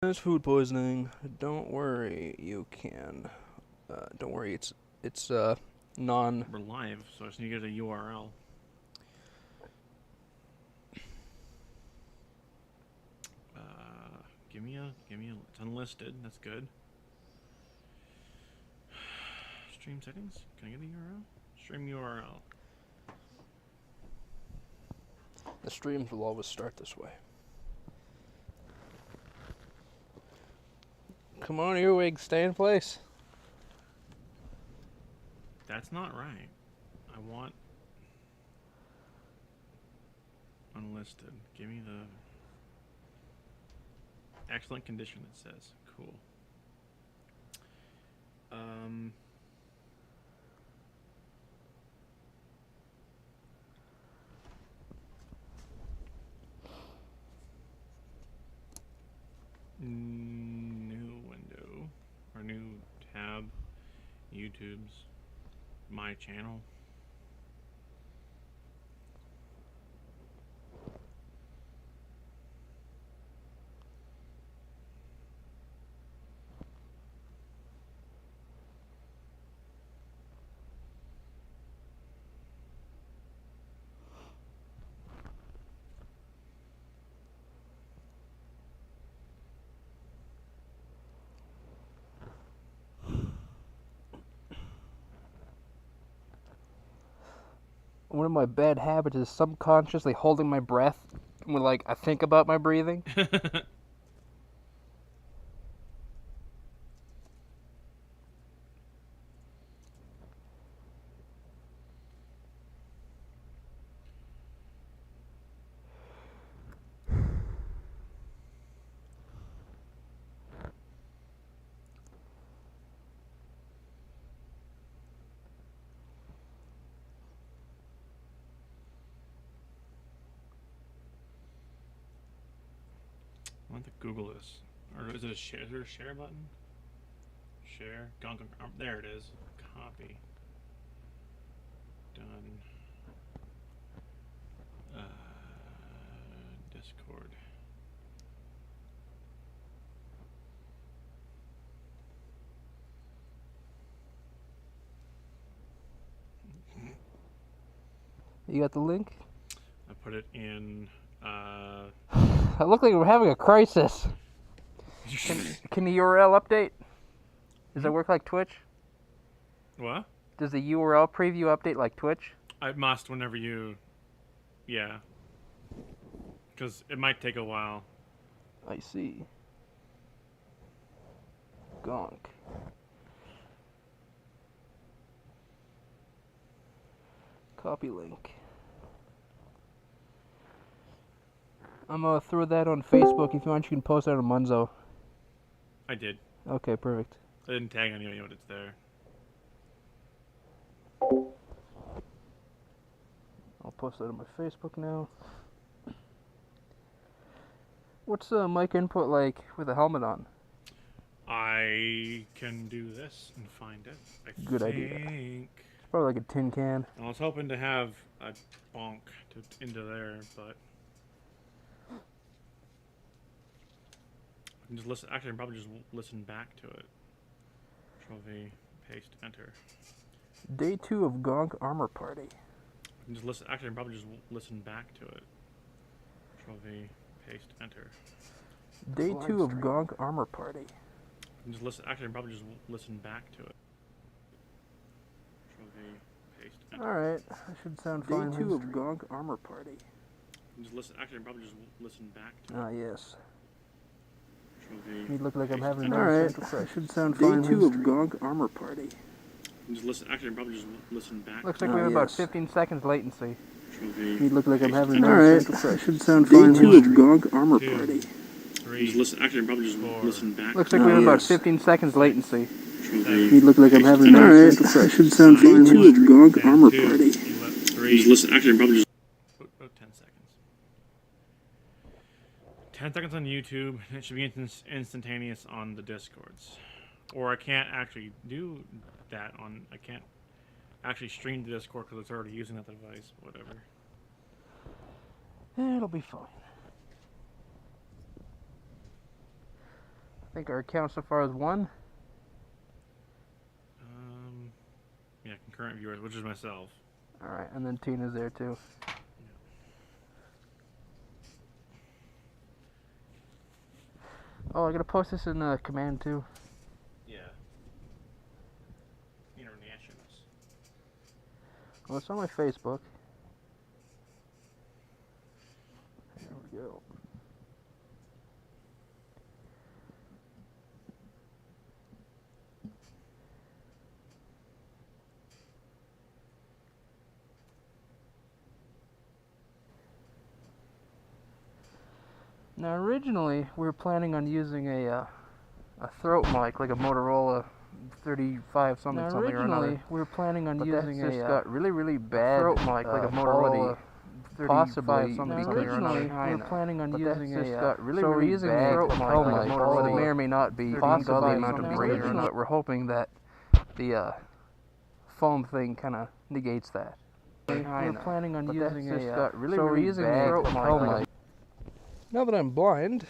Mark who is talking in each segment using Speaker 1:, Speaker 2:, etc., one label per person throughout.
Speaker 1: There's food poisoning. Don't worry, you can. Don't worry, it's non.
Speaker 2: We're live, so I just need to get a URL. Give me a. It's unlisted. That's good. Stream settings. Can I get a URL? Stream URL.
Speaker 1: The streams will always start this way. Come on, earwig, stay in place.
Speaker 2: That's not right. I want unlisted. Give me the excellent condition. It says cool. New window or new tab. YouTube's my channel.
Speaker 1: One of my bad habits is subconsciously holding my breath when, I think about my breathing.
Speaker 2: I want to Google this. Or is it a share? Is there a share button? Share. Gonk. There it is. Copy. Done. Discord.
Speaker 1: You got the link?
Speaker 2: I put it in.
Speaker 1: I look like we're having a crisis. Can the URL update? Does it work like Twitch?
Speaker 2: What?
Speaker 1: Does the URL preview update like Twitch?
Speaker 2: I must whenever you. Yeah. Because it might take a while.
Speaker 1: I see. Gonk. Copy link. I'm gonna throw that on Facebook. If you want, you can post that on Munzo.
Speaker 2: I did.
Speaker 1: Okay, perfect.
Speaker 2: I didn't tag anybody, but it's there.
Speaker 1: I'll post that on my Facebook now. What's the mic input like with a helmet on?
Speaker 2: I can do this and find it.
Speaker 1: Good idea. It's probably like a tin can.
Speaker 2: I was hoping to have a bonk into there, but I can just listen. Actually, I can probably just listen back to it. Control V, paste, enter.
Speaker 1: Day 2 of Gonk Armor Party.
Speaker 2: I can just listen. Actually, I can probably just listen back to it. Control V, paste, enter.
Speaker 1: Day 2 of Gonk Armor Party.
Speaker 2: I can just listen. Actually, I can probably just listen back to it. Control V, paste, enter.
Speaker 1: Alright, that should sound fine. Day 2 of Gonk Armor Party.
Speaker 2: I can just listen. Actually, I can probably just listen back to it.
Speaker 1: Ah, yes.
Speaker 2: Control V.
Speaker 1: You look like I'm having
Speaker 2: enter.
Speaker 1: Alright, that should sound fine. Day 2 of Gonk Armor Party.
Speaker 2: Just listen. Actually, I probably just listen back.
Speaker 1: Looks like we have about 15 seconds latency.
Speaker 2: You
Speaker 1: look like I'm having
Speaker 2: Alright,
Speaker 1: that should sound fine. Day 2 of Gonk Armor Party.
Speaker 2: Just listen. Actually, I probably just listen back.
Speaker 1: Looks like we have about 15 seconds latency.
Speaker 2: You
Speaker 1: look like I'm having Alright, that should sound fine. Day 2 of Gonk Armor Party.
Speaker 2: Just listen. Actually, I probably just. About 10 seconds. 10 seconds on YouTube. It should be instantaneous on the Discords. Or I can't actually do that on. I can't actually stream the Discord because it's already using that device. Whatever.
Speaker 1: It'll be fine. think our count so far is 1.
Speaker 2: Yeah, concurrent viewers, which is myself.
Speaker 1: Alright, and then Tina's there too. Oh, I gotta post this in command too.
Speaker 2: Yeah. Internationals.
Speaker 1: Well, it's on my Facebook. There we go. Now, originally, we were planning on using a throat mic, like a Motorola 35 something or another. We were planning on using
Speaker 3: that's
Speaker 1: a
Speaker 3: just got really bad
Speaker 1: throat mic, like a Motorola 35
Speaker 3: possibly
Speaker 1: something
Speaker 3: because
Speaker 1: or another.
Speaker 3: we
Speaker 1: We were planning on using
Speaker 3: that's
Speaker 1: a
Speaker 3: just got really,
Speaker 1: so we're
Speaker 3: really
Speaker 1: using
Speaker 3: bad
Speaker 1: a throat mic, like a Motorola.
Speaker 3: It may or may not be
Speaker 1: 35
Speaker 3: possible the
Speaker 1: something
Speaker 3: amount of
Speaker 1: or
Speaker 3: brain,
Speaker 1: another, but we're hoping that the foam thing kind of negates that. We're planning on using
Speaker 3: that's just
Speaker 1: a
Speaker 3: got really,
Speaker 1: so we're
Speaker 3: really
Speaker 1: using
Speaker 3: bad
Speaker 1: a throat mic, like a. Now that I'm blind,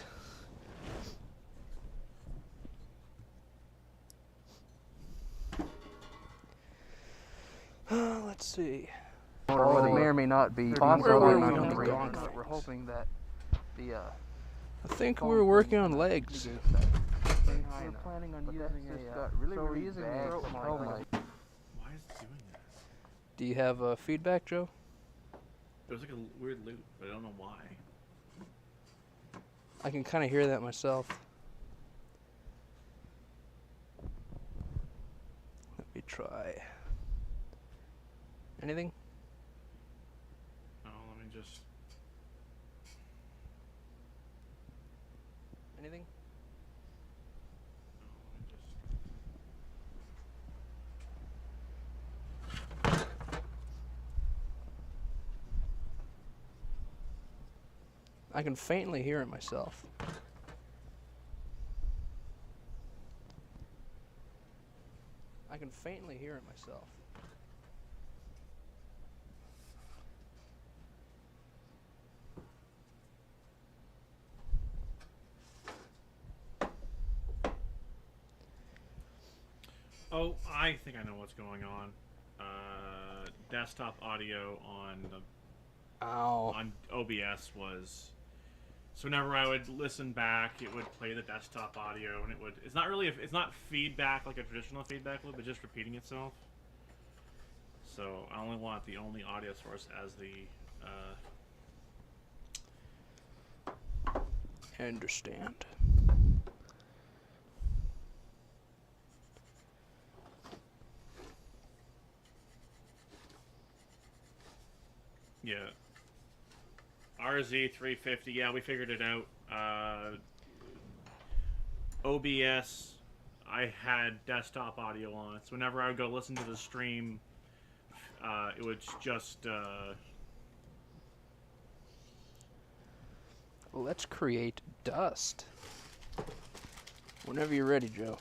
Speaker 1: let's see.
Speaker 3: Motorola may or may not be possible
Speaker 1: Where
Speaker 3: the
Speaker 1: were we
Speaker 3: amount
Speaker 1: on
Speaker 3: of
Speaker 1: the
Speaker 3: brain.
Speaker 1: Gonk? We're hoping that the
Speaker 4: I think we were working on legs.
Speaker 1: we're planning on using
Speaker 3: just
Speaker 1: a
Speaker 3: got really,
Speaker 1: so we're
Speaker 3: really
Speaker 1: using
Speaker 3: bad
Speaker 1: a throat mic, like a.
Speaker 2: Why is it doing that?
Speaker 4: Do you have feedback, Joe?
Speaker 2: There's like a weird loop, but I don't know why.
Speaker 4: I can kind of hear that myself. Let me try. Anything?
Speaker 2: Oh, let me just.
Speaker 4: Anything?
Speaker 2: Oh, let me just.
Speaker 4: I can faintly hear it myself. I can faintly hear it myself.
Speaker 2: Oh, I think I know what's going on. Desktop audio on OBS was. So whenever I would listen back, it would play the desktop audio, and it's not really it's not feedback like a traditional feedback loop, but just repeating itself. So I only want the only audio source as the.
Speaker 4: I understand.
Speaker 2: Yeah. RZ350, yeah, we figured it out. OBS, I had desktop audio on, so whenever I would go listen to the stream, it would just.
Speaker 4: Let's create dust. Whenever you're ready, Joe.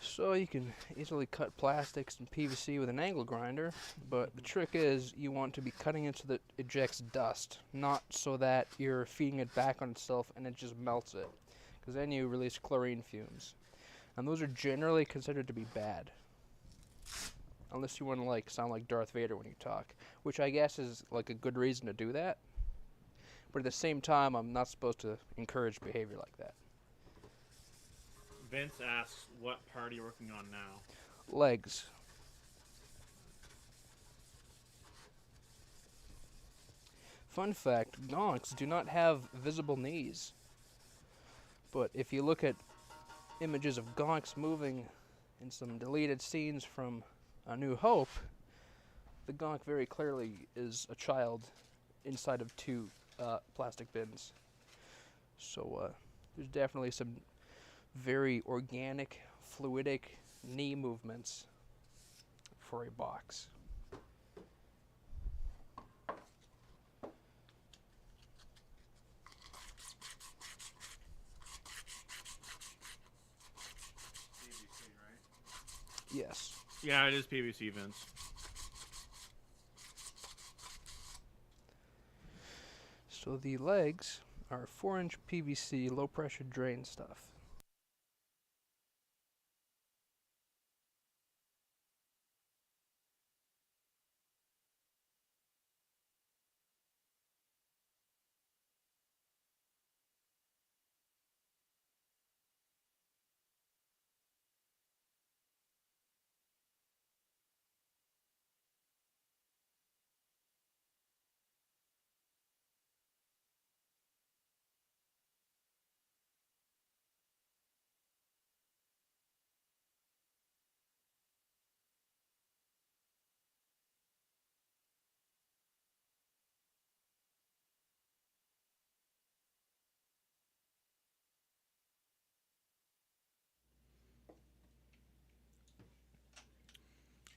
Speaker 4: So you can easily cut plastics and PVC with an angle grinder, but the trick is you want to be cutting it so that it ejects dust, not so that you're feeding it back on itself and it just melts it, because then you release chlorine fumes. And those are generally considered to be bad. Unless you want to sound like Darth Vader when you talk, which I guess is like a good reason to do that. But at the same time, I'm not supposed to encourage behavior like that.
Speaker 2: Vince asks, what part are you working on now?
Speaker 4: Legs. Fun fact, Gonks do not have visible knees. But if you look at images of Gonks moving in some deleted scenes from A New Hope, the Gonk very clearly is a child inside of two plastic bins. So there's definitely some very organic, fluidic knee movements for a box.
Speaker 2: PVC, right?
Speaker 4: Yes.
Speaker 2: Yeah, it is PVC, Vince.
Speaker 4: So the legs are 4-inch PVC low pressure drain stuff.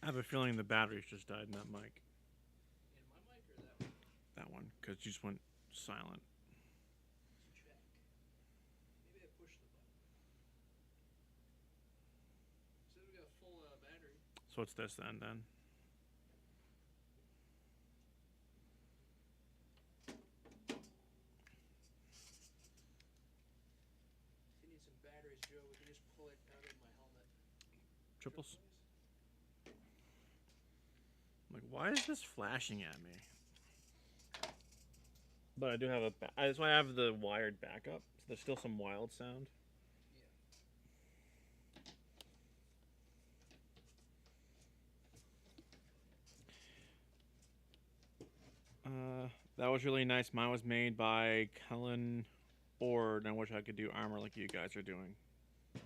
Speaker 2: I have a feeling the batteries just died in that mic.
Speaker 4: In my mic or that one?
Speaker 2: That one, because you just went silent.
Speaker 4: Let's check. Maybe I pushed the button. Says we got full battery.
Speaker 2: So what's this then?
Speaker 4: If you need some batteries, Joe, we can just pull it out of my helmet.
Speaker 2: Triples? I'm like, why is this flashing at me? But I do have that's why I have the wired backup. So there's still some wild sound. That was really nice. Mine was made by Cullen Ord. I wish I could do armor like you guys are doing.
Speaker 4: Make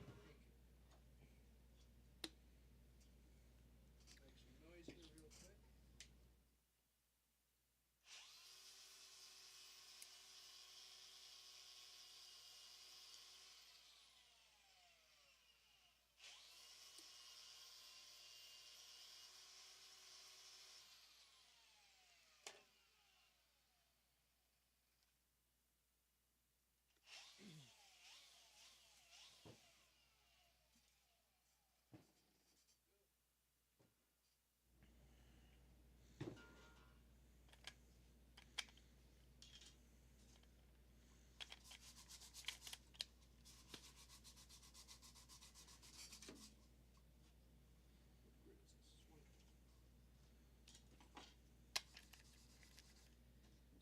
Speaker 4: some noise here real quick.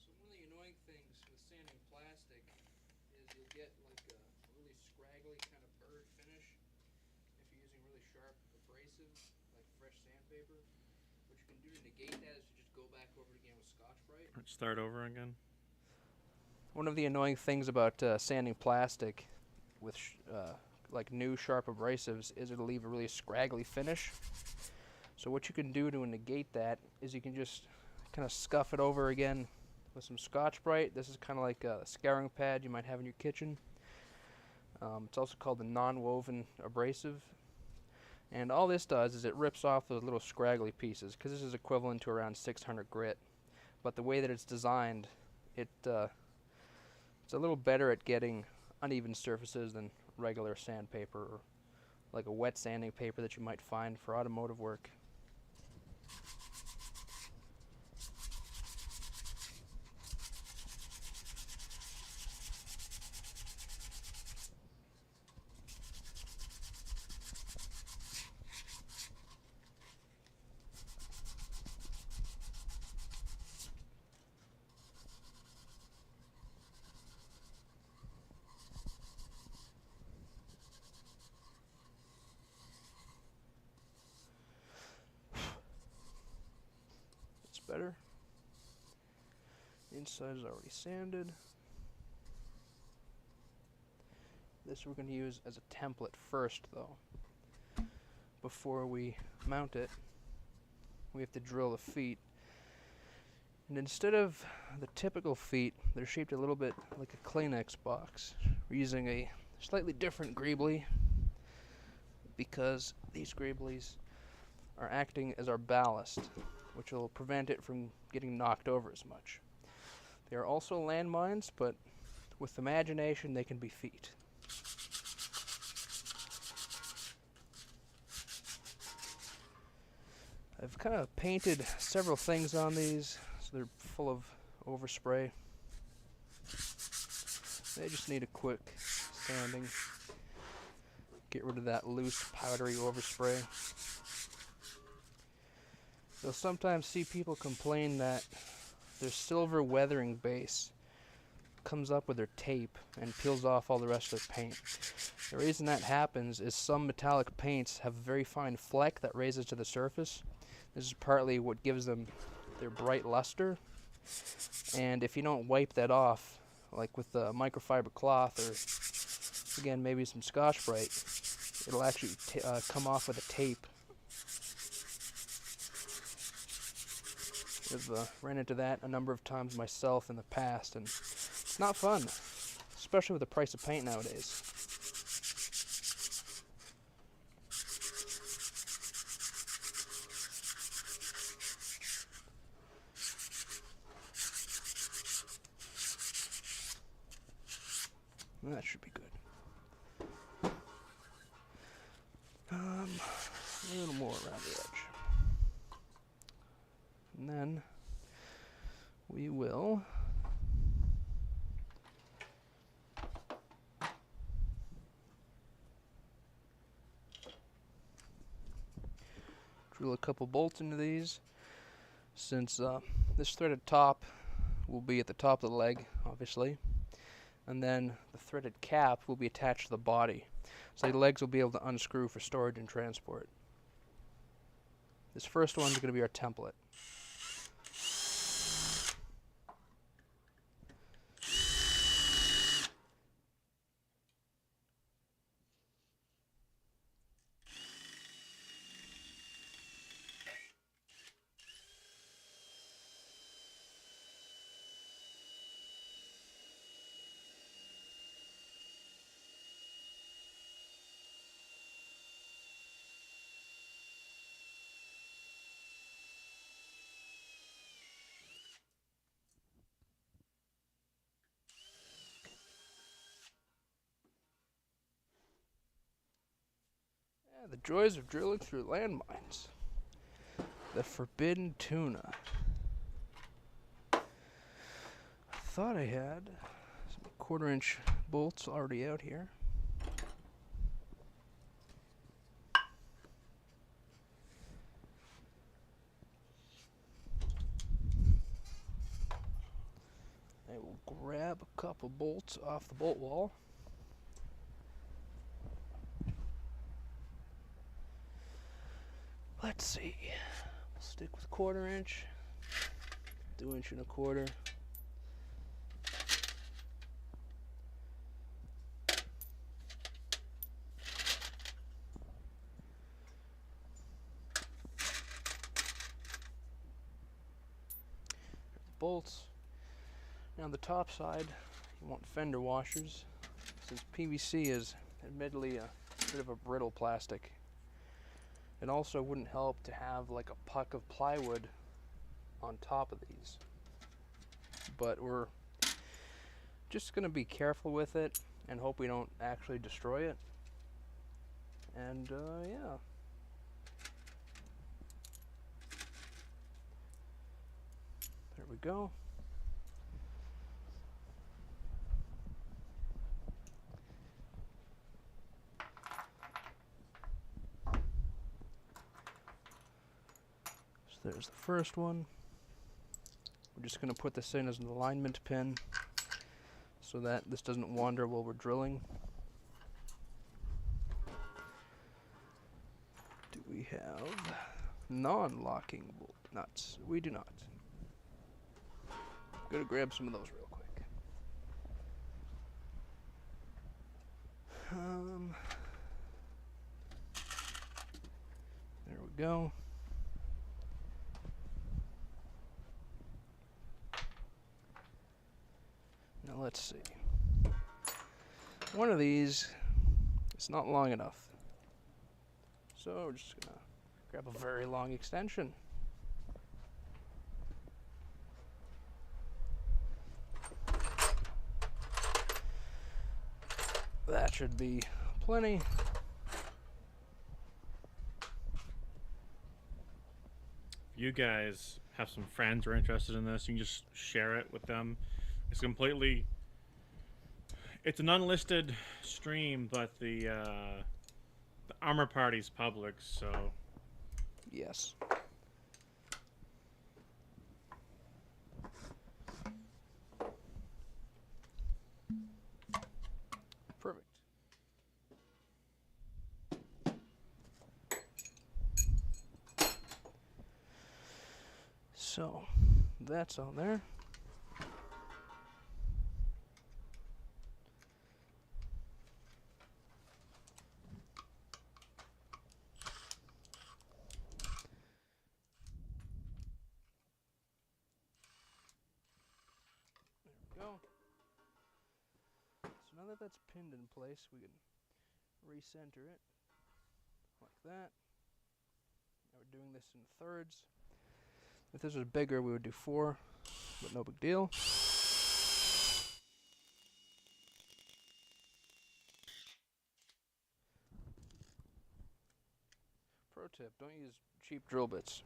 Speaker 4: So one of the annoying things with sanding plastic is you'll get like a really scraggly kind of bird finish if you're using really sharp abrasive, like fresh sandpaper. What you can do to negate that is to just go back over it again with Scotch-Brite.
Speaker 2: Start over again.
Speaker 4: One of the annoying things about sanding plastic with like new sharp abrasives is it'll leave a really scraggly finish. So what you can do to negate that is you can just kind of scuff it over again with some Scotch-Brite. This is kind of like a scouring pad you might have in your kitchen. It's also called the non-woven abrasive. And all this does is it rips off those little scraggly pieces, because this is equivalent to around 600 grit. But the way that it's designed, it's a little better at getting uneven surfaces than regular sandpaper or like a wet sanding paper that you might find for automotive work. Better. Inside is already sanded. This we're going to use as a template first, though. Before we mount it, we have to drill the feet. And instead of the typical feet, they're shaped a little bit like a Kleenex box. We're using a slightly different greebly because these greeblies are acting as our ballast, which will prevent it from getting knocked over as much. They are also landmines, but with imagination they can be feet. I've kind of painted several things on these, so they're full of overspray. They just need a quick sanding. Get rid of that loose, powdery overspray. You'll sometimes see people complain that their silver weathering base comes up with their tape and peels off all the rest of their paint. The reason that happens is some metallic paints have a very fine fleck that raises to the surface. This is partly what gives them their bright luster, and if you don't wipe that off, like with a microfiber cloth or, again, maybe some Scotch-Brite, it'll actually come off with a tape. I've ran into that a number of times myself in the past, and it's not fun, especially with the price of paint nowadays. That should be good. A little more around the edge. And then we will drill a couple bolts into these, since this threaded top will be at the top of the leg, obviously, and then the threaded cap will be attached to the body, so the legs will be able to unscrew for storage and transport. This first one is going to be our template. The joys of drilling through landmines. The forbidden tuna. I thought I had some 1/4-inch bolts already out here. I will grab a couple bolts off the bolt wall. Let's see. We'll stick with 1/4-inch, 2 1/4 inches. Bolts. Now on the top side, you want fender washers, since PVC is admittedly a bit of a brittle plastic. It also wouldn't help to have like a puck of plywood on top of these. But we're just going to be careful with it and hope we don't actually destroy it. And yeah. There we go. There's the first one. We're just going to put this in as an alignment pin so that this doesn't wander while we're drilling. Do we have non-locking bolt nuts? We do not. I'm going to grab some of those real quick. There we go. Now let's see. One of these is not long enough. So we're just gonna grab a very long extension. That should be plenty.
Speaker 2: If you guys have some friends who are interested in this, you can just share it with them. It's completely... It's an unlisted stream, but the armor party's public, so...
Speaker 4: Yes. Perfect. So, that's all there. Go. So now that that's pinned in place, we can recenter it like that. Now we're doing this in thirds. If this was bigger, we would do 4, but no big deal. Pro tip, don't use cheap drill bits.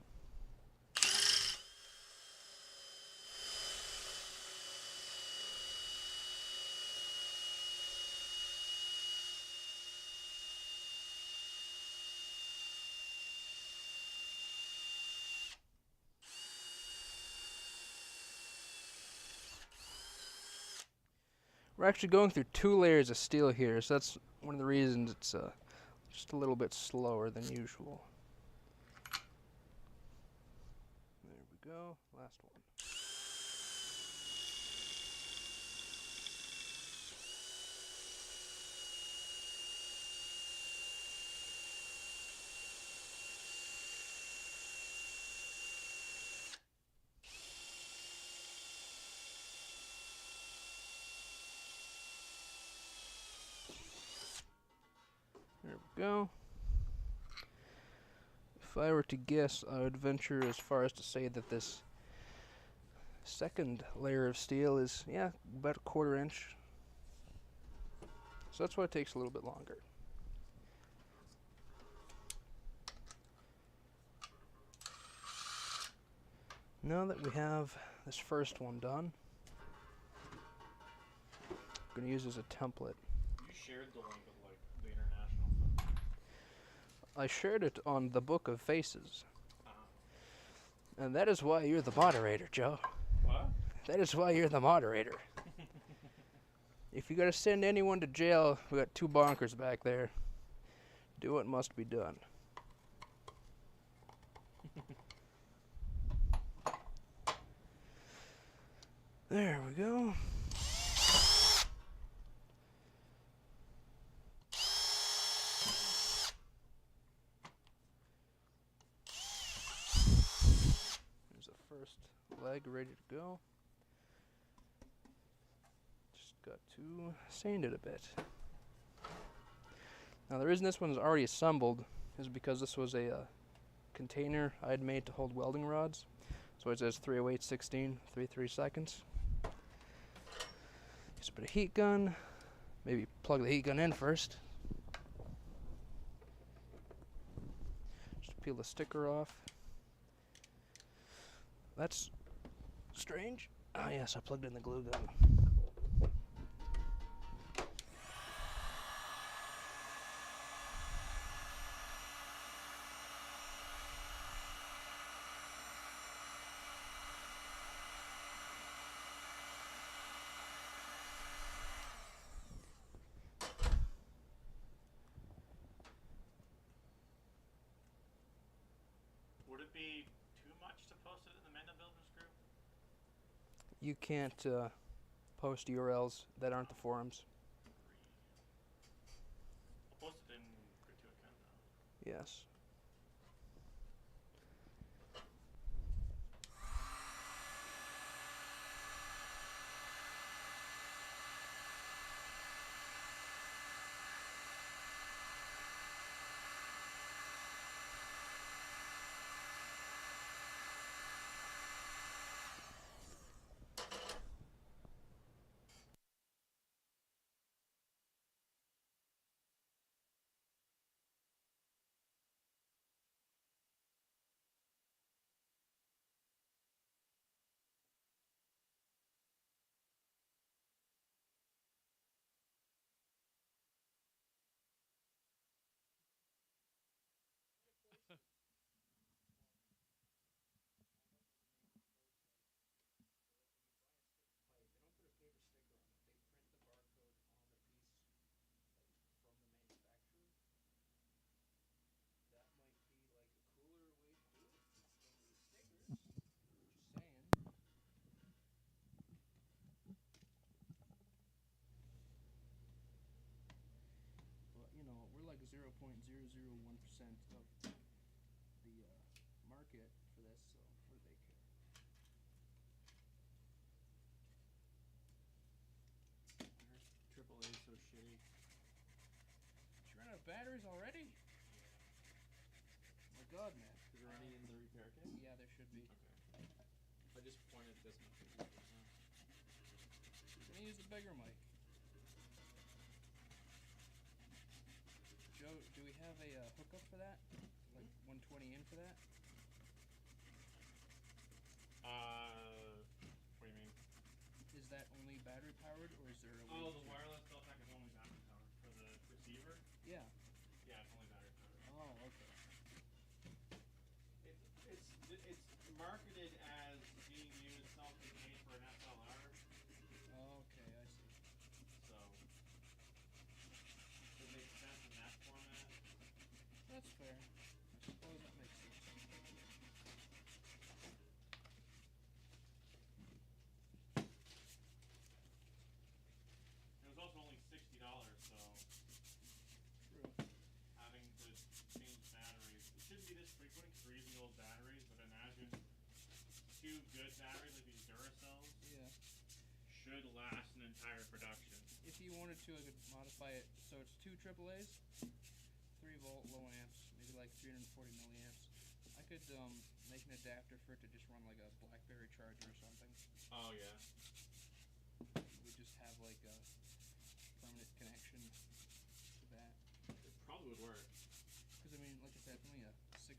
Speaker 4: We're actually going through 2 layers of steel here, so that's one of the reasons it's just a little bit slower than usual. There we go, last one. There we go. If I were to guess, I would venture as far as to say that this second layer of steel is, yeah, about a 1/4 inch. So that's why it takes a little bit longer. Now that we have this first one done, I'm going to use as a template.
Speaker 2: You shared the link with, like, the international stuff.
Speaker 4: I shared it on the Book of Faces. And that is why you're the moderator, Joe.
Speaker 2: What?
Speaker 4: That is why you're the moderator. If you gotta send anyone to jail, we got 2 bonkers back there. Do what must be done. There we go. There's the first leg ready to go. Just got to sand it a bit. Now the reason this one's already assembled is because this was a container I had made to hold welding rods. So it says 308/16, 3 seconds. Use a bit of heat gun. Maybe plug the heat gun in first. Just peel the sticker off. That's strange. Ah, yes, I plugged in the glue gun.
Speaker 2: Would it be too much to post it in the Menda Builders group?
Speaker 4: You can't post URLs that aren't the forums. Yes. But, you know, we're like 0.001% of the market for this, so what do they care?
Speaker 2: Triple A so shitty.
Speaker 4: Did you run out of batteries already? Oh my god, man.
Speaker 2: Is there any in the repair kit?
Speaker 4: Yeah, there should be.
Speaker 2: Okay. If I just pointed this much, it's easier, huh?
Speaker 4: You're gonna use the bigger mic. Joe, do we have a hookup for that? Like 120 in for that?
Speaker 2: What do you mean?
Speaker 4: Is that only battery powered, or is there a way
Speaker 2: Oh,
Speaker 4: to...
Speaker 2: the wireless Deltec is only battery powered. For the receiver?
Speaker 4: Yeah.
Speaker 2: Yeah, it's only battery powered.
Speaker 4: Oh, okay.
Speaker 2: It's marketed as being used self-contained for an SLR.
Speaker 4: Okay, I see.
Speaker 2: So it makes sense in that format.
Speaker 4: That's fair. I suppose that makes sense.
Speaker 2: It was also only $60, so
Speaker 4: True.
Speaker 2: having to change batteries. It shouldn't be this frequent because we're using old batteries, but imagine 2 good batteries like these Duracells
Speaker 4: Yeah.
Speaker 2: should last an entire production.
Speaker 4: If you wanted to, I could modify it so it's 2 AAAs, 3 volt low amps, maybe like 340 milliamps. I could make an adapter for it to just run like a BlackBerry charger or something.
Speaker 2: Oh yeah.
Speaker 4: We just have like a permanent connection to that.
Speaker 2: It probably would work.
Speaker 4: Because I mean, like I said, it's only a $60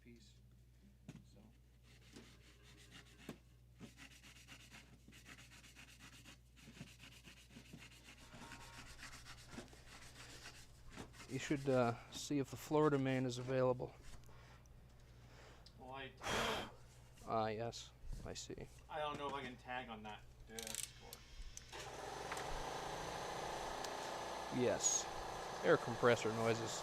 Speaker 4: piece. So. You should see if the Florida man is available.
Speaker 2: Well,
Speaker 4: Ah, yes, I see.
Speaker 2: I don't know if I can tag on that disc or...
Speaker 4: Yes, air compressor noises.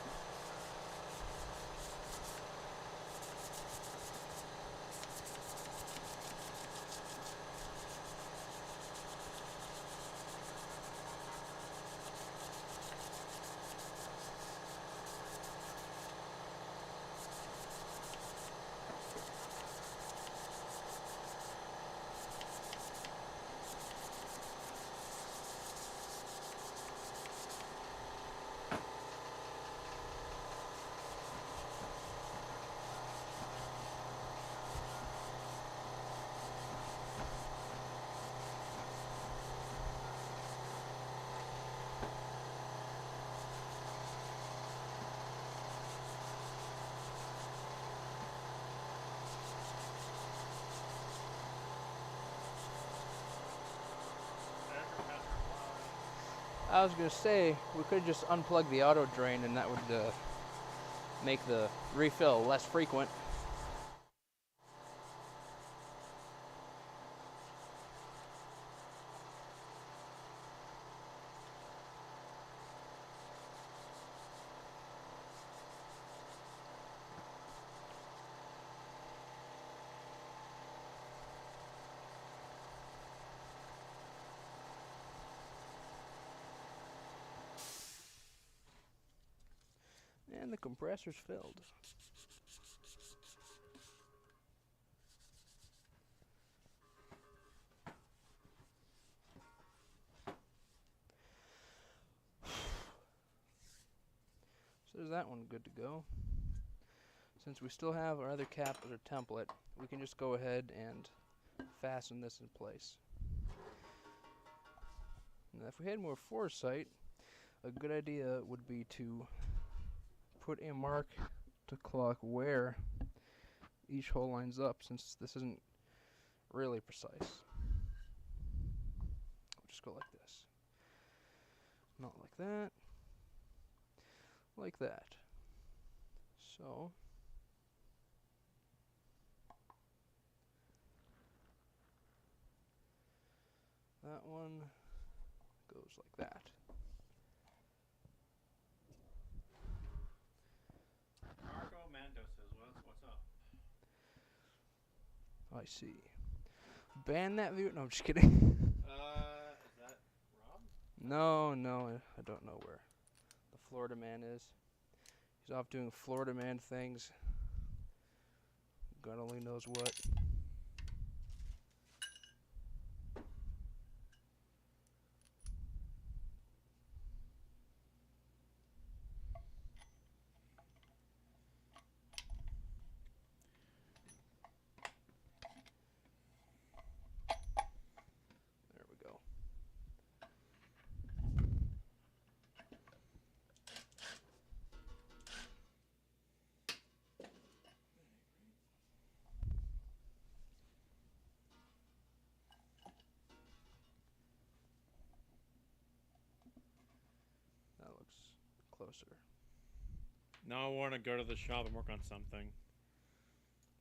Speaker 4: I was gonna say, we could just unplug the auto drain and that would make the refill less frequent. And the compressor's filled. So there's that one good to go. Since we still have our other cap as our template, we can just go ahead and fasten this in place. Now if we had more foresight, a good idea would be to put a mark to clock where each hole lines up, since this isn't really precise. I'll just go like this. Not like that. Like that. So that one goes like that.
Speaker 2: Marco Mando says, what's up?
Speaker 4: I see. Ban that view? No, I'm just kidding.
Speaker 2: Is that Rob?
Speaker 4: No, I don't know where the Florida man is. He's off doing Florida man things. God only knows what. There we go. That looks closer.
Speaker 2: Now I want to go to the shop and work on something.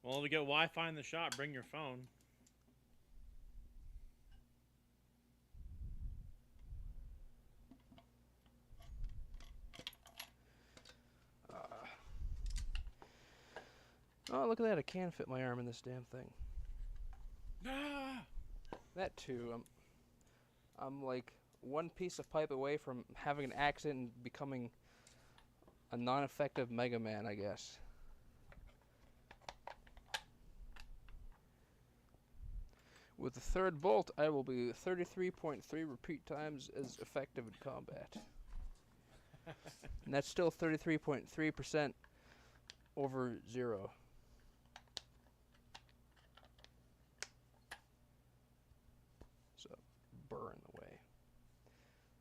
Speaker 2: Well, to get Wi-Fi in the shop, bring your phone.
Speaker 4: Oh, look at that. I can fit my arm in this damn thing.
Speaker 2: Ah!
Speaker 4: That too. I'm like one piece of pipe away from having an accident and becoming a non-effective Mega Man, I guess. With the third bolt, I will be 33.3 repeat times as effective in combat. And that's still 33.3% over 0. So, burr in the way.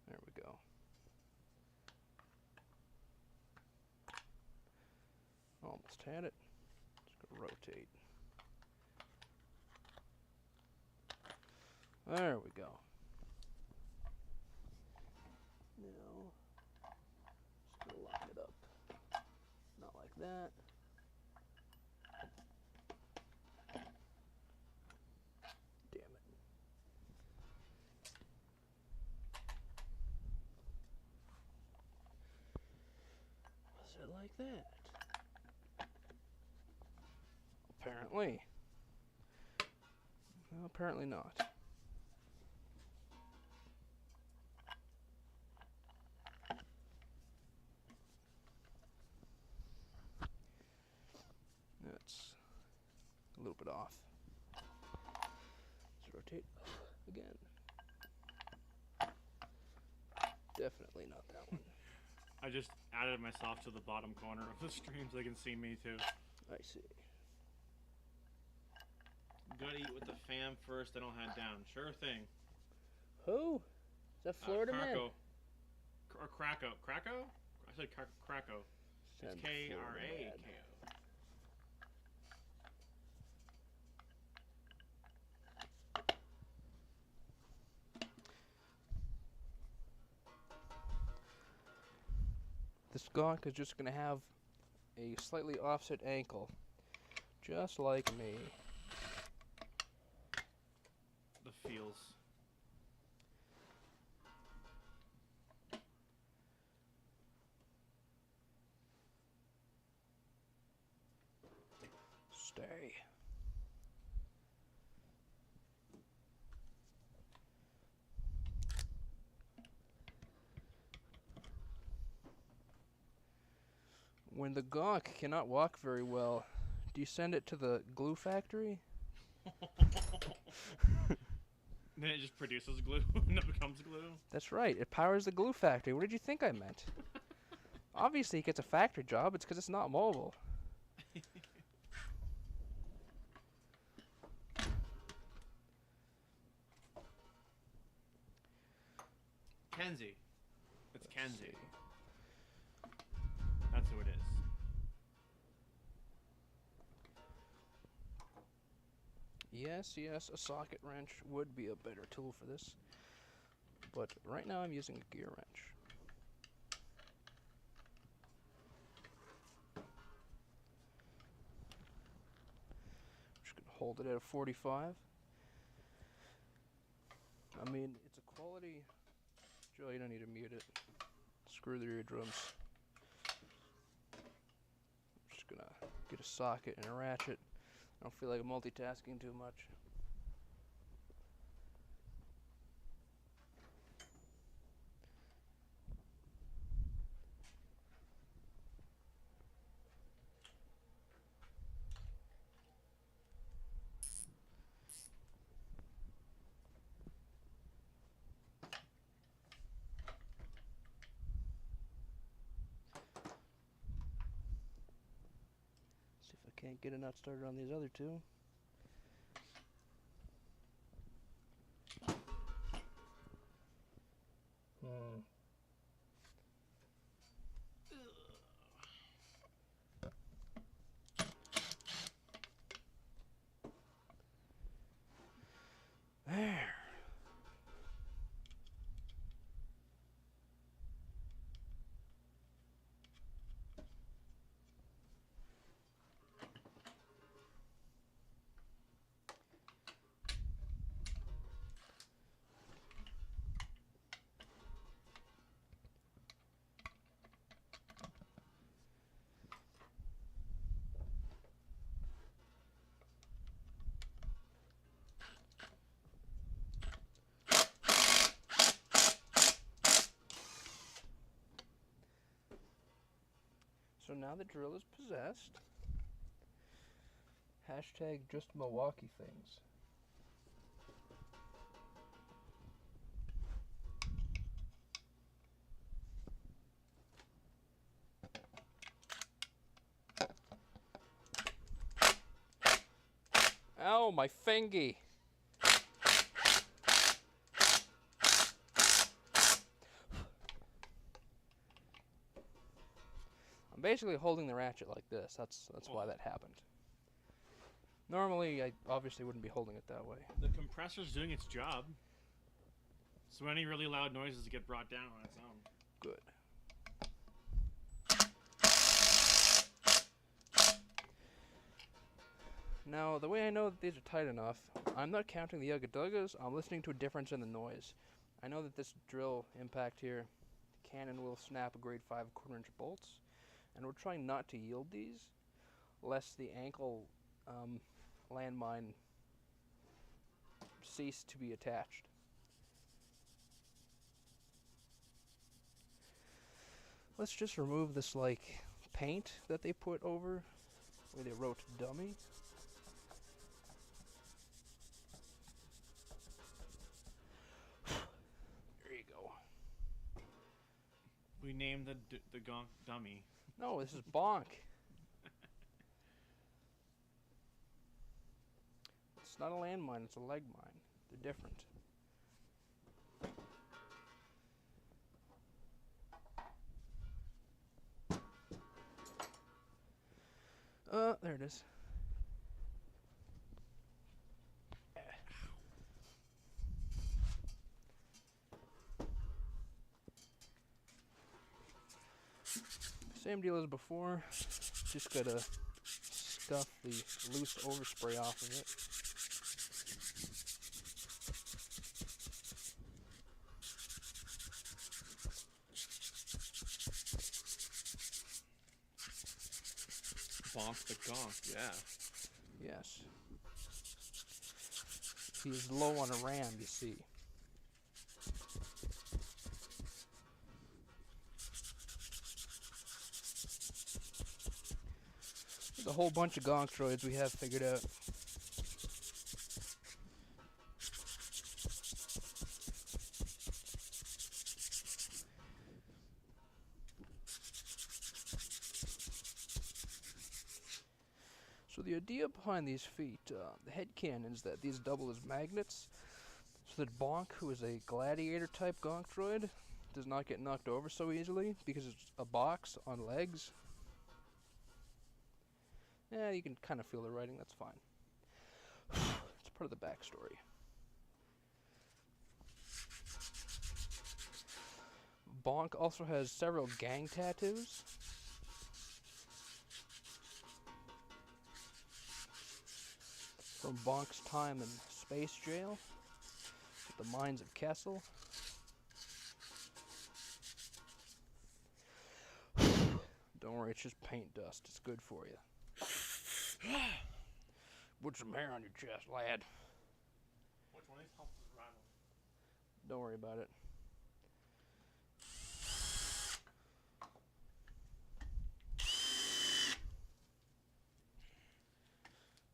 Speaker 4: There we go. Almost had it. Just gonna rotate. There we go. Now, just gonna line it up. Not like that. Damn it. Was it like that? Apparently. No, apparently not. That's a little bit off. Let's rotate again. Definitely not that one.
Speaker 2: I just added myself to the bottom corner of the stream so they can see me too.
Speaker 4: I see.
Speaker 2: Gotta eat with the fam first, then I'll head down. Sure thing.
Speaker 4: Who? Is that Florida man?
Speaker 2: Krakow. Or Krakow. Krakow? I said Krakow. It's K-R-A-K-O.
Speaker 4: This Gonk is just going to have a slightly offset ankle, just like me.
Speaker 2: The feels.
Speaker 4: Stay. When the Gonk cannot walk very well, do you send it to the glue factory?
Speaker 2: Then it just produces glue and it becomes glue.
Speaker 4: That's right. It powers the glue factory. What did you think I meant? Obviously, it gets a factory job. It's because it's not mobile.
Speaker 2: Kenzie. It's Kenzie. That's who it is.
Speaker 4: Yes, a socket wrench would be a better tool for this. But right now I'm using a gear wrench. I'm just going to hold it at a 45. I mean, it's a quality... Joe, you don't need to mute it. Screw the eardrums. I'm just going to get a socket and a ratchet. I don't feel like multitasking too much. See if I can't get a nut started on these other two. There. So now the drill is possessed. Hashtag just Milwaukee things. Ow, my fingy! I'm basically holding the ratchet like this. That's why that happened. Normally, I obviously wouldn't be holding it that way.
Speaker 2: The compressor's doing its job. So any really loud noises get brought down on its own.
Speaker 4: Good. Now, the way I know that these are tight enough, I'm not counting the Yugga-Duggas, I'm listening to a difference in the noise. I know that this drill impact here, Cannon will snap a grade 5 1/4-inch bolts, and we're trying not to yield these, lest the ankle landmine cease to be attached. Let's just remove this like paint that they put over where they wrote dummy. There you go.
Speaker 2: We named the Gonk dummy.
Speaker 4: No, this is bonk. It's not a landmine, it's a leg mine. They're different. There it is. Same deal as before. Just gotta scuff the loose overspray off of it.
Speaker 2: Bonk the Gonk, yeah.
Speaker 4: Yes. He's low on a ram, you see. There's a whole bunch of Gonk droids we have figured out. So the idea behind these feet, the headcanon is that these double as magnets, so that Bonk, who is a gladiator-type Gonk droid, does not get knocked over so easily because it's a box on legs. Yeah, you can kind of feel the writing, that's fine. It's part of the backstory. Bonk also has several gang tattoos. From Bonk's time in space jail at the mines of Kessel. Don't worry, it's just paint dust. It's good for you. Put some hair on your chest, lad.
Speaker 2: Which one of these helps us rattle?
Speaker 4: Don't worry about it.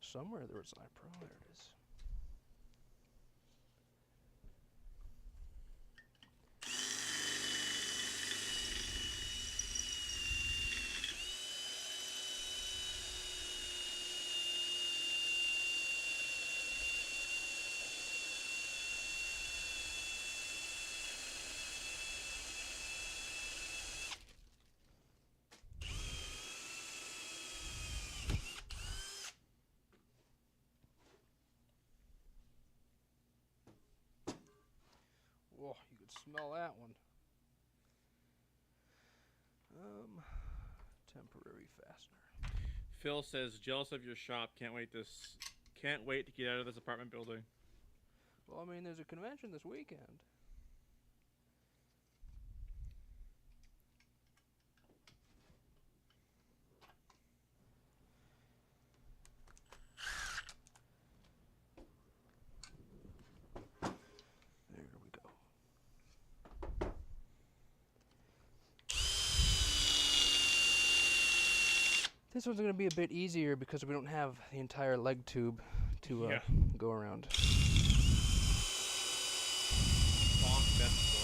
Speaker 4: Somewhere there was an iPro. There it is. Oh, you could smell that one. Temporary fastener.
Speaker 2: Phil says, jealous of your shop. Can't wait to get out of this apartment building.
Speaker 4: Well, I mean, there's a convention this weekend. There we go. This one's going to be a bit easier because we don't have the entire leg tube to go around.
Speaker 2: Bonk best boy.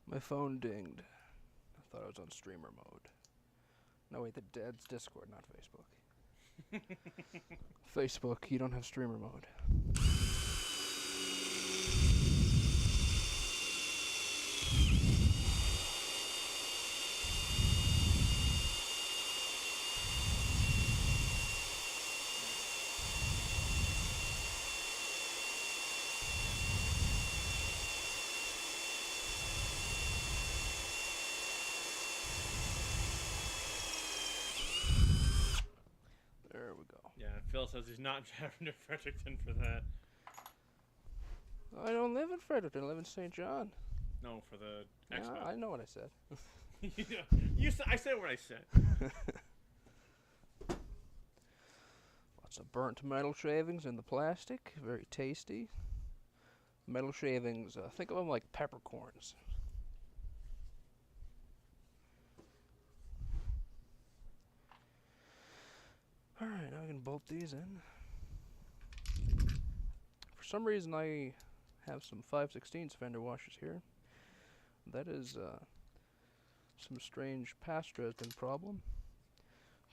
Speaker 4: My phone dinged. I thought I was on streamer mode. No, wait, that's Discord, not Facebook. Facebook, you don't have streamer mode. There we go.
Speaker 2: Yeah, Phil says he's not driving to Fredericton for that.
Speaker 4: I don't live in Fredericton, I live in St. John.
Speaker 2: No, for the
Speaker 4: Yeah,
Speaker 2: expo.
Speaker 4: I know what I said.
Speaker 2: I said what I said.
Speaker 4: Lots of burnt metal shavings in the plastic, very tasty. Metal shavings, think of them like peppercorns. Alright, now I can bolt these in. For some reason I have some 5/16 fender washers here. That is some strange past Dresden problem.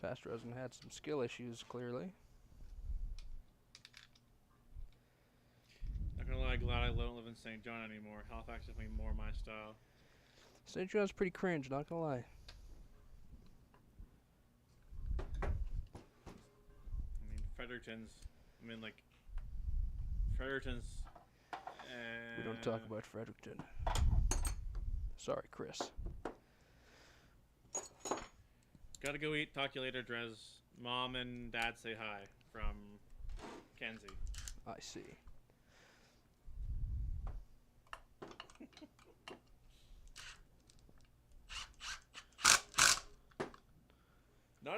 Speaker 4: Past Dresden had some skill issues, clearly.
Speaker 2: Not gonna lie, glad I don't live in St. John anymore. Halifax is definitely more my style.
Speaker 4: St. John's pretty cringe, not gonna lie.
Speaker 2: I mean, Fredericton's.
Speaker 4: We don't talk about Fredericton. Sorry, Chris.
Speaker 2: Gotta go eat. Talk to you later, Drez. Mom and Dad say hi from Kenzie.
Speaker 4: I see.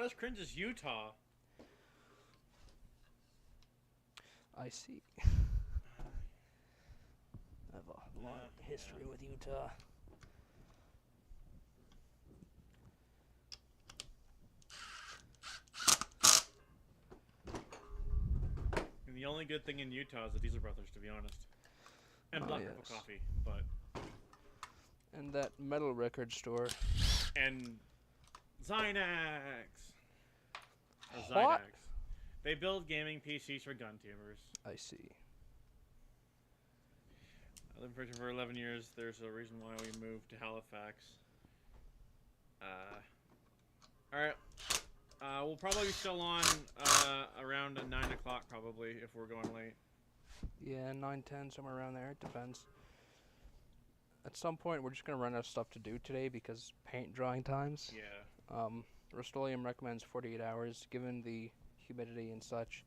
Speaker 2: as cringe as Utah.
Speaker 4: I see. I have a long history with Utah.
Speaker 2: And the only good thing in Utah is the Diesel Brothers, to be honest. And Black Rifle Coffee, but...
Speaker 4: And that metal record store.
Speaker 2: And Zynax! Or
Speaker 4: What?
Speaker 2: Zydax. They build gaming PCs for gun tubers.
Speaker 4: I see.
Speaker 2: I lived in Britain for 11 years. There's a reason why we moved to Halifax. Alright. We'll probably be still on around 9 o'clock, probably, if we're going late.
Speaker 4: Yeah, 9, 10, somewhere around there. It depends. At some point, we're just going to run out of stuff to do today because paint drying times.
Speaker 2: Yeah.
Speaker 4: Rust-Oleum recommends 48 hours. Given the humidity and such,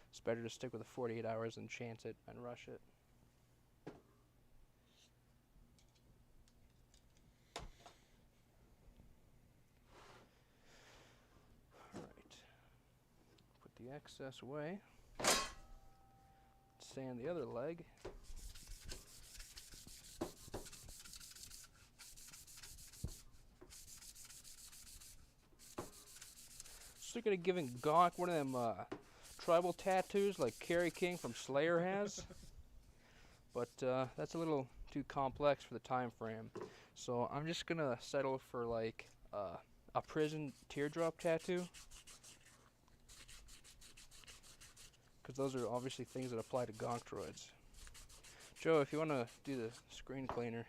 Speaker 4: it's better to stick with the 48 hours than chance it and rush it. Alright. Put the excess away. Sand the other leg. Thinking of giving Gonk one of them tribal tattoos like Kerry King from Slayer has. But that's a little too complex for the time frame. So I'm just going to settle for like a prison teardrop tattoo. Because those are obviously things that apply to Gonk droids. Joe, if you want to do the screen cleaner.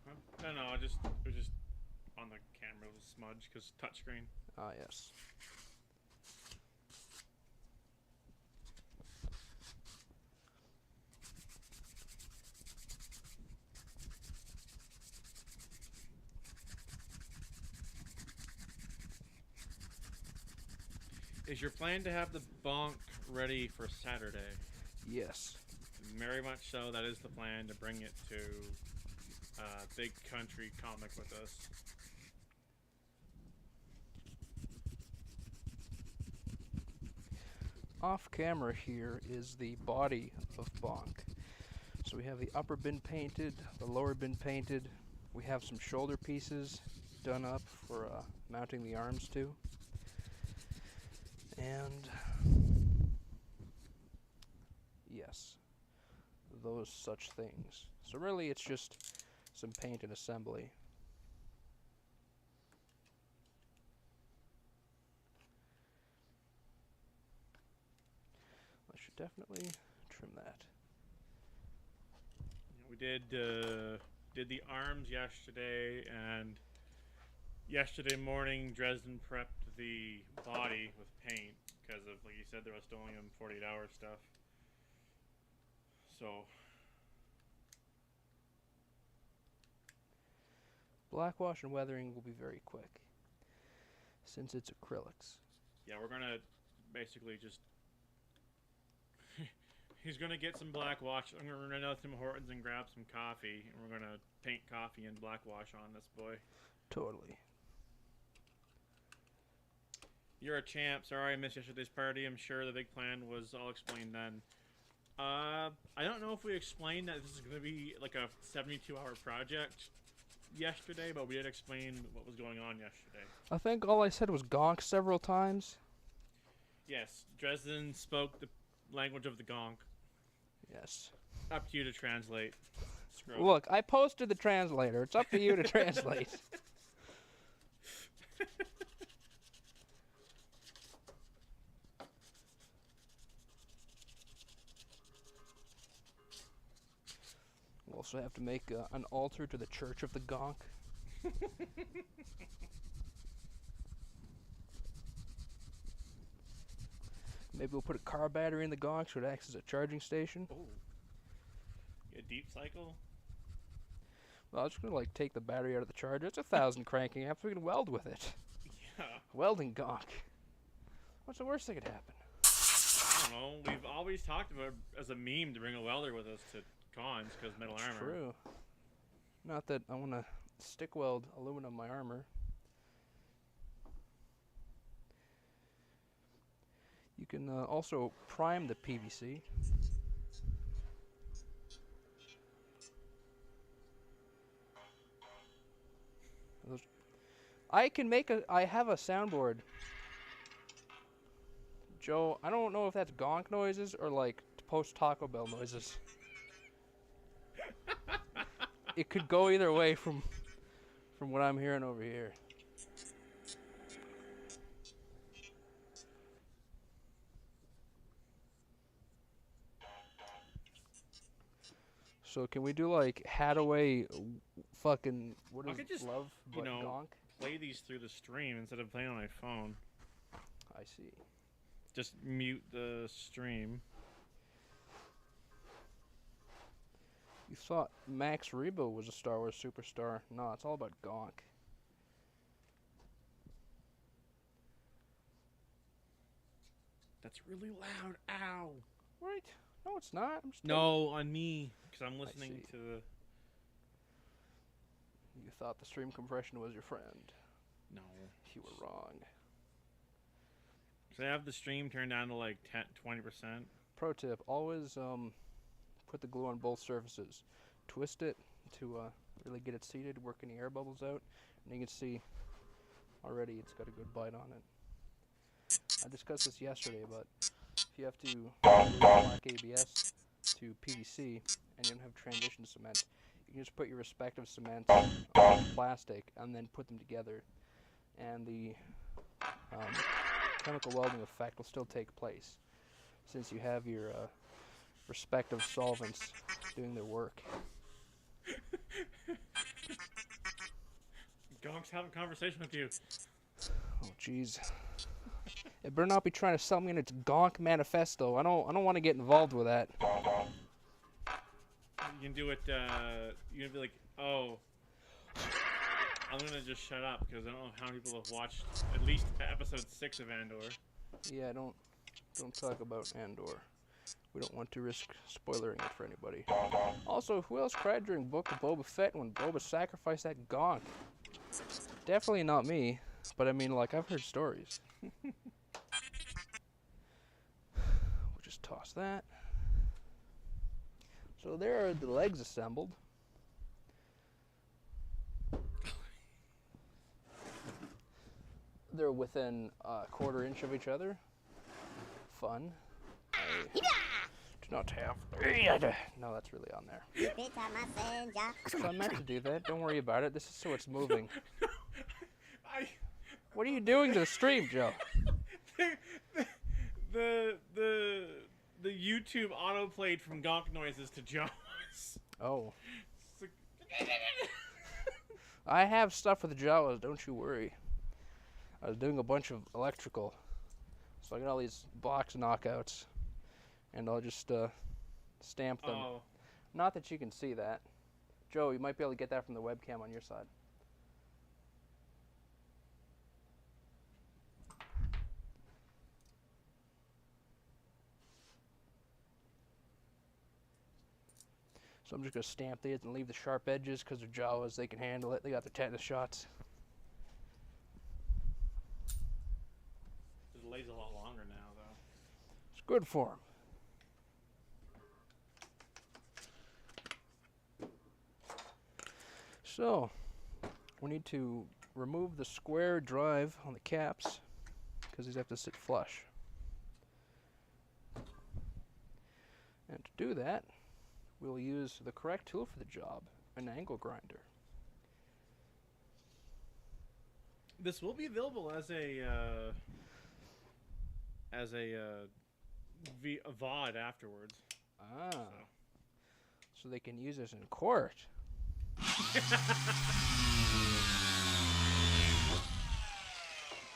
Speaker 2: Huh? No, it was just on the camera. It was a smudge because touchscreen.
Speaker 4: Ah, yes.
Speaker 2: Is your plan to have the bonk ready for Saturday?
Speaker 4: Yes.
Speaker 2: Very much so. That is the plan, to bring it to Big Country Comic with us.
Speaker 4: Off camera here is the body of Bonk. So we have the upper been painted, the lower been painted. We have some shoulder pieces done up for mounting the arms to. And yes, those such things. So really it's just some paint and assembly. I should definitely trim that.
Speaker 2: We did the arms yesterday, and yesterday morning Dresden prepped the body with paint because of, like you said, the Rust-Oleum 48-hour stuff. So
Speaker 4: Blackwash and weathering will be very quick since it's acrylics.
Speaker 2: yeah, we're gonna basically just he's gonna get some blackwash. I'm gonna run out to Tim Hortons and grab some coffee, and we're gonna paint coffee and blackwash on this boy.
Speaker 4: Totally.
Speaker 2: You're a champ. Sorry I missed yesterday's party. I'm sure the big plan was all explained then. I don't know if we explained that this is going to be like a 72-hour project yesterday, but we did explain what was going on yesterday.
Speaker 4: I think all I said was Gonk several times.
Speaker 2: Yes, Dresden spoke the language of the Gonk.
Speaker 4: Yes.
Speaker 2: Up to you to translate. Screw.
Speaker 4: Look, I posted the translator. It's up to you to translate. We'll also have to make an altar to the Church of the Gonk. Maybe we'll put a car battery in the Gonk so it acts as a charging station.
Speaker 2: Oh. A deep cycle?
Speaker 4: Well, I'm just going to like take the battery out of the charger. It's 1,000 cranking amps. We can weld with it.
Speaker 2: Yeah.
Speaker 4: Welding Gonk. What's the worst that could happen?
Speaker 2: I don't know. We've always talked about it as a meme to bring a welder with us to cons because metal
Speaker 4: That's
Speaker 2: armor.
Speaker 4: true. Not that I want to stick weld aluminum my armor. You can also prime the PVC. I have a soundboard. Joe, I don't know if that's Gonk noises or like post Taco Bell noises. It could go either way from what I'm hearing over here. So can we do like Hadaway fucking what
Speaker 2: I
Speaker 4: is
Speaker 2: could just,
Speaker 4: love but Gonk?
Speaker 2: play these through the stream instead of playing on my phone.
Speaker 4: I see.
Speaker 2: Just mute the stream.
Speaker 4: You thought Max Rebo was a Star Wars superstar. No, it's all about Gonk.
Speaker 2: That's really loud. Ow.
Speaker 4: Right? No, it's not. I'm just
Speaker 2: No, on me, because I'm listening
Speaker 4: see.
Speaker 2: to the...
Speaker 4: You thought the stream compression was your friend.
Speaker 2: No.
Speaker 4: You were wrong.
Speaker 2: So I have the stream turned down to like 20%.
Speaker 4: Pro tip, always put the glue on both surfaces. Twist it to really get it seated, work any air bubbles out, and you can see already it's got a good bite on it. I discussed this yesterday, but if you have to glue black ABS to PVC and you don't have transition cement, you can just put your respective cements on plastic and then put them together, and the chemical welding effect will still take place since you have your respective solvents doing their work.
Speaker 2: Gonk's having a conversation with you.
Speaker 4: Oh jeez. It better not be trying to sell me in its Gonk manifesto. I don't want to get involved with that.
Speaker 2: You can do it, you can be like, oh, I'm gonna just shut up because I don't know how many people have watched at least episode 6 of Andor.
Speaker 4: Yeah, don't talk about Andor. We don't want to risk spoilering it for anybody. Also, who else cried during Book of Boba Fett when Boba sacrificed that Gonk? Definitely not me, but I mean, like, I've heard stories. We'll just toss that. So there are the legs assembled. They're within a quarter inch of each other. Fun. I do not have. No, that's really on there. So I meant to do that. Don't worry about it. This is so it's moving. What are you doing to the stream, Joe?
Speaker 2: The YouTube autoplayed from Gonk noises to Jaws.
Speaker 4: Oh.
Speaker 2: It's like
Speaker 4: I have stuff for the Jawas, don't you worry. I was doing a bunch of electrical. So I got all these box knockouts. And I'll just stamp them.
Speaker 2: Oh.
Speaker 4: Not that you can see that. Joe, you might be able to get that from the webcam on your side. So I'm just going to stamp these and leave the sharp edges because they're Jawas. They can handle it. They got their tetanus shots.
Speaker 2: The delay's a lot longer now, though.
Speaker 4: It's good for them. So, we need to remove the square drive on the caps because these have to sit flush. And to do that, we'll use the correct tool for the job, an angle grinder.
Speaker 2: This will be available as a VOD afterwards.
Speaker 4: Ah. So they can use this in court.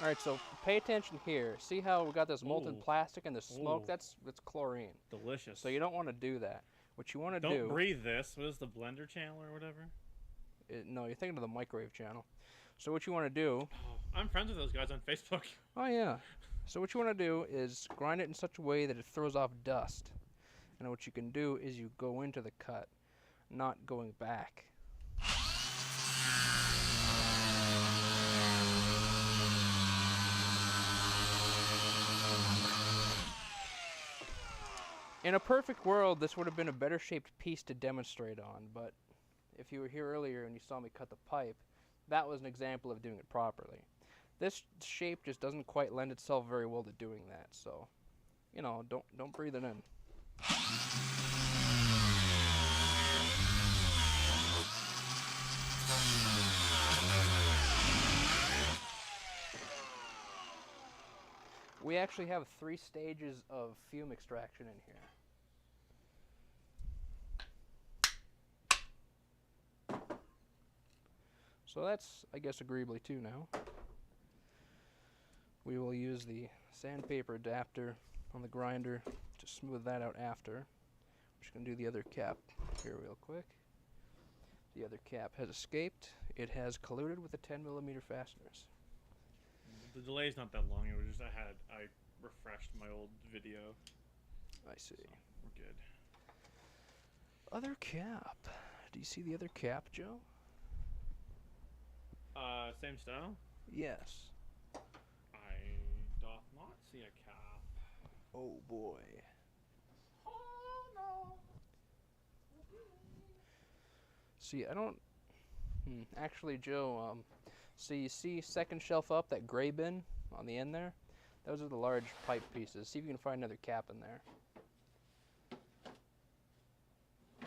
Speaker 4: Alright, so pay attention here. See how we got this molten
Speaker 2: Ooh.
Speaker 4: plastic and the smoke?
Speaker 2: Ooh.
Speaker 4: That's chlorine.
Speaker 2: Delicious.
Speaker 4: So you don't want to do that. What you want to
Speaker 2: Don't
Speaker 4: do...
Speaker 2: breathe this. What is the blender channel or whatever?
Speaker 4: No, you're thinking of the microwave channel. So what you want to do...
Speaker 2: Oh, I'm friends with those guys on Facebook.
Speaker 4: Oh, yeah. So what you want to do is grind it in such a way that it throws off dust. And what you can do is you go into the cut, not going back. In a perfect world, this would have been a better shaped piece to demonstrate on, but if you were here earlier and you saw me cut the pipe, that was an example of doing it properly. This shape just doesn't quite lend itself very well to doing that, so, you know, don't breathe it in. We actually have 3 stages of fume extraction in here. So that's, I guess, agreeably 2 now. We will use the sandpaper adapter on the grinder to smooth that out after. I'm just going to do the other cap here real quick. The other cap has escaped. It has colluded with the 10mm fasteners.
Speaker 2: The delay's not that long. It was just I refreshed my old video.
Speaker 4: I see.
Speaker 2: So we're good.
Speaker 4: Other cap. Do you see the other cap, Joe?
Speaker 2: Same style?
Speaker 4: Yes.
Speaker 2: I doth not see a cap.
Speaker 4: Oh boy.
Speaker 2: Oh no.
Speaker 4: See, I don't. Actually, Joe. So you see, second shelf up, that gray bin on the end there. Those are the large pipe pieces. See if you can find another cap in there.
Speaker 2: I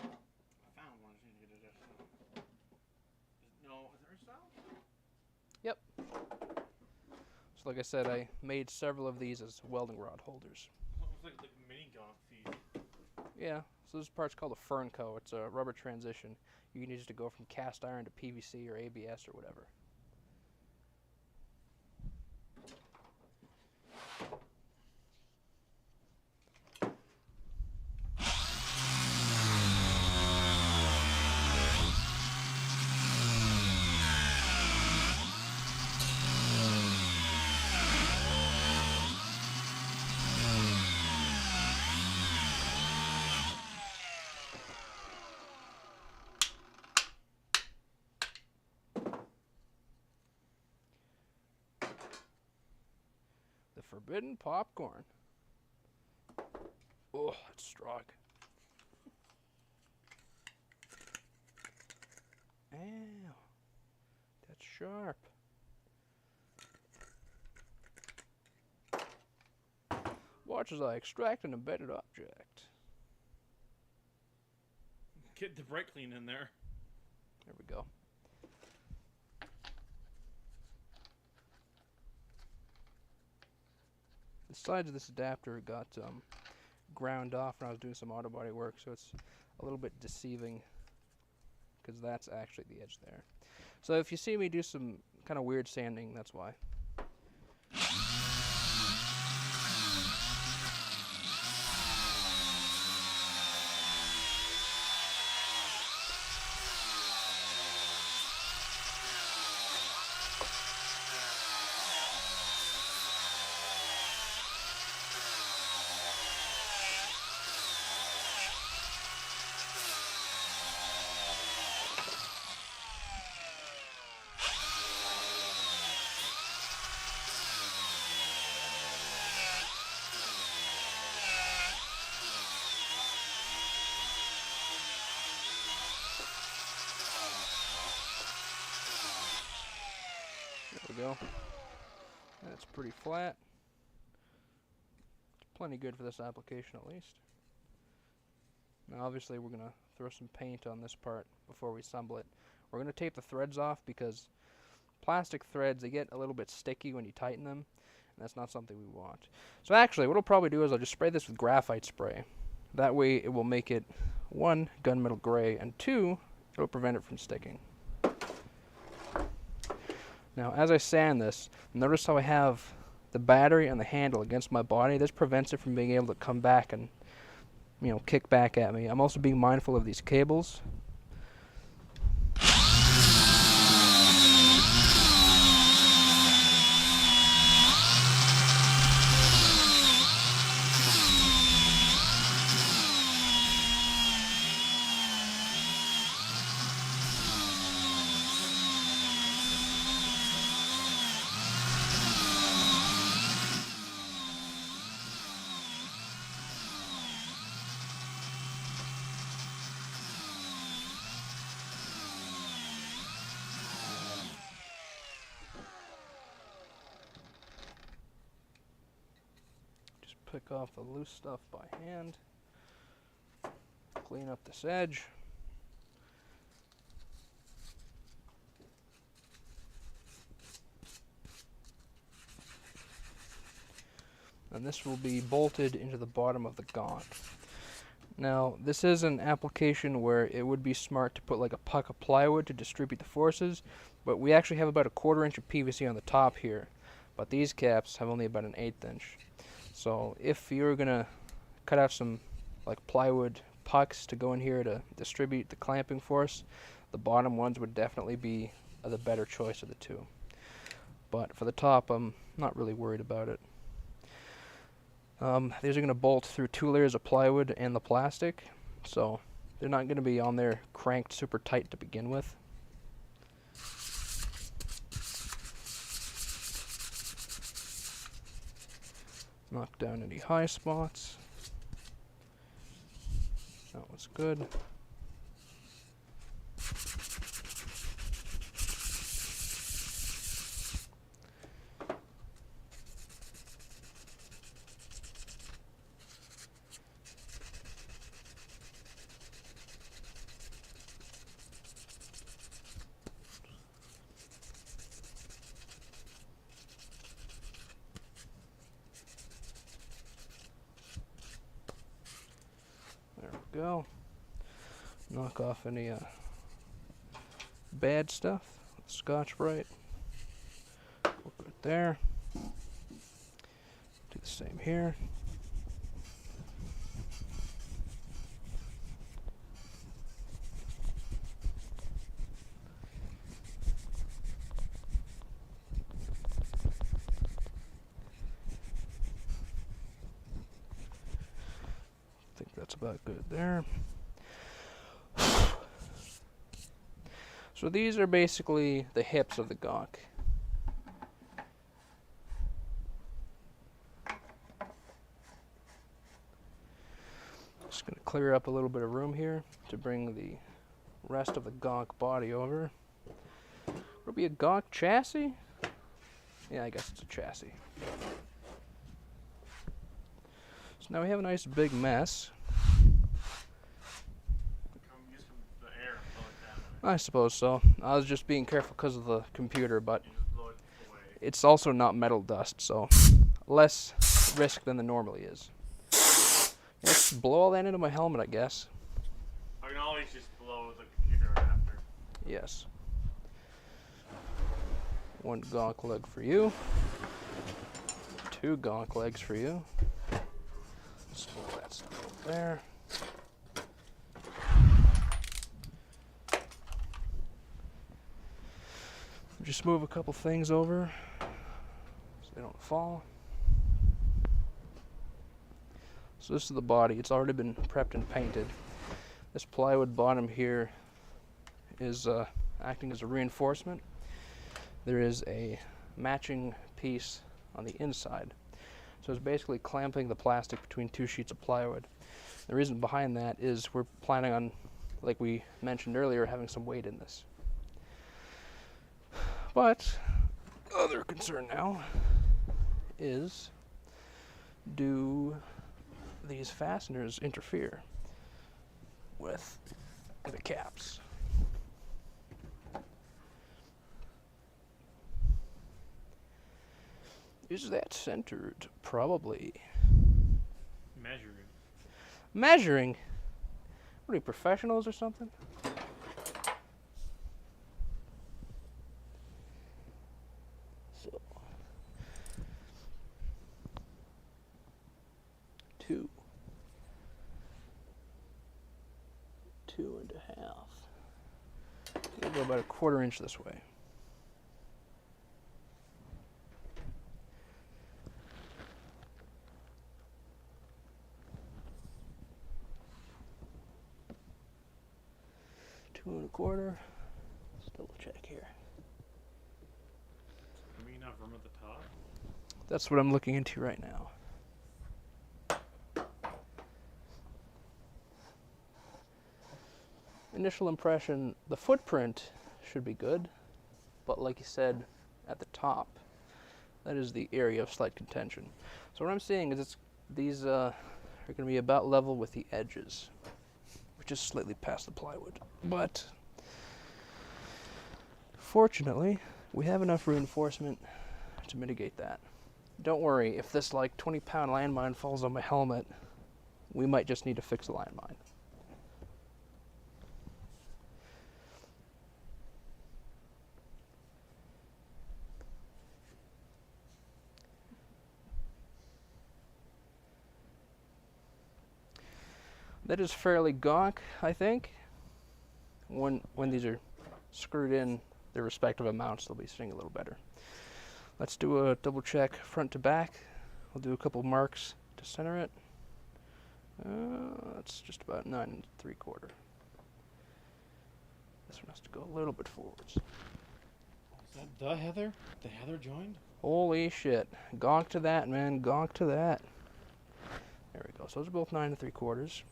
Speaker 2: found one. I just need to get it. No, is there a style?
Speaker 4: Yep. So like I said, I made several of these as welding rod holders.
Speaker 2: It looks like mini Gonk feet.
Speaker 4: Yeah. So this part's called a Fernco. It's a rubber transition. You can use it to go from cast iron to PVC or ABS or whatever. The forbidden popcorn. Oh, it's strong. Ow. That's sharp. Watch as I extract an embedded object.
Speaker 2: Get the brake clean in there.
Speaker 4: There we go. The sides of this adapter got ground off when I was doing some auto body work, so it's a little bit deceiving because that's actually the edge there. So if you see me do some kind of weird sanding, that's why. There we go. That's pretty flat. It's plenty good for this application at least. Now obviously we're going to throw some paint on this part before we assemble it. We're going to tape the threads off because plastic threads, they get a little bit sticky when you tighten them, and that's not something we want. So actually what I'll probably do is I'll just spray this with graphite spray. That way it will make it, 1, gunmetal gray, and 2, it'll prevent it from sticking. Now, as I sand this, notice how I have the battery and the handle against my body. This prevents it from being able to come back and, you know, kick back at me. I'm also being mindful of these cables. pick off the loose stuff by hand. Clean up this edge. And this will be bolted into the bottom of the Gonk. Now, this is an application where it would be smart to put like a puck of plywood to distribute the forces, but we actually have about a 1/4 inch of PVC on the top here, but these caps have only about an 1/8 inch. So if you're gonna cut out some like plywood pucks to go in here to distribute the clamping force, the bottom ones would definitely be the better choice of the two. But for the top, I'm not really worried about it. These are going to bolt through 2 layers of plywood and the plastic, so they're not going to be on there cranked super tight to begin with. Knock down any high spots. That was good. There we go. Knock off any bad stuff. Scotch-Brite. We'll put it there. Do the same here. I think that's about good there. So these are basically the hips of the Gonk. Just going to clear up a little bit of room here to bring the rest of the Gonk body over. Will it be a Gonk chassis? Yeah, I guess it's a chassis. So now we have a nice big mess. I suppose so. I was just being careful because of the computer, but it's also not metal dust, so less risk than there normally is. Let's blow all that into my helmet, I guess.
Speaker 2: I can always just blow the computer after.
Speaker 4: Yes. 1 Gonk leg for you. 2 Gonk legs for you. Let's pull that stuff up there. Just move a couple things over so they don't fall. So this is the body. It's already been prepped and painted. This plywood bottom here is acting as a reinforcement. There is a matching piece on the inside. So it's basically clamping the plastic between 2 sheets of plywood. The reason behind that is we're planning on, like we mentioned earlier, having some weight in this. But other concern now is, do these fasteners interfere with the caps? Is that centered? Probably.
Speaker 2: Measuring.
Speaker 4: Measuring? What are you, professionals or something? So, 2. 2.5. We'll go about a 1/4 inch this way. Two and a 1/4. Let's double check here.
Speaker 2: Can we not room at the top?
Speaker 4: That's what I'm looking into right now. Initial impression, the footprint should be good, but like you said, at the top, that is the area of slight contention. So what I'm seeing is it's These are going to be about level with the edges, which is slightly past the plywood. But fortunately, we have enough reinforcement to mitigate that. Don't worry, if this like 20-pound landmine falls on my helmet, we might just need to fix the landmine. That is fairly gonk, I think. When these are screwed in their respective amounts, they'll be sitting a little better. Let's do a double check front to back. I'll do a couple marks to center it. That's just about 9 3/4. This one has to go a little bit forwards.
Speaker 2: Is that the Heather? The Heather joined?
Speaker 4: Holy shit. Gonk to that, man. Gonk to that. There we go. So those are both 9 3/4.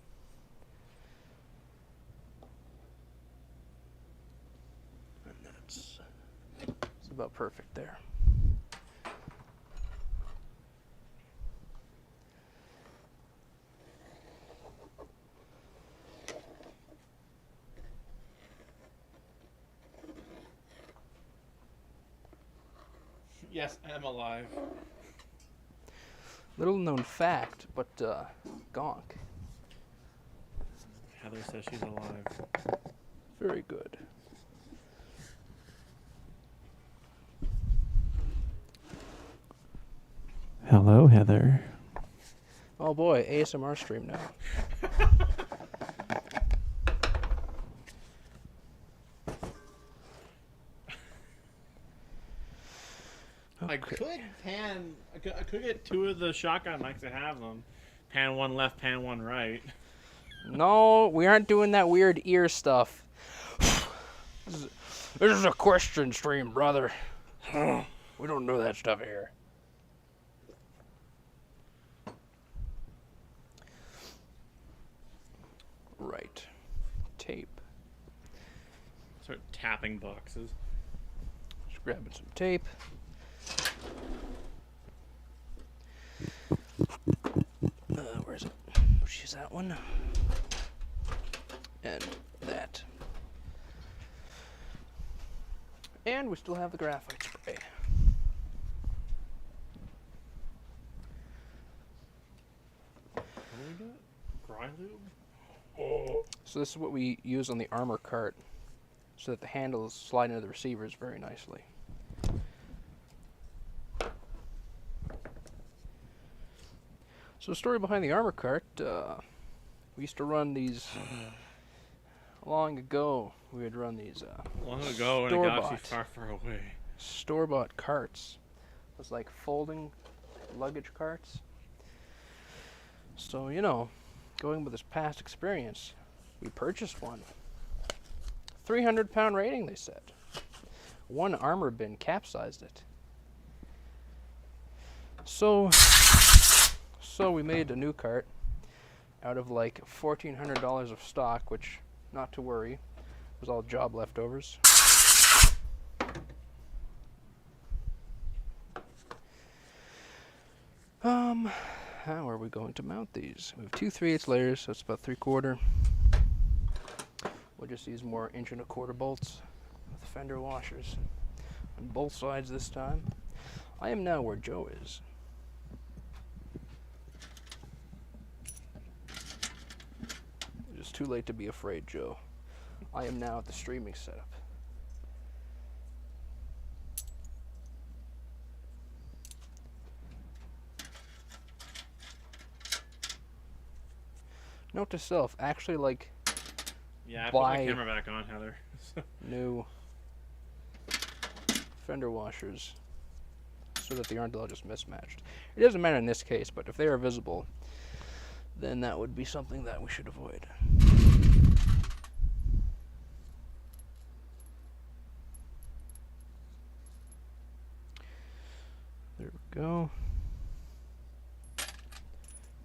Speaker 4: And that's about perfect there.
Speaker 2: Yes, I'm alive.
Speaker 4: Little known fact, but gonk.
Speaker 2: Heather says she's alive.
Speaker 4: Very good.
Speaker 2: Hello, Heather.
Speaker 4: Oh boy, ASMR stream now.
Speaker 2: I could get two of the shotgun mics that have them. Pan one left, pan one right.
Speaker 4: No, we aren't doing that weird ear stuff. This is a question stream, brother. We don't do that stuff here. Right. Tape.
Speaker 2: Start tapping boxes.
Speaker 4: Just grabbing some tape. Where is it? Let's use that one. And that. And we still have the graphite spray.
Speaker 2: What do we do? Dry lube?
Speaker 4: So this is what we use on the armor cart, so that the handles slide into the receivers very nicely. So the story behind the armor cart, we used to run these long ago. We would run these
Speaker 2: Long ago in a galaxy far, far away.
Speaker 4: store-bought carts. It was like folding luggage carts. So, you know, going with this past experience, we purchased one. 300-pound rating, they said. One armor bin capsized it. So we made a new cart out of like $1,400 of stock, which, not to worry, was all job leftovers. How are we going to mount these? We have 2 3/8 layers, so it's about 3/4. We'll just use more 1 1/4 bolts with fender washers on both sides this time. I am now where Joe is. It is too late to be afraid, Joe. I am now at the streaming setup. Note to self, actually, like,
Speaker 2: Yeah, I put my camera back on, Heather.
Speaker 4: new fender washers so that they aren't all just mismatched. It doesn't matter in this case, but if they are visible, then that would be something that we should avoid. There we go.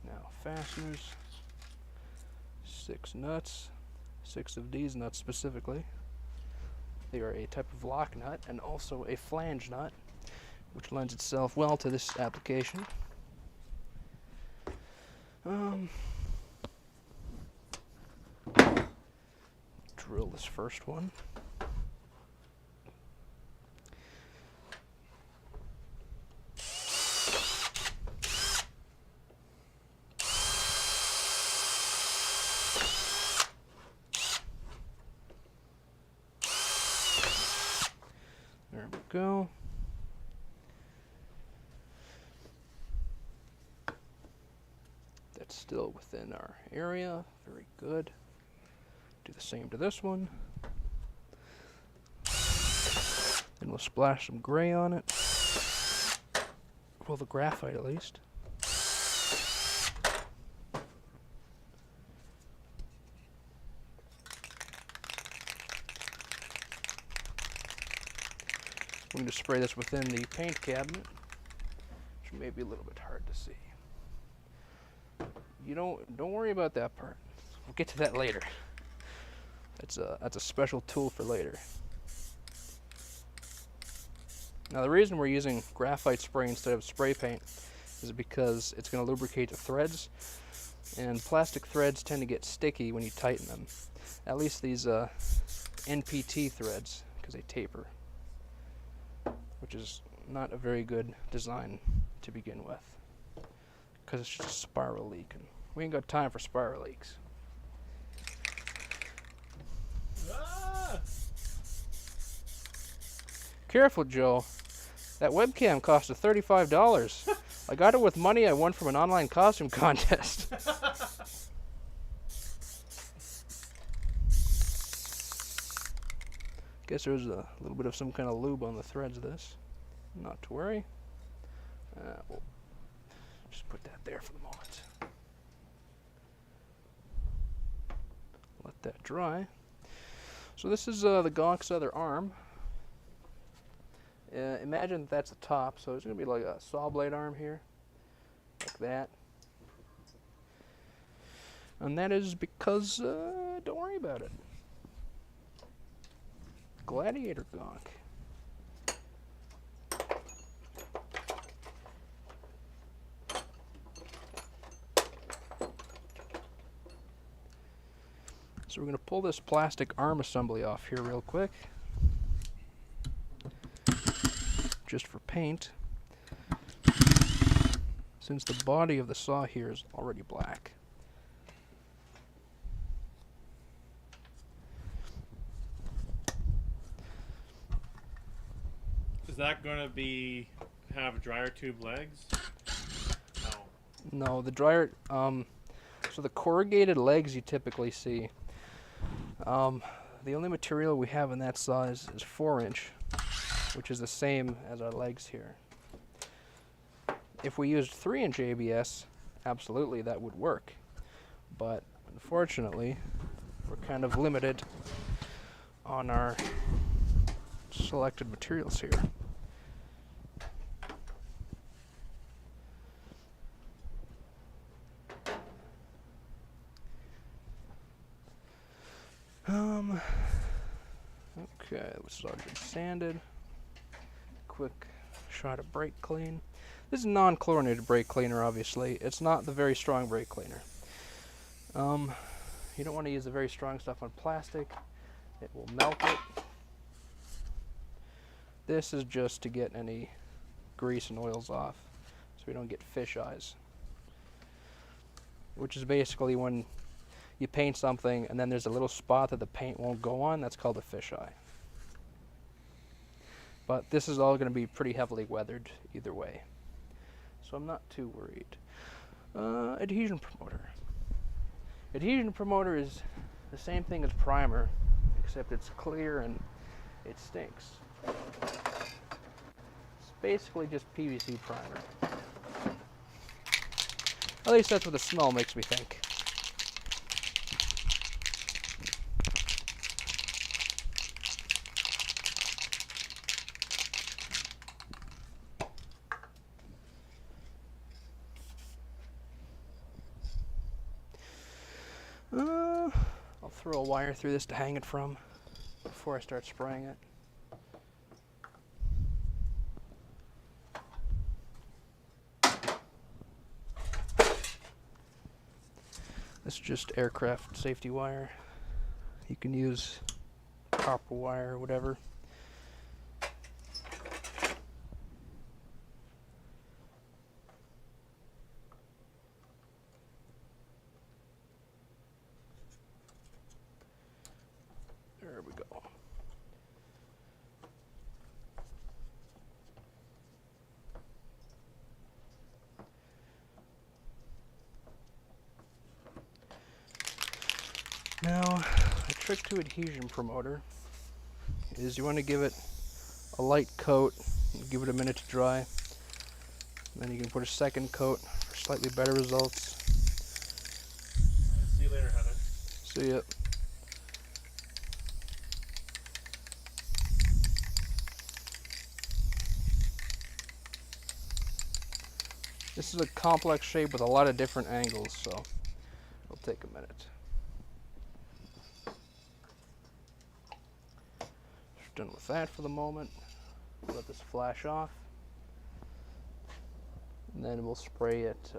Speaker 4: Now fasteners. 6 nuts. 6 of these nuts specifically. They are a type of lock nut and also a flange nut, which lends itself well to this application. Drill this first one. There we go. That's still within our area. Very good. Do the same to this one. Then we'll splash some gray on it. Well, the graphite at least. We're going to spray this within the paint cabinet, which may be a little bit hard to see. Don't worry about that part. We'll get to that later. That's a special tool for later. Now the reason we're using graphite spray instead of spray paint is because it's going to lubricate the threads, and plastic threads tend to get sticky when you tighten them. At least these NPT threads, because they taper, which is not a very good design to begin with, because it's just a spiral leak, and we ain't got time for spiral leaks.
Speaker 2: Ah!
Speaker 4: Careful, Joe. That webcam cost us $35. I got it with money I won from an online costume contest. Guess there's a little bit of some kind of lube on the threads of this. Not to worry. We'll just put that there for the moment. Let that dry. So this is the Gonk's other arm. Imagine that's the top, so it's going to be like a saw blade arm here, like that. And that is because, don't worry about it. Gladiator Gonk. So we're going to pull this plastic arm assembly off here real quick, just for paint, since the body of the saw here is already black.
Speaker 2: Is that going to have dryer tube legs? No.
Speaker 4: No, the dryer, so the corrugated legs you typically see, the only material we have in that saw is 4-inch, which is the same as our legs here. If we used 3-inch ABS, absolutely that would work. But unfortunately, we're kind of limited on our selected materials here. Okay, this is already been sanded. Quick shot of brake clean. This is non-chlorinated brake cleaner, obviously. It's not the very strong brake cleaner. You don't want to use the very strong stuff on plastic. It will melt it. This is just to get any grease and oils off, so we don't get fish eyes. Which is basically when you paint something and then there's a little spot that the paint won't go on. That's called a fish eye. But this is all going to be pretty heavily weathered either way, so I'm not too worried. Adhesion promoter. Adhesion promoter is the same thing as primer, except it's clear and it stinks. It's basically just PVC primer. At least that's what the smell makes me think. I'll throw a wire through this to hang it from before I start spraying it. This is just aircraft safety wire. You can use copper wire or whatever. There we go. Now, a trick to adhesion promoter is you want to give it a light coat, and give it a minute to dry. Then you can put a second coat for slightly better results.
Speaker 2: See you later, Heather.
Speaker 4: See ya. This is a complex shape with a lot of different angles, so it'll take a minute. Just done with that for the moment. Let this flash off. And then we'll spray it,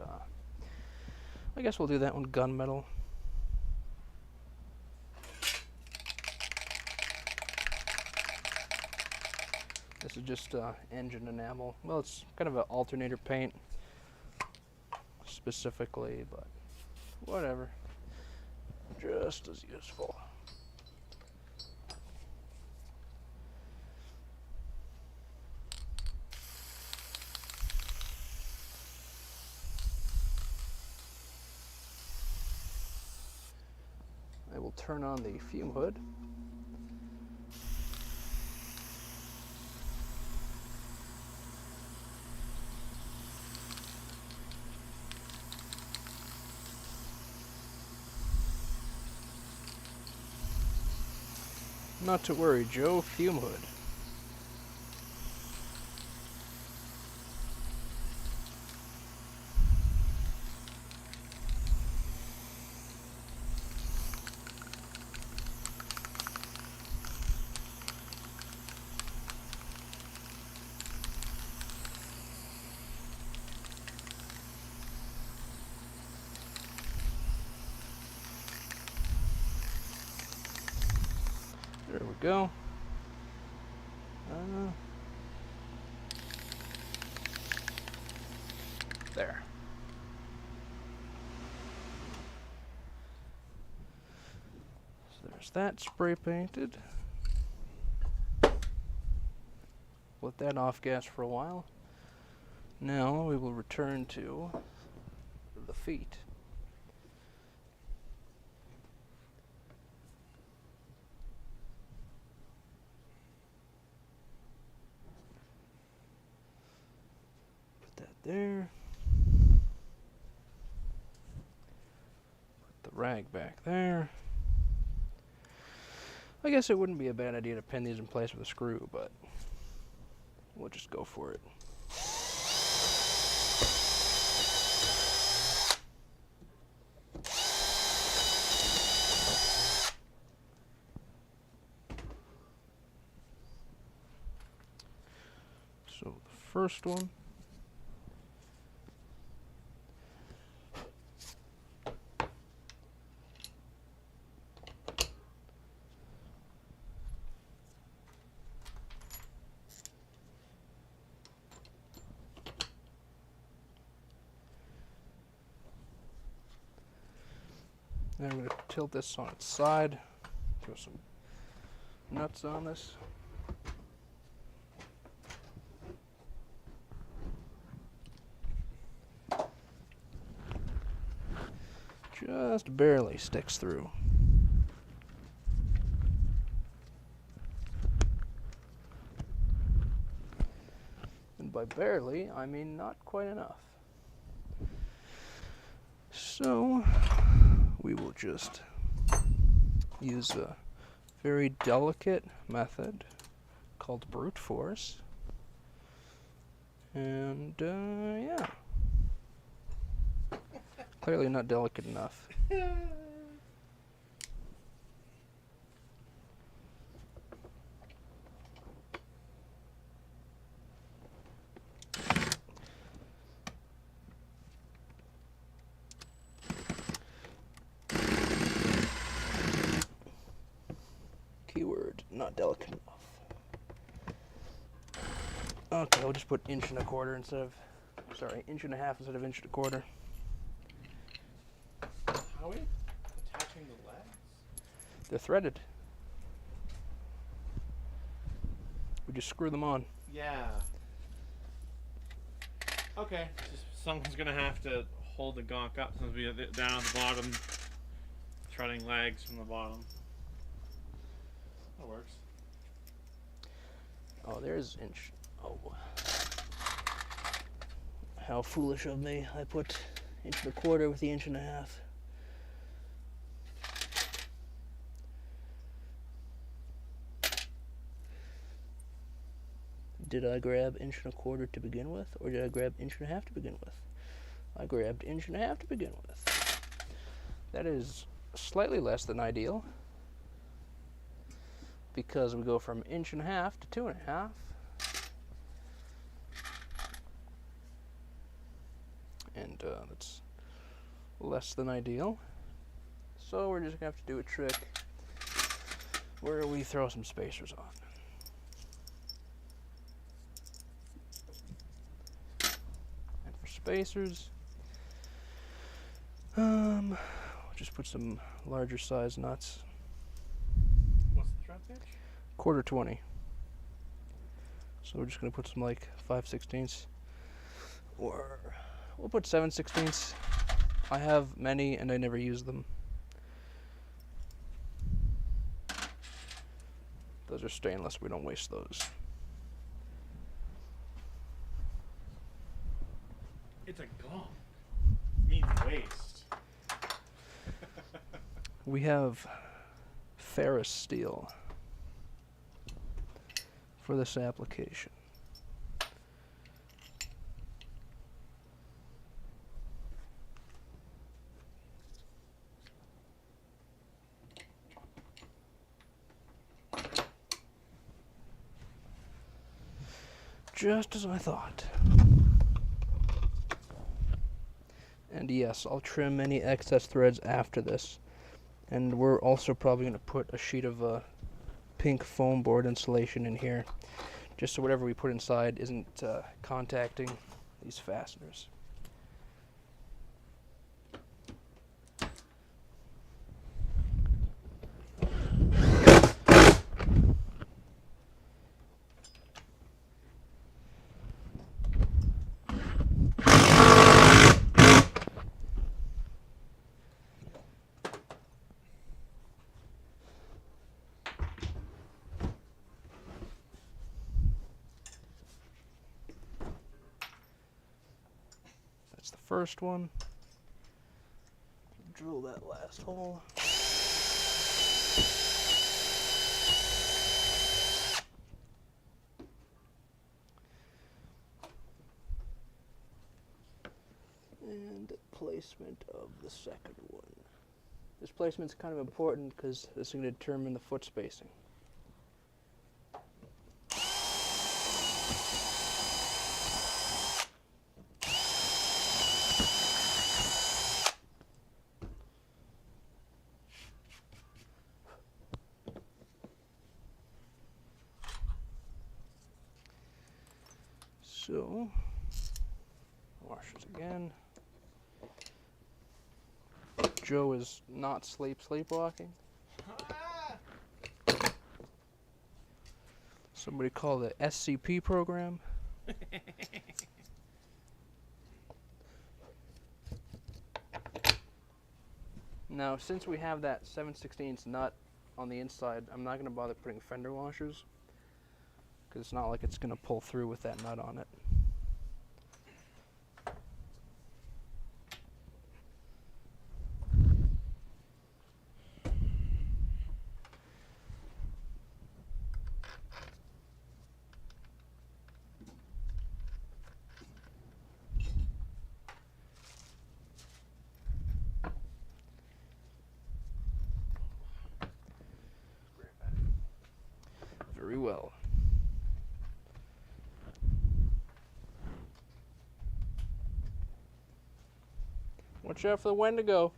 Speaker 4: I guess we'll do that one gunmetal. This is just engine enamel. Well, it's kind of an alternator paint specifically, but whatever. Just as useful. I will turn on the fume hood. Not to worry, Joe, fume hood. There we go. There. So there's that spray painted. Let that off gas for a while. Now we will return to the feet. There. Put the rag back there. I guess it wouldn't be a bad idea to pin these in place with a screw, but we'll just go for it. So the first one. Then I'm going to tilt this on its side, throw some nuts on this. Just barely sticks through. And by barely, I mean not quite enough. So we will just use a very delicate method called brute force. And yeah. Clearly not delicate enough. not delicate enough. Okay, we'll just put 1.25 inches instead of, sorry, 1.5 inches instead of 1.25 inches.
Speaker 2: How are we attaching the legs?
Speaker 4: They're threaded. We just screw them on.
Speaker 2: Yeah. Okay. Just someone's gonna have to hold the gonk up since we down at the bottom, threading legs from the bottom. That works.
Speaker 4: Oh, there's inch. Oh. How foolish of me. I put 1.25 inches with the 1.5 inches. Did I grab 1.25 inches to begin with, or did I grab 1.5 inches to begin with? I grabbed 1.5 inches to begin with. That is slightly less than ideal, because we go from 1.5 inches to 2.5 inches. And that's less than ideal. So we're just gonna have to do a trick where we throw some spacers on. And for spacers, we'll just put some larger size nuts.
Speaker 2: What's the thread pitch?
Speaker 4: 1/4 20. So we're just gonna put some like 5/16, or we'll put 7/16. I have many and I never use them. Those are stainless, we don't waste those.
Speaker 2: It's a gonk. Means waste.
Speaker 4: We have ferrous steel for this application. Just as I thought. And yes, I'll trim any excess threads after this. And we're also probably going to put a sheet of pink foam board insulation in here, just so whatever we put inside isn't contacting these fasteners. That's the first one. Drill that last hole. And placement of the second one. This placement's kind of important because this is going to determine the foot spacing. So, washers again. Joe is not sleepwalking. Somebody call the SCP program. Now, since we have that 7/16 nut on the inside, I'm not going to bother putting fender washers, because it's not like it's going to pull through with that nut on it. Very well. Watch out for the Wendigo.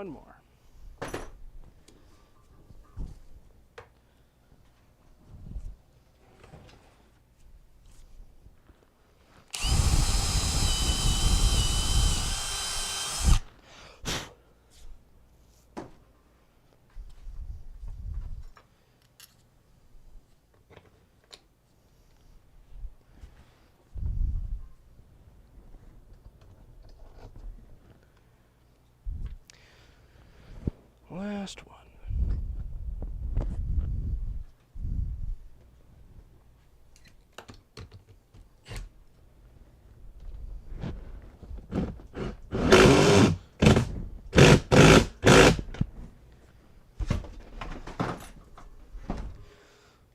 Speaker 4: one more. Last one.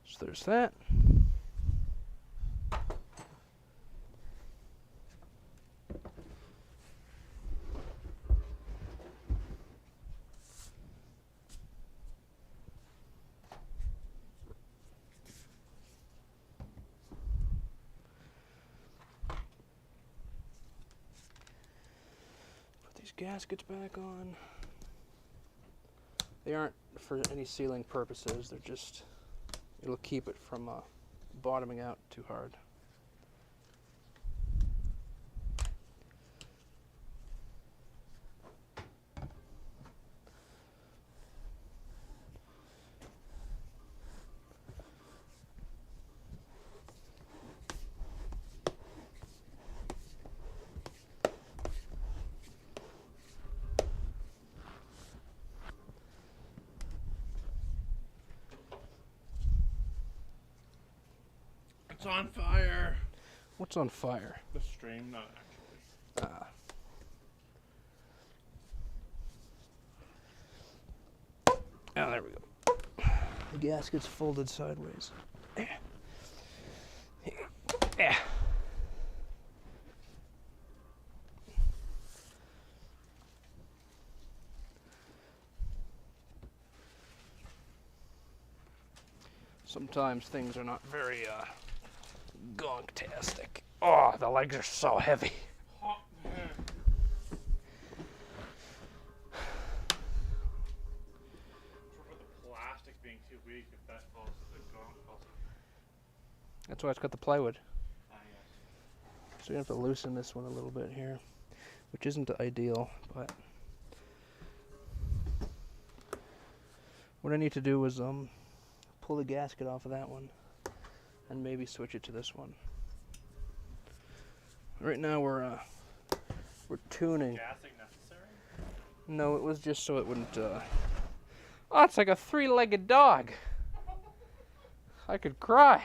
Speaker 4: So there's that. Gaskets back on. They aren't for any sealing purposes, they're just, it'll keep it from bottoming out too hard.
Speaker 2: It's on fire.
Speaker 4: What's on fire?
Speaker 2: The stream, not actually.
Speaker 4: Oh, there we go. The gasket's folded sideways. Yeah. Sometimes things are not very gonk-tastic. Oh, the legs are so heavy.
Speaker 2: The plastic being too weak, if that falls, the gonk falls.
Speaker 4: That's why it's got the plywood.
Speaker 2: Yes.
Speaker 4: So you have to loosen this one a little bit here, which isn't ideal, but what I need to do is pull the gasket off of that one and maybe switch it to this one. Right now we're tuning.
Speaker 2: Gassing necessary?
Speaker 4: No, it was just so it wouldn't Oh, it's like a three-legged dog. I could cry.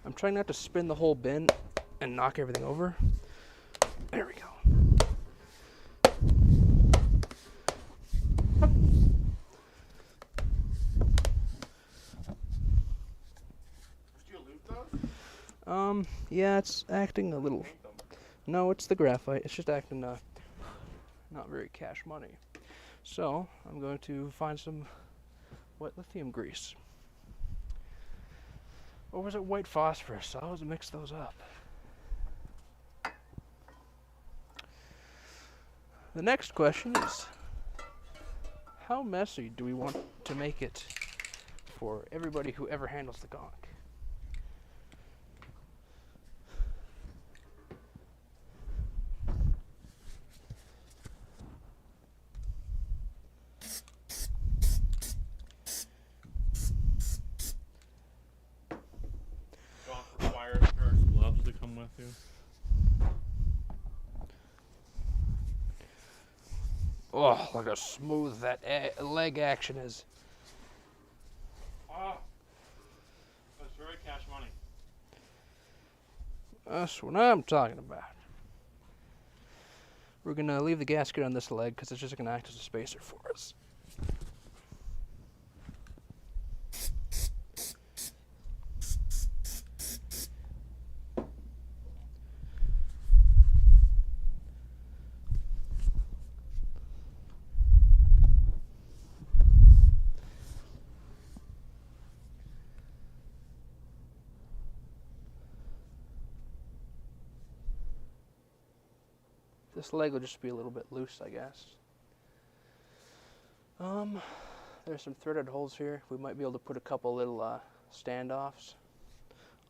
Speaker 4: I'm trying not to spin the whole bin and knock everything over. There we go. Yeah, it's acting a little. No, it's the graphite. It's just acting not very cash money. So I'm going to find some wet lithium grease. Or was it white phosphorus? I always mix those up. The next question is, how messy do we want to make it for everybody who ever handles the Gonk?
Speaker 2: Gonk requires a pair of gloves to come with you.
Speaker 4: Oh, look how smooth that leg action is.
Speaker 2: Oh, that's very cash money.
Speaker 4: That's what I'm talking about. We're going to leave the gasket on this leg because it's just going to act as a spacer for us. This leg will just be a little bit loose, I guess. There's some threaded holes here. We might be able to put a couple little standoffs.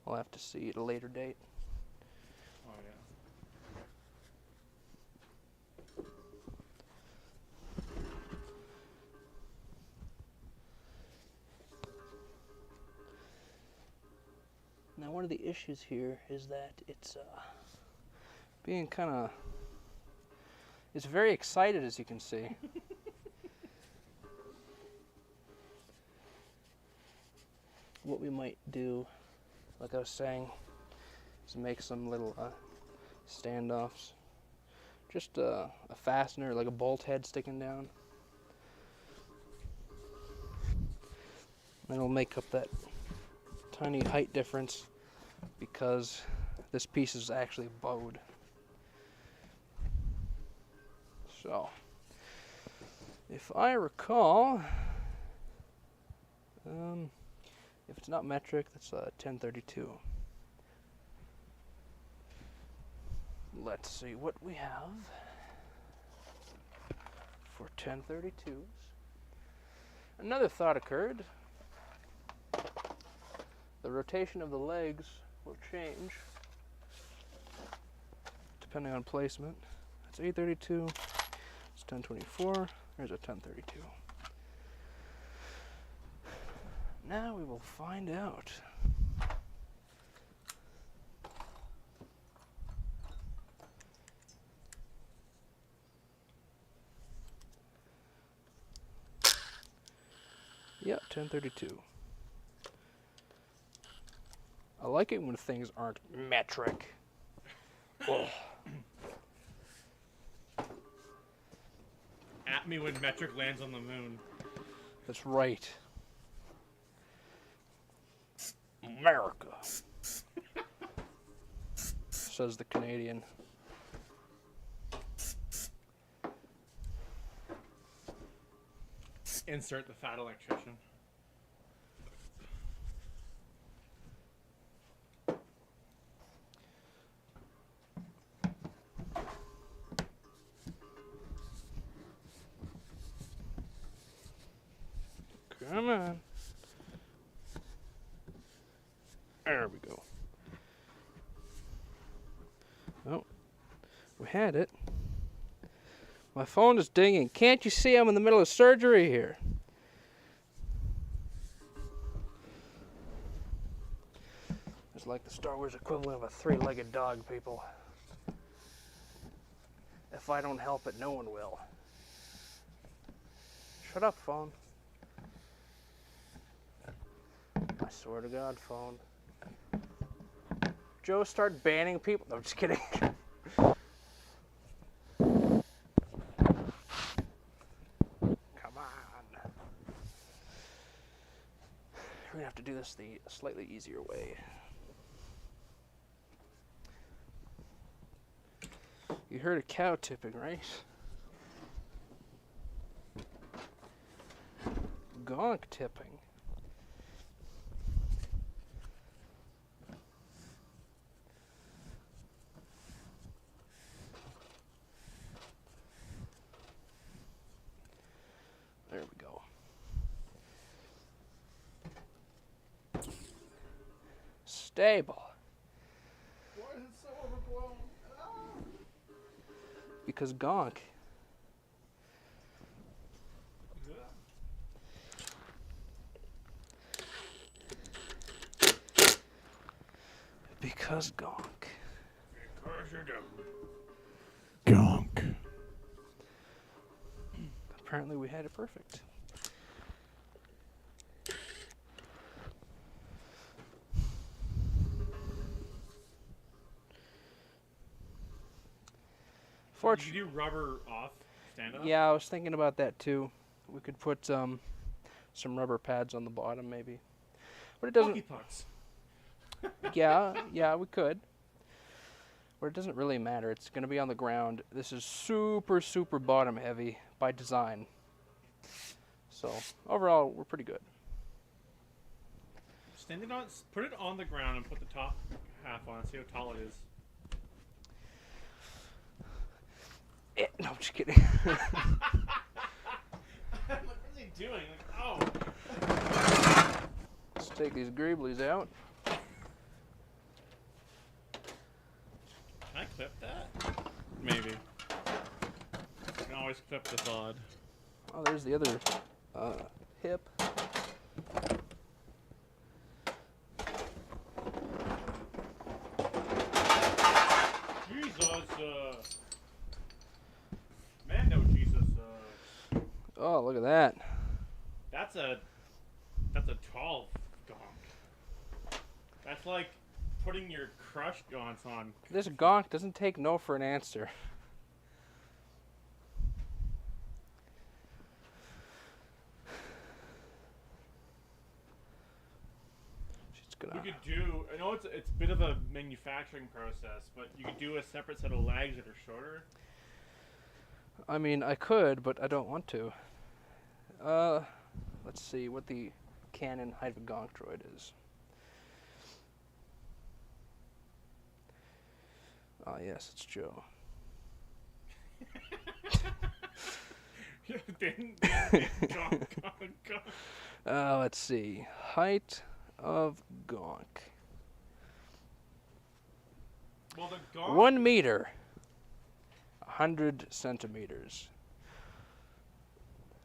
Speaker 4: I'll have to see at a later date.
Speaker 2: Oh yeah.
Speaker 4: Now, one of the issues here is that it's being kind of... It's very excited, as you can see. What we might do, like I was saying, is make some little standoffs. Just a fastener, like a bolt head sticking down. That'll make up that tiny height difference because this piece is actually bowed. So, if I recall, if it's not metric, that's 1032. Let's see what we have for 1032s. Another thought occurred. The rotation of the legs will change depending on placement. That's 832. It's 1024. There's a 1032. Now we will find out. Yeah, 1032. I like it when things aren't metric. Oh.
Speaker 2: At me when metric lands on the moon.
Speaker 4: That's right. America, says the Canadian.
Speaker 2: Insert the fat electrician.
Speaker 4: Come on. There we go. Oh, we had it. My phone is dinging. Can't you see I'm in the middle of surgery here? It's like the Star Wars equivalent of a three-legged dog, people. If I don't help it, no one will. Shut up, phone. I swear to God, phone. Joe, start banning people. No, I'm just kidding. Come on. We're gonna have to do this the slightly easier way. You heard of cow tipping, right? Gonk tipping. There we go. Stable.
Speaker 2: Why is it so overblown?
Speaker 4: Because Gonk. Because Gonk.
Speaker 2: Because you do.
Speaker 3: Gonk.
Speaker 4: Apparently we had it perfect.
Speaker 2: Did you do rubber off stand up?
Speaker 4: Yeah, I was thinking about that too. We could put some rubber pads on the bottom maybe. But it doesn't.
Speaker 2: Hockey pucks.
Speaker 4: Yeah, we could. But it doesn't really matter. It's going to be on the ground. This is super, super bottom heavy by design. So, overall, we're pretty good.
Speaker 2: Stand it on, put it on the ground and put the top half on. See how tall it is.
Speaker 4: No, I'm just kidding.
Speaker 2: What is he doing? Like, oh.
Speaker 4: Let's take these greeblies out.
Speaker 2: Can I clip that? Maybe. You can always clip the thud.
Speaker 4: Oh, there's the other hip.
Speaker 2: Jesus, Mando Jesus,
Speaker 4: Oh, look at that.
Speaker 2: that's a 12 gonk. That's like putting your crush gaunts on.
Speaker 4: This Gonk doesn't take no for an answer. She's
Speaker 2: We
Speaker 4: gonna.
Speaker 2: could do. I know it's a bit of a manufacturing process, but you could do a separate set of legs that are shorter.
Speaker 4: I mean, I could, but I don't want to. Let's see what the canon height of a Gonk droid is. Ah, yes, it's Joe.
Speaker 2: Gonk.
Speaker 4: Let's see. Height of Gonk.
Speaker 2: Well, the gonk.
Speaker 4: 1 meter. 100 centimeters.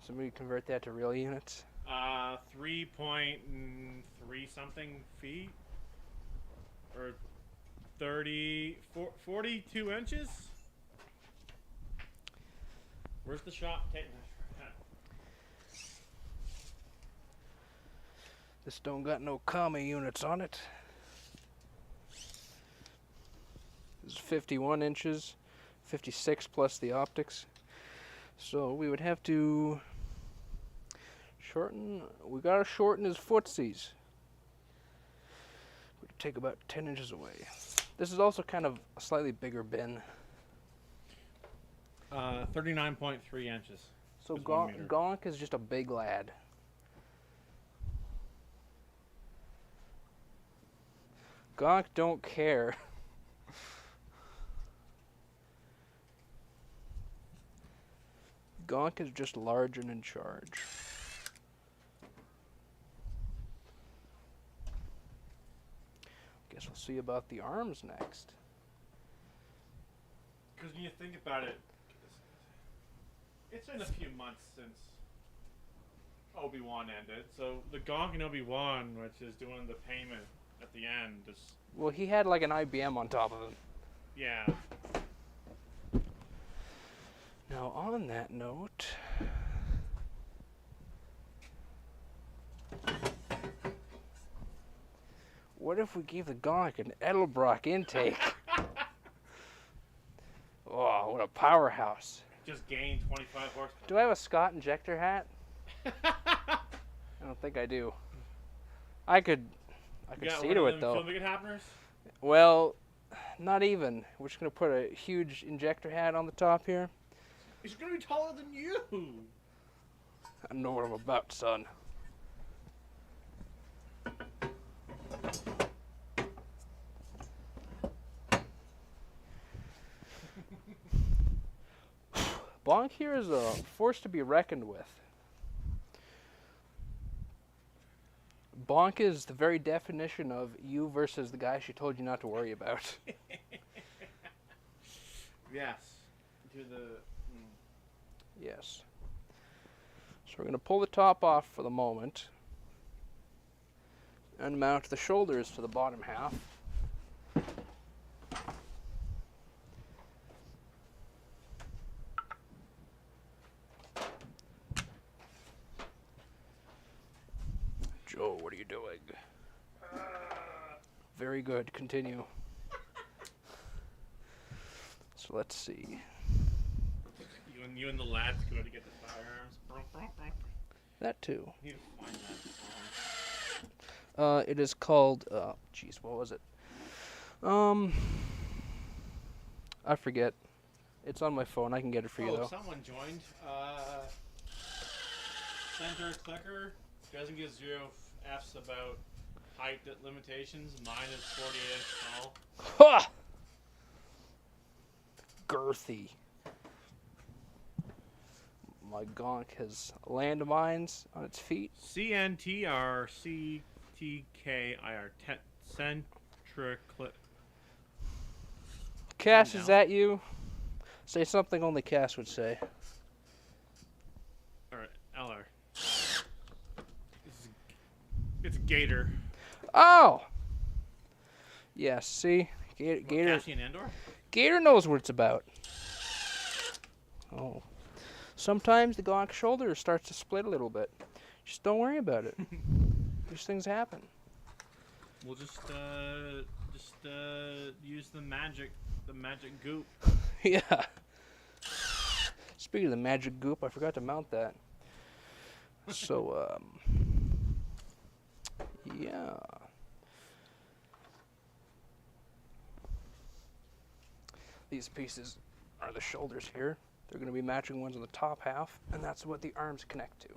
Speaker 4: Somebody convert that to real units.
Speaker 2: 3.3 something feet, or 42 inches. Where's the shop?
Speaker 4: This don't got no commie units on it. This is 51 inches, 56 plus the optics. So we would have to shorten. We gotta shorten his footsies. We could take about 10 inches away. This is also kind of a slightly bigger bin.
Speaker 2: 39.3 inches.
Speaker 4: So
Speaker 2: Is 1 meter.
Speaker 4: Gonk is just a big lad. Gonk don't care. Gonk is just large and in charge. Guess we'll see about the arms next.
Speaker 2: Because when you think about it, it's been a few months since Obi-Wan ended. So the Gonk and Obi-Wan, which is doing the payment at the end, is
Speaker 4: Well, he had like an IBM on top of him.
Speaker 2: yeah.
Speaker 4: Now, on that note, what if we gave the Gonk an Edelbrock intake? Oh, what a powerhouse.
Speaker 2: Just gained 25 horsepower.
Speaker 4: Do I have a Scott injector hat? I don't think I do. I could see to it though.
Speaker 2: Filming happeners?
Speaker 4: Well, not even. We're just gonna put a huge injector hat on the top here.
Speaker 2: He's gonna be taller than you.
Speaker 4: I know what I'm about, son. Bonk here is a force to be reckoned with. Bonk is the very definition of you versus the guy she told you not to worry about.
Speaker 2: Yes. To the.
Speaker 4: Yes. So we're going to pull the top off for the moment and mount the shoulders to the bottom half. Joe, what are you doing? Very good. Continue. So let's see.
Speaker 2: You and the lads go to get the firearms.
Speaker 4: That too.
Speaker 2: You need to find that song.
Speaker 4: It is called. Jeez, what was it? I forget. It's on my phone. I can get it for you though.
Speaker 2: Someone joined. Center clicker doesn't give 0 F's about height limitations. Mine is 48 inch tall.
Speaker 4: Ha! Girthy. my Gonk has landmines on its feet.
Speaker 2: CNTRCTKIR. Centriclit.
Speaker 4: Cass, is that you? Say something only Cass would say.
Speaker 2: Alright, LR. It's Gator.
Speaker 4: Oh! Yeah, see? Gator,
Speaker 2: Cassian Andor?
Speaker 4: Gator knows what it's about. Oh. Sometimes the Gonk shoulder starts to split a little bit. Just don't worry about it. These things happen.
Speaker 2: We'll just use the magic goop.
Speaker 4: Yeah. Speaking of the magic goop, I forgot to mount that. So, yeah. These pieces are the shoulders here. They're going to be matching ones on the top half, and that's what the arms connect to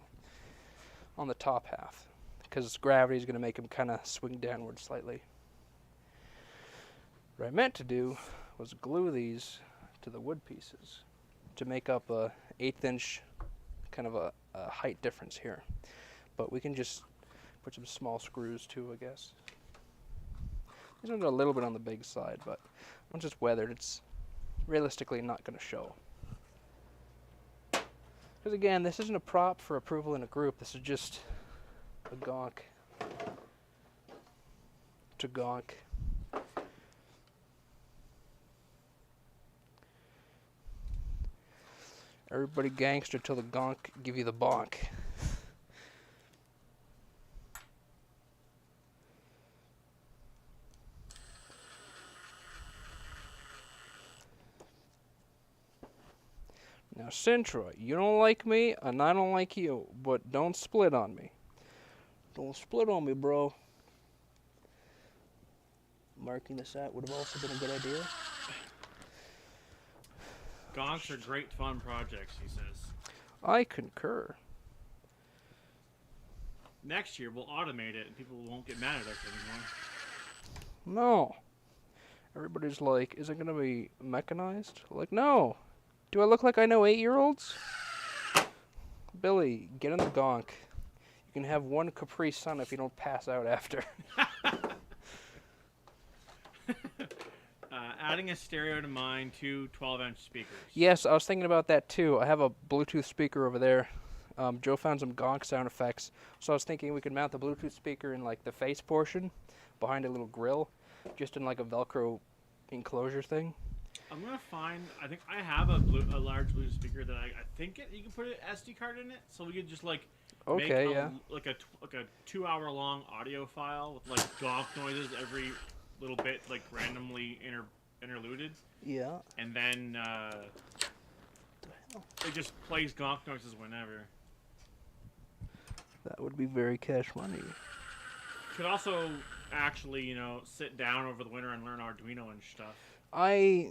Speaker 4: on the top half, because gravity is going to make them kind of swing downward slightly. What I meant to do was glue these to the wood pieces to make up a 1/8 inch kind of a height difference here. But we can just put some small screws too, I guess. These ones are a little bit on the big side, but once it's weathered, it's realistically not going to show. Because again, this isn't a prop for approval in a group. This is just a Gonk to Gonk. Everybody gangster till the Gonk give you the bonk. Now, Sintra, you don't like me, and I don't like you, but don't split on me. Don't split on me, bro. Marking this out would have also been a good idea.
Speaker 2: Gonks are great fun projects, he says.
Speaker 4: I concur.
Speaker 2: Next year, we'll automate it, and people won't get mad at us anymore.
Speaker 4: No. Everybody's like, is it going to be mechanized? Like, no. Do I look like I know 8-year-olds? Billy, get in the Gonk. You can have one Capri Sun if you don't pass out after.
Speaker 2: Adding a stereo to mine, 2 12-inch speakers.
Speaker 4: Yes, I was thinking about that too. I have a Bluetooth speaker over there. Joe found some Gonk sound effects, so I was thinking we could mount the Bluetooth speaker in like the face portion, behind a little grill, just in like a Velcro enclosure thing.
Speaker 2: I'm gonna find. I think I have a large Bluetooth speaker that I think you can put an SD card in it, so we could just like make a 2-hour long audio file with like Gonk noises every little bit, like randomly interluded.
Speaker 4: Yeah.
Speaker 2: And then it just plays Gonk noises whenever.
Speaker 4: That would be very cash money.
Speaker 2: Could also actually, sit down over the winter and learn Arduino and stuff.
Speaker 4: I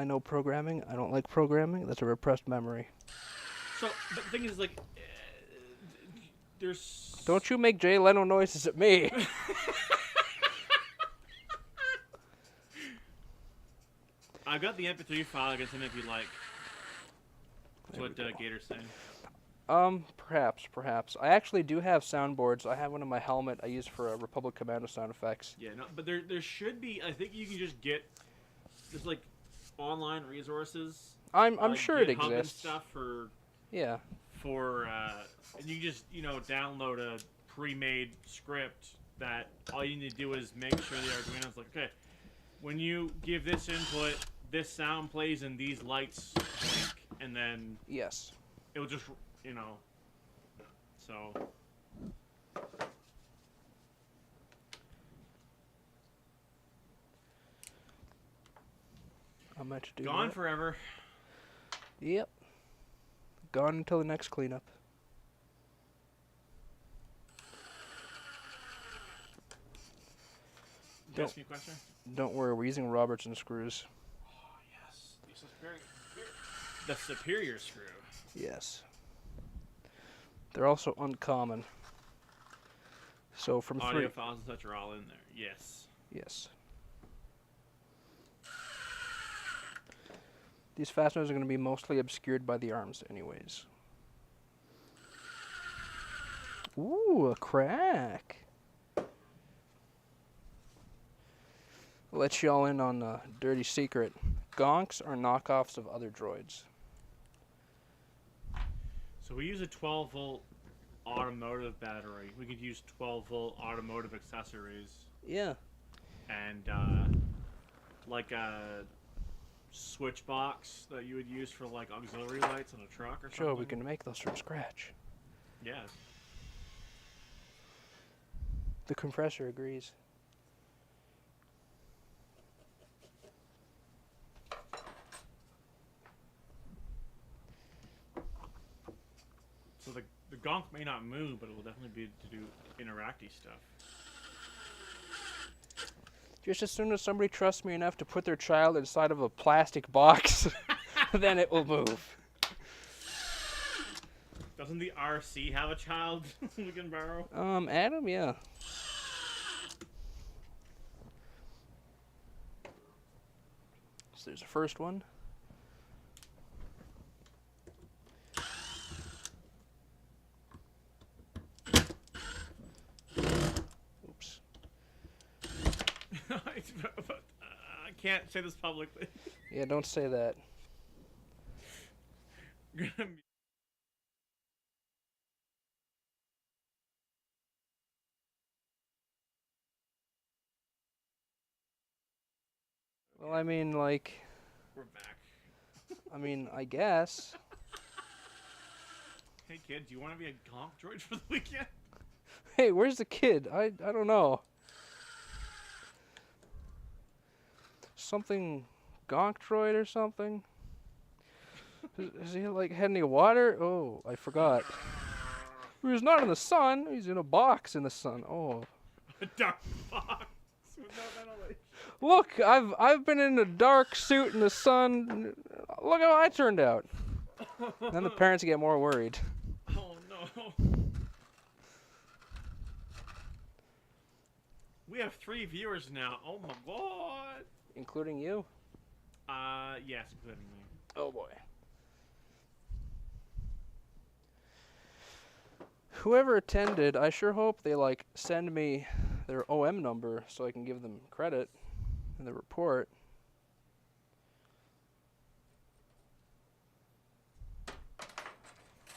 Speaker 4: know programming. I don't like programming. That's a repressed memory.
Speaker 2: So, but the thing is, like, there's...
Speaker 4: Don't you make Jay Leno noises at me.
Speaker 2: I've got the MP3 file. I can send it if you like. That's what Gator's saying.
Speaker 4: Perhaps. I actually do have soundboards. I have one in my helmet I use for Republic Commando sound effects.
Speaker 2: Yeah, no, but there should be. I think you can just get there's like online resources.
Speaker 4: I'm sure it
Speaker 2: GitHub
Speaker 4: exists.
Speaker 2: And stuff for and you just download a pre-made script that all you need to do is make sure the Arduino's like, okay, when you give this input, this sound plays and these lights blink, and then
Speaker 4: yes,
Speaker 2: it'll just so.
Speaker 4: I meant to do
Speaker 2: Gone
Speaker 4: that.
Speaker 2: forever.
Speaker 4: Yep. Gone until the next cleanup.
Speaker 2: You ask me a question?
Speaker 4: Don't worry, we're using Robertson screws.
Speaker 2: Oh, yes. The superior screw.
Speaker 4: Yes. They're also uncommon. So from
Speaker 2: Audio files and such are all in there. Yes.
Speaker 4: Yes. These fasteners are going to be mostly obscured by the arms anyways. Ooh, a crack. I'll let y'all in on a dirty secret. Gonks are knockoffs of other droids.
Speaker 2: So we use a 12-volt automotive battery. We could use 12-volt automotive accessories.
Speaker 4: Yeah.
Speaker 2: And like a switch box that you would use for like auxiliary lights on a truck or something.
Speaker 4: Joe, we can make those from scratch.
Speaker 2: Yeah.
Speaker 4: The compressor agrees.
Speaker 2: So the Gonk may not move, but it will definitely be to do interacty stuff.
Speaker 4: Just as soon as somebody trusts me enough to put their child inside of a plastic box, then it will move.
Speaker 2: Doesn't the RC have a child we can borrow?
Speaker 4: Adam, yeah. So there's the first one. Oops.
Speaker 2: I can't say this publicly.
Speaker 4: Yeah, don't say that. Well, I mean, like,
Speaker 2: We're back.
Speaker 4: I mean, I guess.
Speaker 2: Hey kid, do you want to be a Gonk droid for the weekend?
Speaker 4: Hey, where's the kid? I don't know. Something Gonk droid or something? Is he like had any water? Oh, I forgot. He's not in the sun. He's in a box in the sun. Oh.
Speaker 2: A dark box with no ventilation.
Speaker 4: Look, I've been in a dark suit in the sun. Look how I turned out. Then the parents get more worried.
Speaker 2: Oh no. We have 3 viewers now. Oh my god.
Speaker 4: Including you?
Speaker 2: Yes, including me.
Speaker 4: Oh boy. Whoever attended, I sure hope they like send me their OM number so I can give them credit in the report.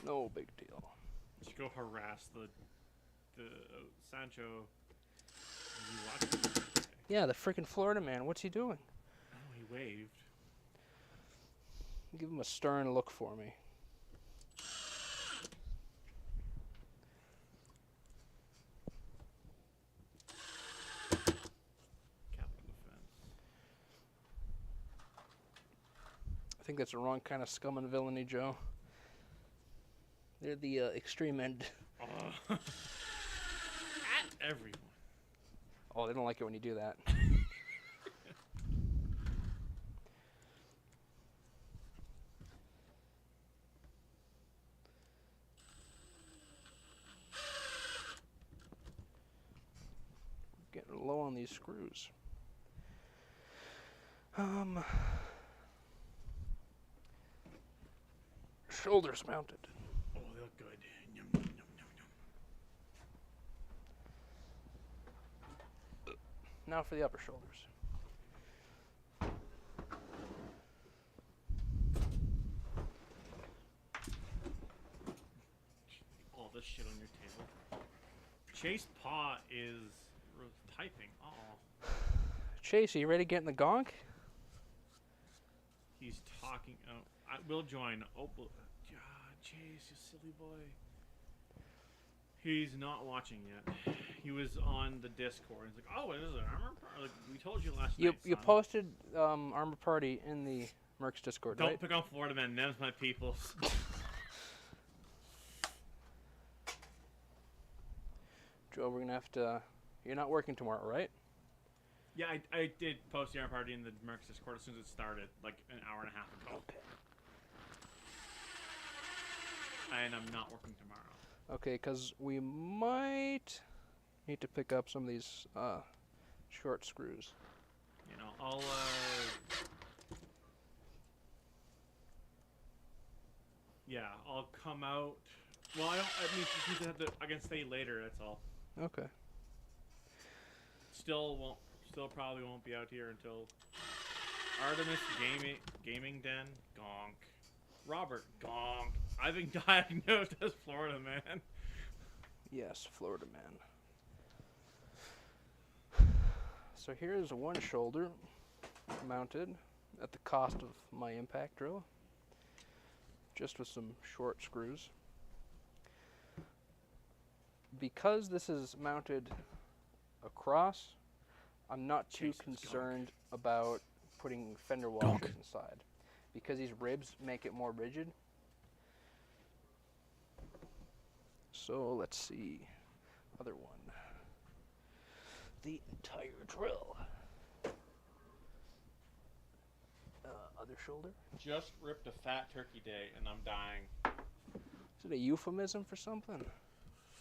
Speaker 4: No big deal.
Speaker 2: You should go harass the Sancho. You watch him.
Speaker 4: Yeah, the freaking Florida man. What's he doing?
Speaker 2: Oh, he waved.
Speaker 4: Give him a stern look for me.
Speaker 2: Captain Defense.
Speaker 4: I think that's the wrong kind of scum and villainy, Joe. They're the extreme end.
Speaker 2: At everyone.
Speaker 4: Oh, they don't like it when you do that. Getting low on these screws. Shoulders mounted.
Speaker 2: Oh, they look good. Yum, yum, yum, yum.
Speaker 4: Now for the upper shoulders.
Speaker 2: All this shit on your table. Chase Paw is typing. Oh.
Speaker 4: Chase, are you ready to get in the gonk?
Speaker 2: He's talking. Oh, I will join. Oh, Chase, you silly boy. He's not watching yet. He was on the Discord. He's like, "Oh, it is an armor? Like we told you last night."
Speaker 4: You
Speaker 2: son.
Speaker 4: posted Armor Party in the Mercs Discord,
Speaker 2: Don't
Speaker 4: right?
Speaker 2: pick on Florida man. Them's my peoples.
Speaker 4: Joe, we're gonna have to. You're not working tomorrow, right?
Speaker 2: Yeah, I did post the armor party in the Mercs Discord as soon as it started, like an hour and a half ago.
Speaker 4: Okay.
Speaker 2: And I'm not working tomorrow.
Speaker 4: Okay, because we might need to pick up some of these short screws.
Speaker 2: You know, I'll yeah, I'll come out Well, I don't. I mean, just have to. I can stay later. That's all.
Speaker 4: Okay.
Speaker 2: Still won't. Still probably won't be out here until Artemis Gaming Den. Gonk. Robert Gonk. I've been diagnosed as Florida man.
Speaker 4: Yes, Florida man. So here's one shoulder mounted at the cost of my impact drill, just with some short screws. Because this is mounted across, I'm not too concerned about putting fender washers inside, because these ribs make it more rigid. So let's see, other one. The entire drill. Other shoulder.
Speaker 2: Just ripped a fat turkey day and I'm dying.
Speaker 4: Is it a euphemism for something?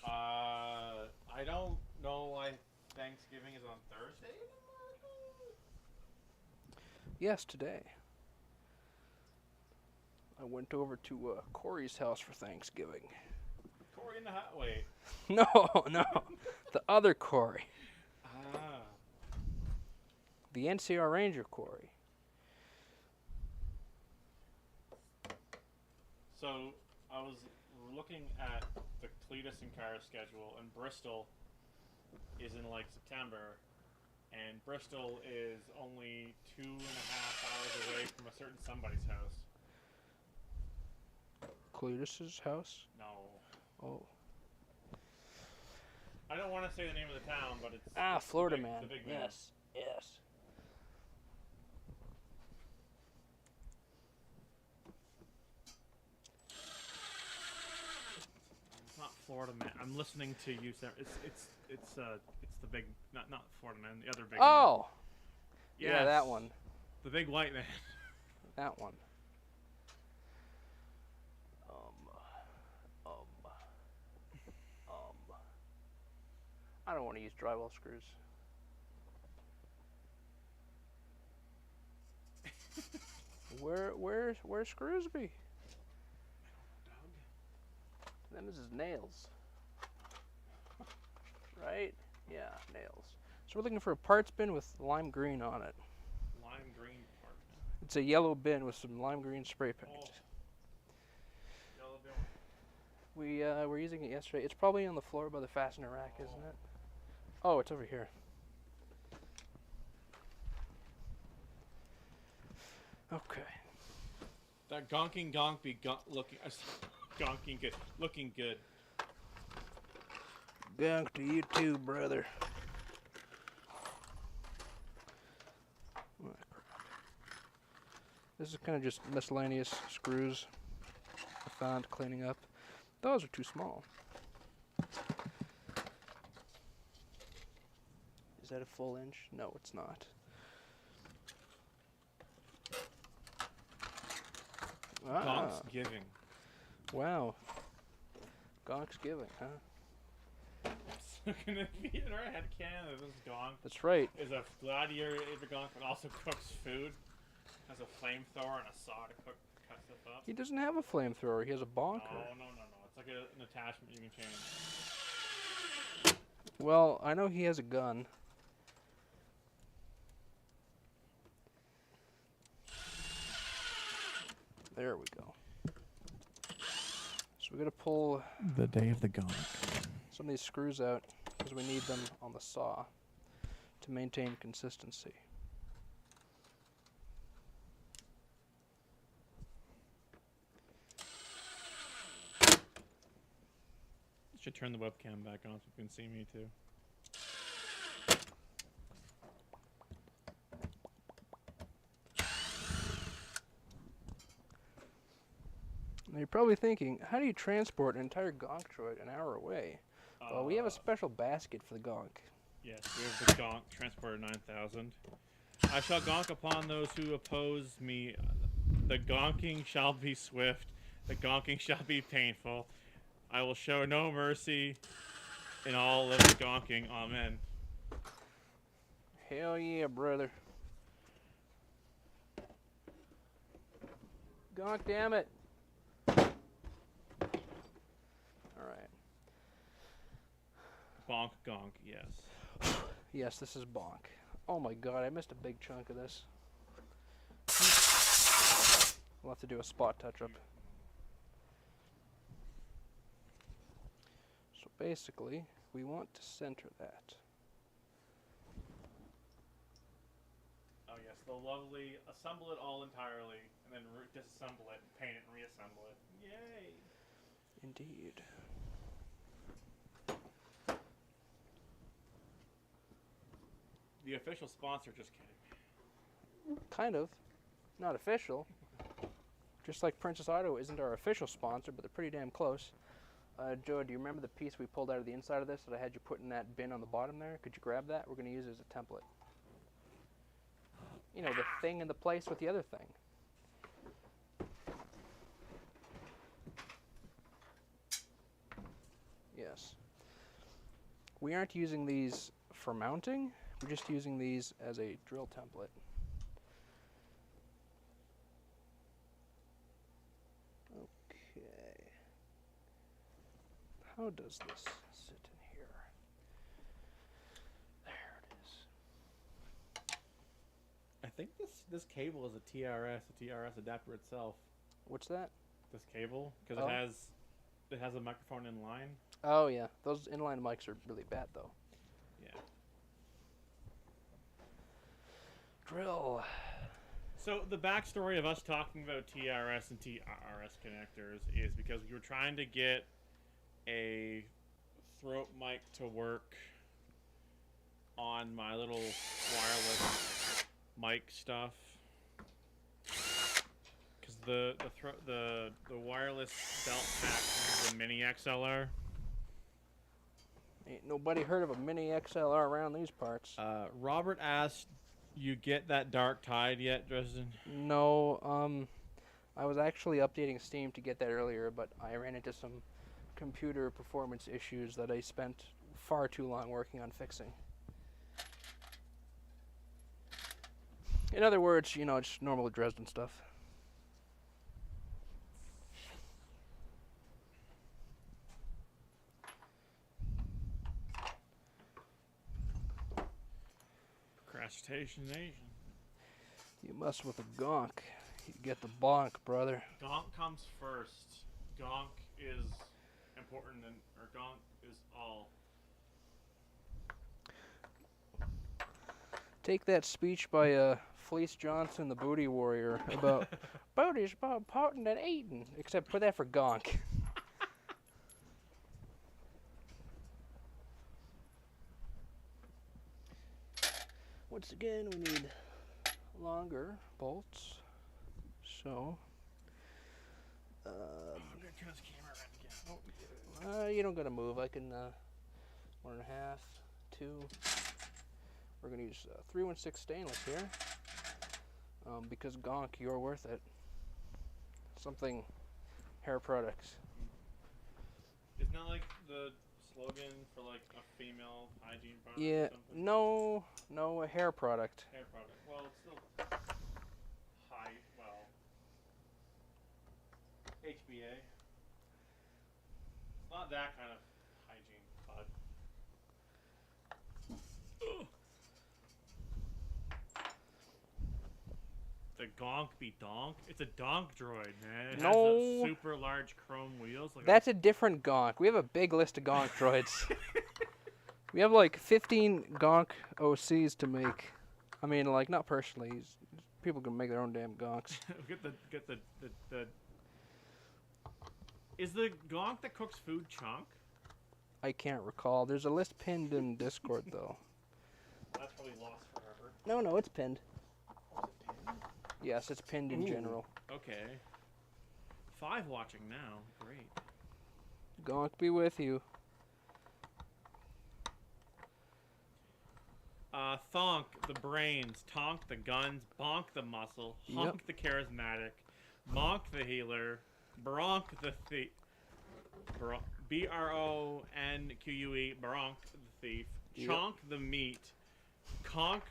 Speaker 2: I don't know why Thanksgiving is on Thursday in America?
Speaker 4: Yes, today. I went over to Corey's house for Thanksgiving.
Speaker 2: Corey in the hot. Wait.
Speaker 4: No, the other Corey.
Speaker 2: Ah.
Speaker 4: The NCR Ranger Corey.
Speaker 2: So I was looking at the Cletus and Car schedule, and Bristol is in like September, and Bristol is only 2.5 hours away from a certain somebody's house.
Speaker 4: Cletus's house?
Speaker 2: No.
Speaker 4: Oh.
Speaker 2: I don't want to say the name of the town, but it's
Speaker 4: Florida
Speaker 2: the
Speaker 4: man.
Speaker 2: The big man.
Speaker 4: Yes.
Speaker 2: It's not Florida man. I'm listening to you. It's the big not Florida man. The other big.
Speaker 4: Oh.
Speaker 2: Man.
Speaker 4: Yeah, that one.
Speaker 2: The big white man.
Speaker 4: That one. I don't want to use drywall screws. Where's Screwsby? Them is his nails. Right? Yeah, nails. So we're looking for a parts bin with lime green on it.
Speaker 2: Lime green part.
Speaker 4: It's a yellow bin with some lime green spray paint.
Speaker 2: Oh. Yellow bin.
Speaker 4: We're using it yesterday. It's probably on the floor by the fastener rack, isn't it? Oh, it's over here. Okay.
Speaker 2: That gonking gonk be looking gonking good, looking good.
Speaker 4: Gonk to you too, brother. This is kind of just miscellaneous screws I found cleaning up. Those are too small. Is that a full inch? No, it's not.
Speaker 2: Gonk's giving.
Speaker 4: Wow. Gonk's giving, huh?
Speaker 2: So gonna be in our head canon that this gonk
Speaker 4: That's right.
Speaker 2: is a gladiator gonk, but also cooks food. Has a flamethrower and a saw to cut stuff up.
Speaker 4: He doesn't have a flamethrower. He has a bonker.
Speaker 2: No. It's like an attachment you can change.
Speaker 4: Well, I know he has a gun. There we go. So we're going to pull
Speaker 5: the day of the gonk.
Speaker 4: some of these screws out because we need them on the saw to maintain consistency.
Speaker 2: Should turn the webcam back on so you can see me too.
Speaker 4: Now you're probably thinking, how do you transport an entire Gonk droid an hour away? Well, we have a special basket for the Gonk.
Speaker 2: Yes, we have the Gonk Transporter 9000. I shall gonk upon those who oppose me. The gonking shall be swift. The gonking shall be painful. I will show no mercy in all of the gonking. Amen.
Speaker 4: Hell yeah, brother. Gonk, damn it.
Speaker 2: Bonk Gonk, yes.
Speaker 4: Yes, this is bonk. Oh my god, I missed a big chunk of this. We'll have to do a spot touch-up. So basically, we want to center that.
Speaker 2: Oh yes, the lovely assemble it all entirely, and then disassemble it, and paint it, and reassemble it. Yay!
Speaker 4: Indeed.
Speaker 2: The official sponsor, just kidding.
Speaker 4: Kind of. Not official. Just like Princess Auto isn't our official sponsor, but they're pretty damn close. Joe, do you remember the piece we pulled out of the inside of this that I had you put in that bin on the bottom there? Could you grab that? We're going to use it as a template. You know, the thing in the place with the other thing. Yes. We aren't using these for mounting. We're just using these as a drill template. Okay. How does this sit in here? There it is.
Speaker 2: I think this cable is a TRS adapter itself.
Speaker 4: What's that?
Speaker 2: This cable, because
Speaker 4: Oh.
Speaker 2: it has a microphone in line.
Speaker 4: Oh yeah, those inline mics are really bad though.
Speaker 2: Yeah.
Speaker 4: Drill.
Speaker 2: So the backstory of us talking about TRS and TRS connectors is because we were trying to get a throat mic to work on my little wireless mic stuff. Because the wireless belt pack is a mini XLR.
Speaker 4: Ain't nobody heard of a mini XLR around these parts.
Speaker 2: Robert asked, "You get that dark tide yet, Dresden?"
Speaker 4: No, I was actually updating Steam to get that earlier, but I ran into some computer performance issues that I spent far too long working on fixing. In other words, you know, just normal Dresden stuff.
Speaker 2: Procrastination.
Speaker 4: You mess with a gonk, you get the bonk, brother.
Speaker 2: Gonk comes first. Gonk is important, or Gonk is all.
Speaker 4: Take that speech by Fleece Johnson, the Booty Warrior, about booty's more important than eating, except put that for gonk. Once again, we need longer bolts. So,
Speaker 2: I'm gonna turn this camera around again.
Speaker 4: you don't gotta move. I can 1.5, 2. We're gonna use 316 stainless here, because gonk, you're worth it. Something hair products.
Speaker 2: Isn't that like the slogan for like a female hygiene product?
Speaker 4: Yeah,
Speaker 2: or something?
Speaker 4: no, a hair product.
Speaker 2: Hair product. Well, it's still high. Well, HBA. Not that kind of hygiene, but. The Gonk be donk. It's a donk droid, man. It has
Speaker 4: No.
Speaker 2: the super large chrome wheels. Like
Speaker 4: That's a different gonk. We have a big list of gonk droids. We have like 15 gonk OCs to make. I mean, like, not personally. People can make their own damn gonks.
Speaker 2: get the. Is the Gonk that cooks food chunk?
Speaker 4: I can't recall. There's a list pinned in Discord, though.
Speaker 2: That's probably lost forever.
Speaker 4: No, it's pinned.
Speaker 2: Was it 10?
Speaker 4: Yes, it's pinned in
Speaker 2: Ooh.
Speaker 4: general.
Speaker 2: Okay. 5 watching now. Great.
Speaker 4: Gonk be with you.
Speaker 2: Thonk the brains, tonk the guns, bonk the muscle, honk the charismatic, monk the healer, bronk the thief, BRONQUE, bronk the thief, chonk the meat, conk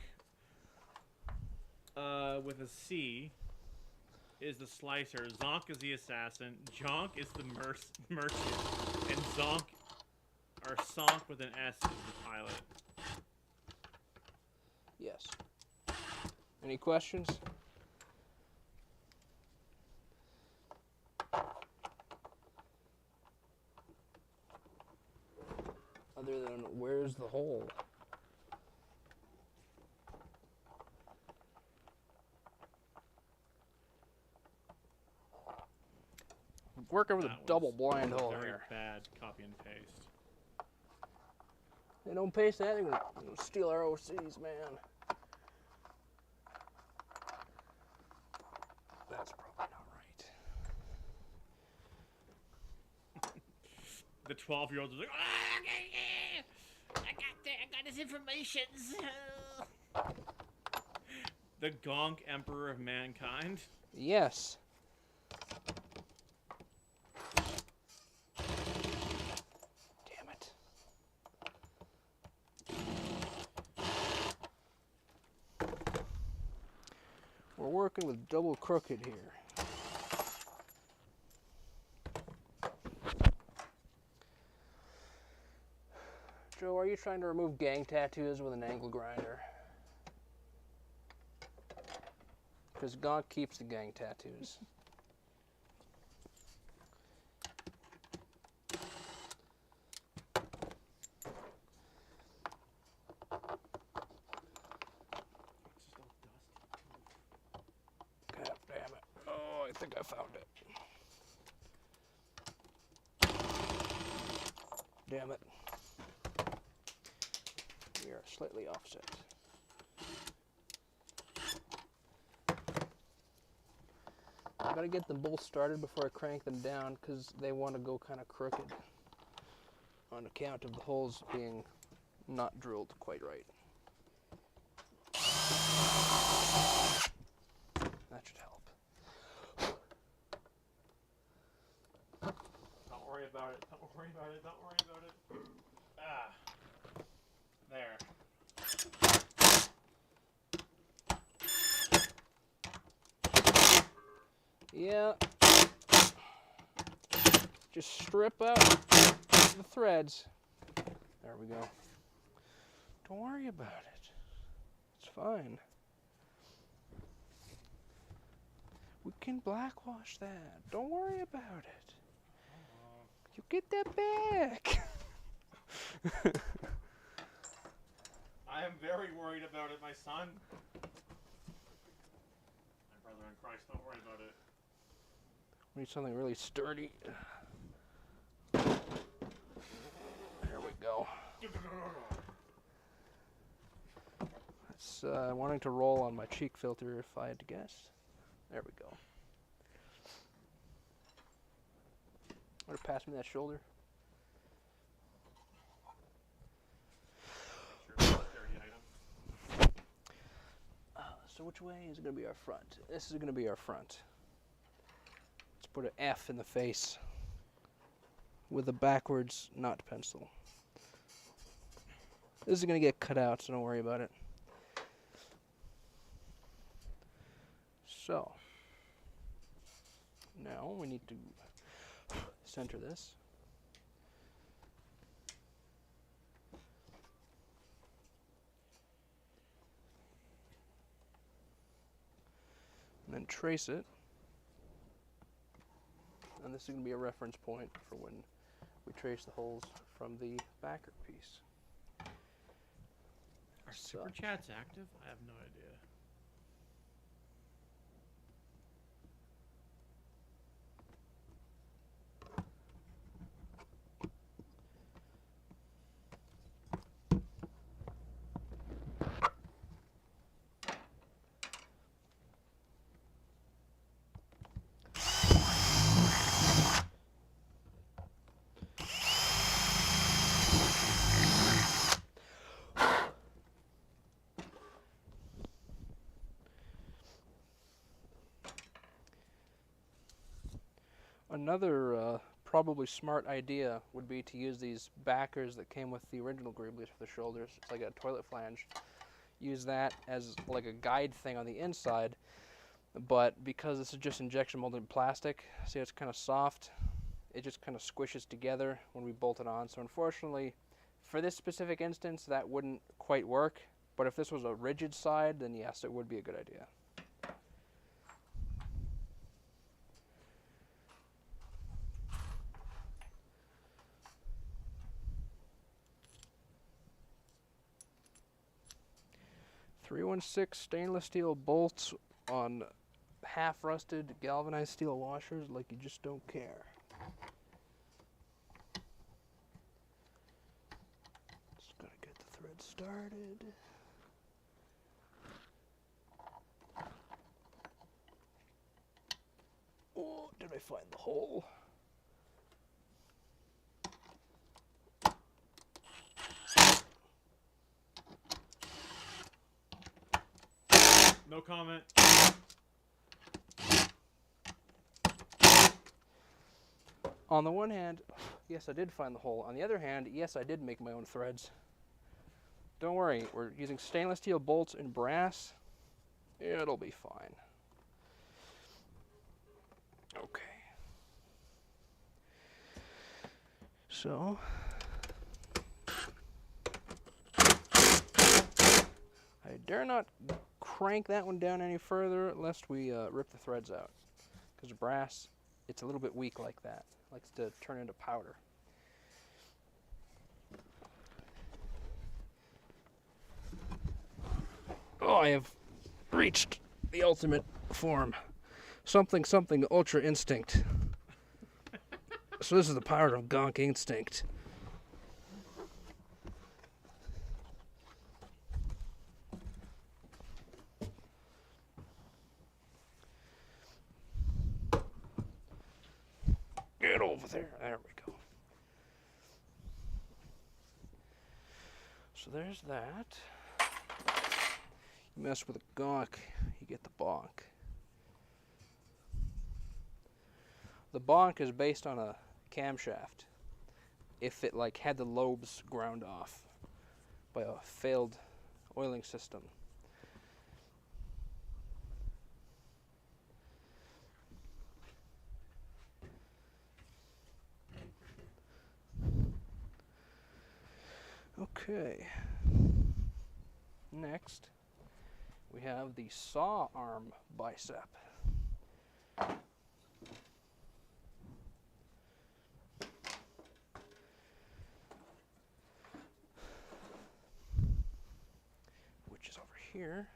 Speaker 2: with a C is the slicer, zonk is the assassin, jonk is the merchant, and zonk Or Sonk with an S is the pilot.
Speaker 4: Yes. Any questions? Other than, where's the hole? I'm working with a double blind hole
Speaker 2: very
Speaker 4: here.
Speaker 2: Bad copy and paste.
Speaker 4: They don't paste that, they're gonna steal our OCs, man. That's probably not right.
Speaker 2: The 12-year-old is like, I got this information. The Gonk Emperor of Mankind.
Speaker 4: Yes. Damn it. We're working with double crooked here. Joe, are you trying to remove gang tattoos with an angle grinder? Because Gonk keeps the gang tattoos. God damn it. Oh, I think I found it. Damn it. We are slightly offset. I gotta get them both started before I crank them down because they want to go kind of crooked on account of the holes being not drilled quite right. That should help.
Speaker 2: Don't worry about it. Don't worry about it. Don't worry about it. Ah. There.
Speaker 4: Yeah. Just strip out the threads. There we go. Don't worry about it. It's fine. We can blackwash that. Don't worry about it. You get that back.
Speaker 2: I am very worried about it, my son. My brother in Christ, don't worry about it.
Speaker 4: We need something really sturdy. There we go. It's wanting to roll on my cheek filter if I had to guess. There we go. Want to pass me that shoulder? So which way is going to be our front? This is going to be our front. Let's put an F in the face with a backwards knot pencil. This is going to get cut out, so don't worry about it. So, now we need to center this. And then trace it. And this is going to be a reference point for when we trace the holes from the backer piece.
Speaker 2: Are super chats active? I have no idea.
Speaker 4: Another probably smart idea would be to use these backers that came with the original greeblies for the shoulders. It's like a toilet flange. Use that as like a guide thing on the inside, but because this is just injection molded plastic, see it's kind of soft, it just kind of squishes together when we bolt it on. So unfortunately, for this specific instance, that wouldn't quite work. But if this was a rigid side, then yes, it would be a good idea. .316 stainless steel bolts on half-rusted galvanized steel washers like you just don't care. Just gotta get the thread started. Oh, did I find the hole?
Speaker 2: No comment.
Speaker 4: On the one hand, yes, I did find the hole. On the other hand, yes, I did make my own threads. Don't worry, we're using stainless steel bolts and brass. It'll be fine. Okay. So, I dare not crank that one down any further lest we rip the threads out. Because brass, it's a little bit weak like that. It likes to turn into powder. Oh, I have reached the ultimate form. Something, something, ultra instinct. So this is the power of Gonk instinct. Get over there. There we go. So there's that. You mess with a Gonk, you get the bonk. The bonk is based on a camshaft. If it like had the lobes ground off by a failed oiling system. Okay. Next, we have the saw arm bicep. Which is over here.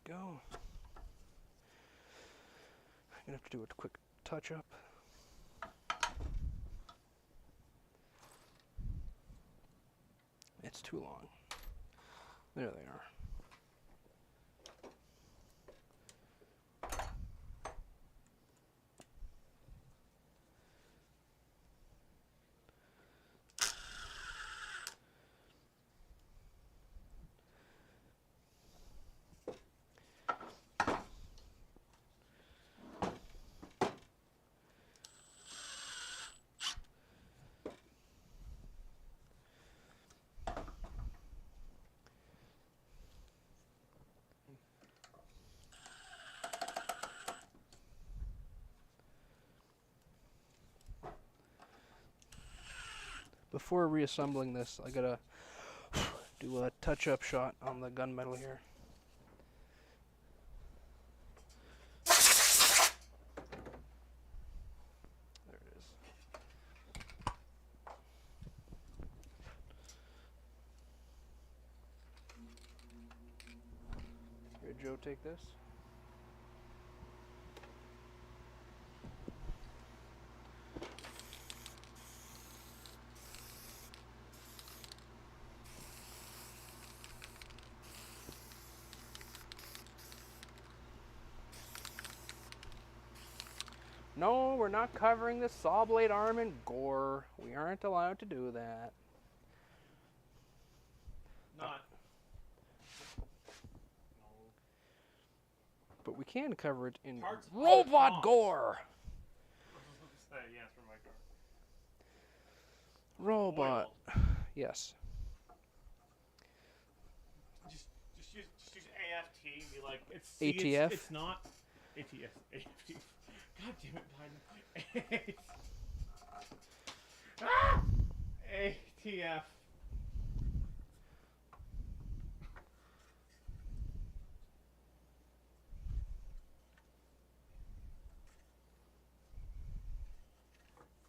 Speaker 4: Go. I'm gonna have to do a quick touch up. It's too long. There they are. Before reassembling this, I gotta do a touch-up shot on the gunmetal here. There it is. Here, Joe, take this. No, we're not covering the saw blade arm in gore. We aren't allowed to do that.
Speaker 2: Not.
Speaker 4: But we can cover it in
Speaker 2: Parts of
Speaker 4: robot
Speaker 2: Gonk.
Speaker 4: gore.
Speaker 2: Yes, for my car.
Speaker 4: Robot.
Speaker 2: Oil.
Speaker 4: Yes.
Speaker 2: Just use AFT and be like, it's
Speaker 4: ATF?
Speaker 2: It's not ATF. AFT. God damn it, Biden. Ah! ATF.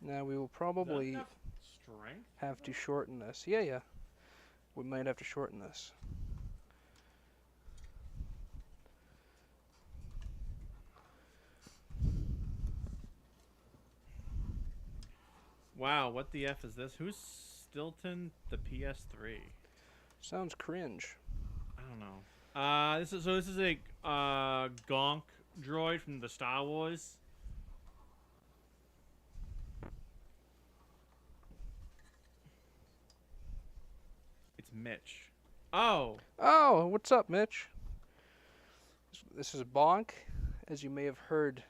Speaker 4: Now we will
Speaker 2: Is that
Speaker 4: probably
Speaker 2: enough strength?
Speaker 4: have to shorten this. Yeah. We might have to shorten this.
Speaker 2: Wow, what the F is this? Who's Stilton the PS3?
Speaker 4: Sounds cringe.
Speaker 2: I don't know. This is a Gonk droid from the Star Wars. It's Mitch. Oh,
Speaker 4: Oh, what's up, Mitch? This is Bonk, as you may have heard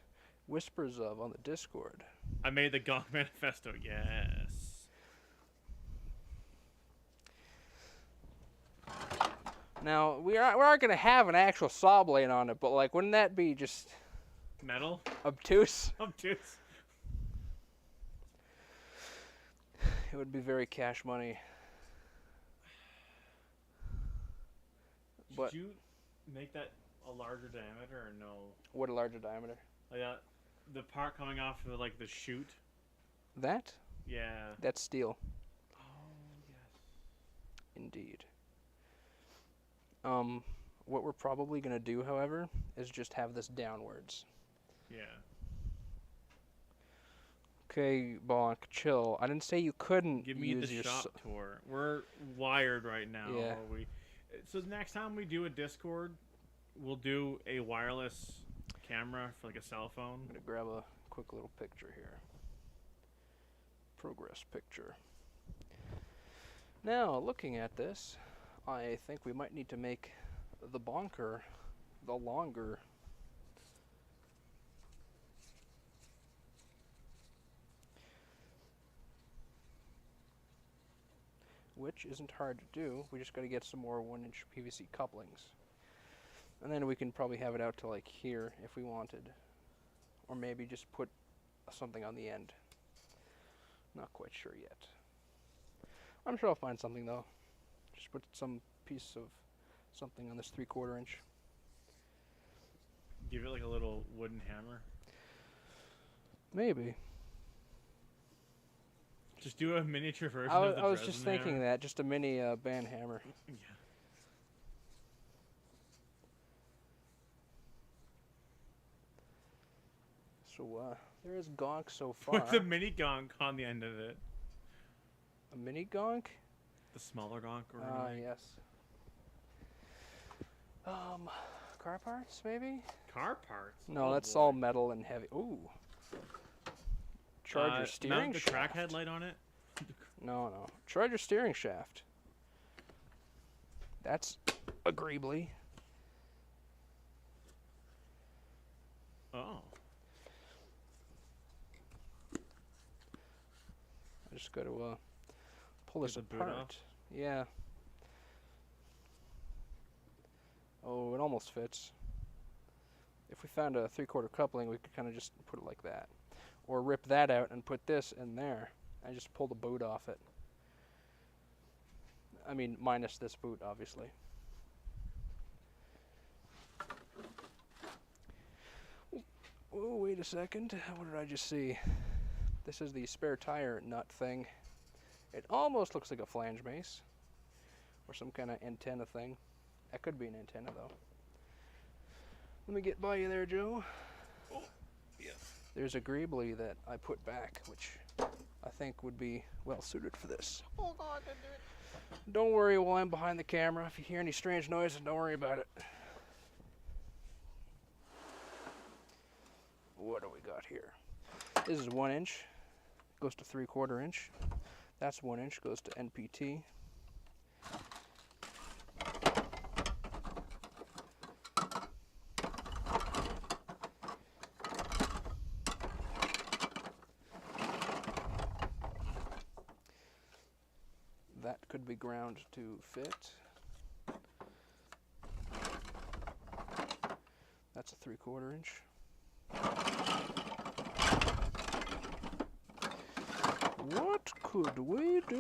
Speaker 4: whispers of on the Discord.
Speaker 2: I made the Gonk manifesto. Yes.
Speaker 4: Now, we aren't going to have an actual saw blade on it, but, like, wouldn't that be just
Speaker 2: Metal.
Speaker 4: obtuse?
Speaker 2: Obtuse.
Speaker 4: It would be very cash money. But
Speaker 2: Should you make that a larger diameter or no?
Speaker 4: what a larger diameter.
Speaker 2: Like the part coming off of like the chute.
Speaker 4: That?
Speaker 2: Yeah.
Speaker 4: That's steel.
Speaker 2: Oh yes.
Speaker 4: Indeed. What we're probably going to do, however, is just have this downwards.
Speaker 2: Yeah.
Speaker 4: Okay, Bonk, chill. I didn't say you couldn't
Speaker 2: Give me
Speaker 4: use
Speaker 2: the
Speaker 4: your
Speaker 2: shop tour. We're wired right now.
Speaker 4: Yeah.
Speaker 2: So next time we do a Discord, we'll do a wireless camera for like a cell phone.
Speaker 4: I'm going to grab a quick little picture here. Progress picture. Now, looking at this, I think we might need to make the bonker the longer. Which isn't hard to do. We just got to get some more 1-inch PVC couplings. And then we can probably have it out to like here if we wanted. Or maybe just put something on the end. Not quite sure yet. I'm sure I'll find something though. Just put some piece of something on this 3/4 inch.
Speaker 2: Give it like a little wooden hammer.
Speaker 4: Maybe.
Speaker 2: Just do a miniature version
Speaker 4: I
Speaker 2: of the
Speaker 4: was just
Speaker 2: Dresden
Speaker 4: thinking
Speaker 2: hammer.
Speaker 4: that, just a mini band hammer.
Speaker 2: Yeah.
Speaker 4: So there is Gonk so far.
Speaker 2: Put the mini Gonk on the end of it.
Speaker 4: A mini Gonk?
Speaker 2: The smaller Gonk or anything.
Speaker 4: Yes. Car parts maybe?
Speaker 2: Car parts.
Speaker 4: No,
Speaker 2: Oh,
Speaker 4: that's
Speaker 2: boy.
Speaker 4: all metal and heavy. Ooh. Charger steering
Speaker 2: mount the
Speaker 4: shaft.
Speaker 2: track headlight on it.
Speaker 4: No. Charger steering shaft. That's agreeably.
Speaker 2: Oh.
Speaker 4: I just got to pull this
Speaker 2: Get the boot
Speaker 4: apart.
Speaker 2: off?
Speaker 4: Yeah. Oh, it almost fits. If we found a 3/4 coupling, we could kind of just put it like that. Or rip that out and put this in there and just pull the boot off it. I mean, minus this boot, obviously. Oh, wait a second. What did I just see? This is the spare tire nut thing. It almost looks like a flange mace. Or some kind of antenna thing. That could be an antenna, though. Let me get by you there, Joe.
Speaker 2: Oh, yeah.
Speaker 4: There's a greebly that I put back, which I think would be well suited for this.
Speaker 3: Oh God, don't do it.
Speaker 4: Don't worry while I'm behind the camera. If you hear any strange noises, don't worry about it. What do we got here? This is 1 inch. Goes to 3/4 inch. That's 1 inch. Goes to NPT. that could be ground to fit. That's a 3/4 inch. What could we do?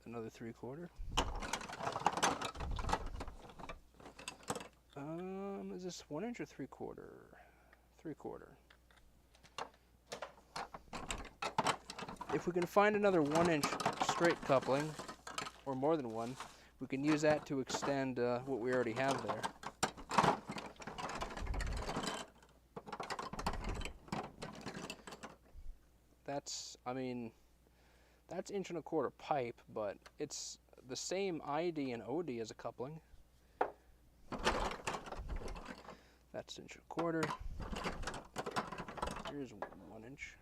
Speaker 4: Another 3/4. Is this 1 inch or 3/4? 3/4. If we can find another 1 inch straight coupling, or more than one, we can use that to extend what we already have there. That's, I mean, that's 1.25 inch pipe, but it's the same ID and OD as a coupling. That's 1.25 inch. Here's 1 inch.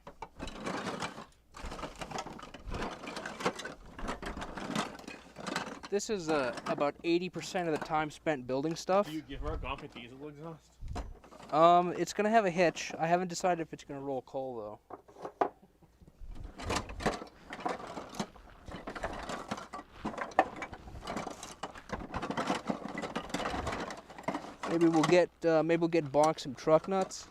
Speaker 4: This is about 80% of the time spent building stuff.
Speaker 2: Do you give her a Gonk diesel exhaust?
Speaker 4: It's gonna have a hitch. I haven't decided if it's gonna roll coal though. Maybe we'll get Bonk some truck nuts.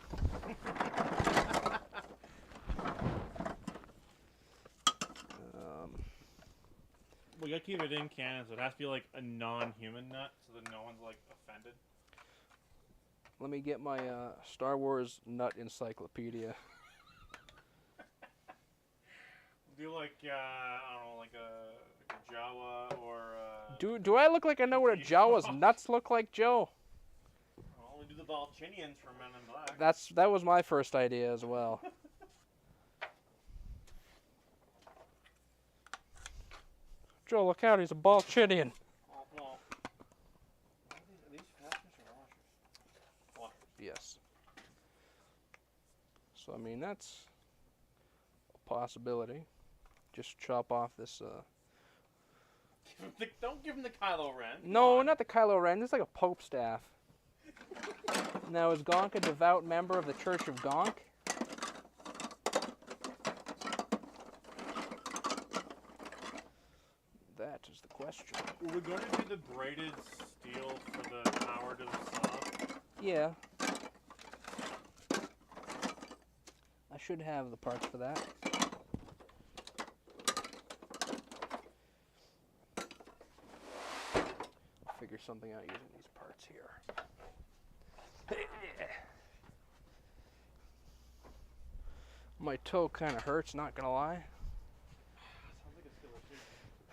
Speaker 2: We gotta keep it in canon, so it has to be like a non-human nut, so that no one's like offended.
Speaker 4: Let me get my Star Wars nut encyclopedia.
Speaker 2: Do like I don't know, like a Jawa or.
Speaker 4: Do I look like I know what a Jawa's nuts look like, Joe?
Speaker 2: Well, we do the Balchinians from Men in Black.
Speaker 4: That was my first idea as well. Joe, look out! He's a Balchinian.
Speaker 2: Oh, well. Are these fasteners or washers? Washers.
Speaker 4: Yes. So I mean that's a possibility. Just chop off this.
Speaker 2: Don't give him the Kylo Ren.
Speaker 4: No, not the Kylo Ren. This is like a Pope staff. Now, is Gonk a devout member of the Church of Gonk? That is the question.
Speaker 2: Were we going to do the braided steel for the power to the saw?
Speaker 4: Yeah. I should have the parts for that. Figure something out using these parts here. My toe kind of hurts, not gonna lie.
Speaker 2: Sounds like a skill issue.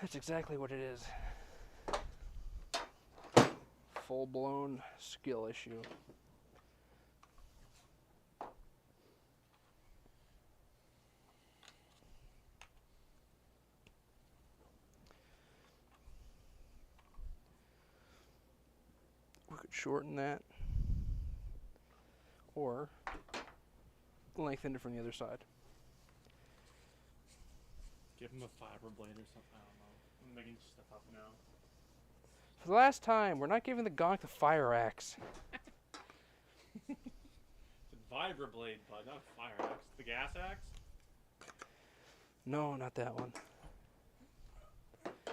Speaker 4: That's exactly what it is. Full-blown skill issue. We could shorten that, or lengthen it from the other side.
Speaker 2: Give him a fiber blade or something. I don't know. I'm making stuff up now.
Speaker 4: For the last time, we're not giving the Gonk the fire axe.
Speaker 2: It's a vibroblade, bud, not a fire axe. The gas axe?
Speaker 4: No, not that one.
Speaker 2: I'm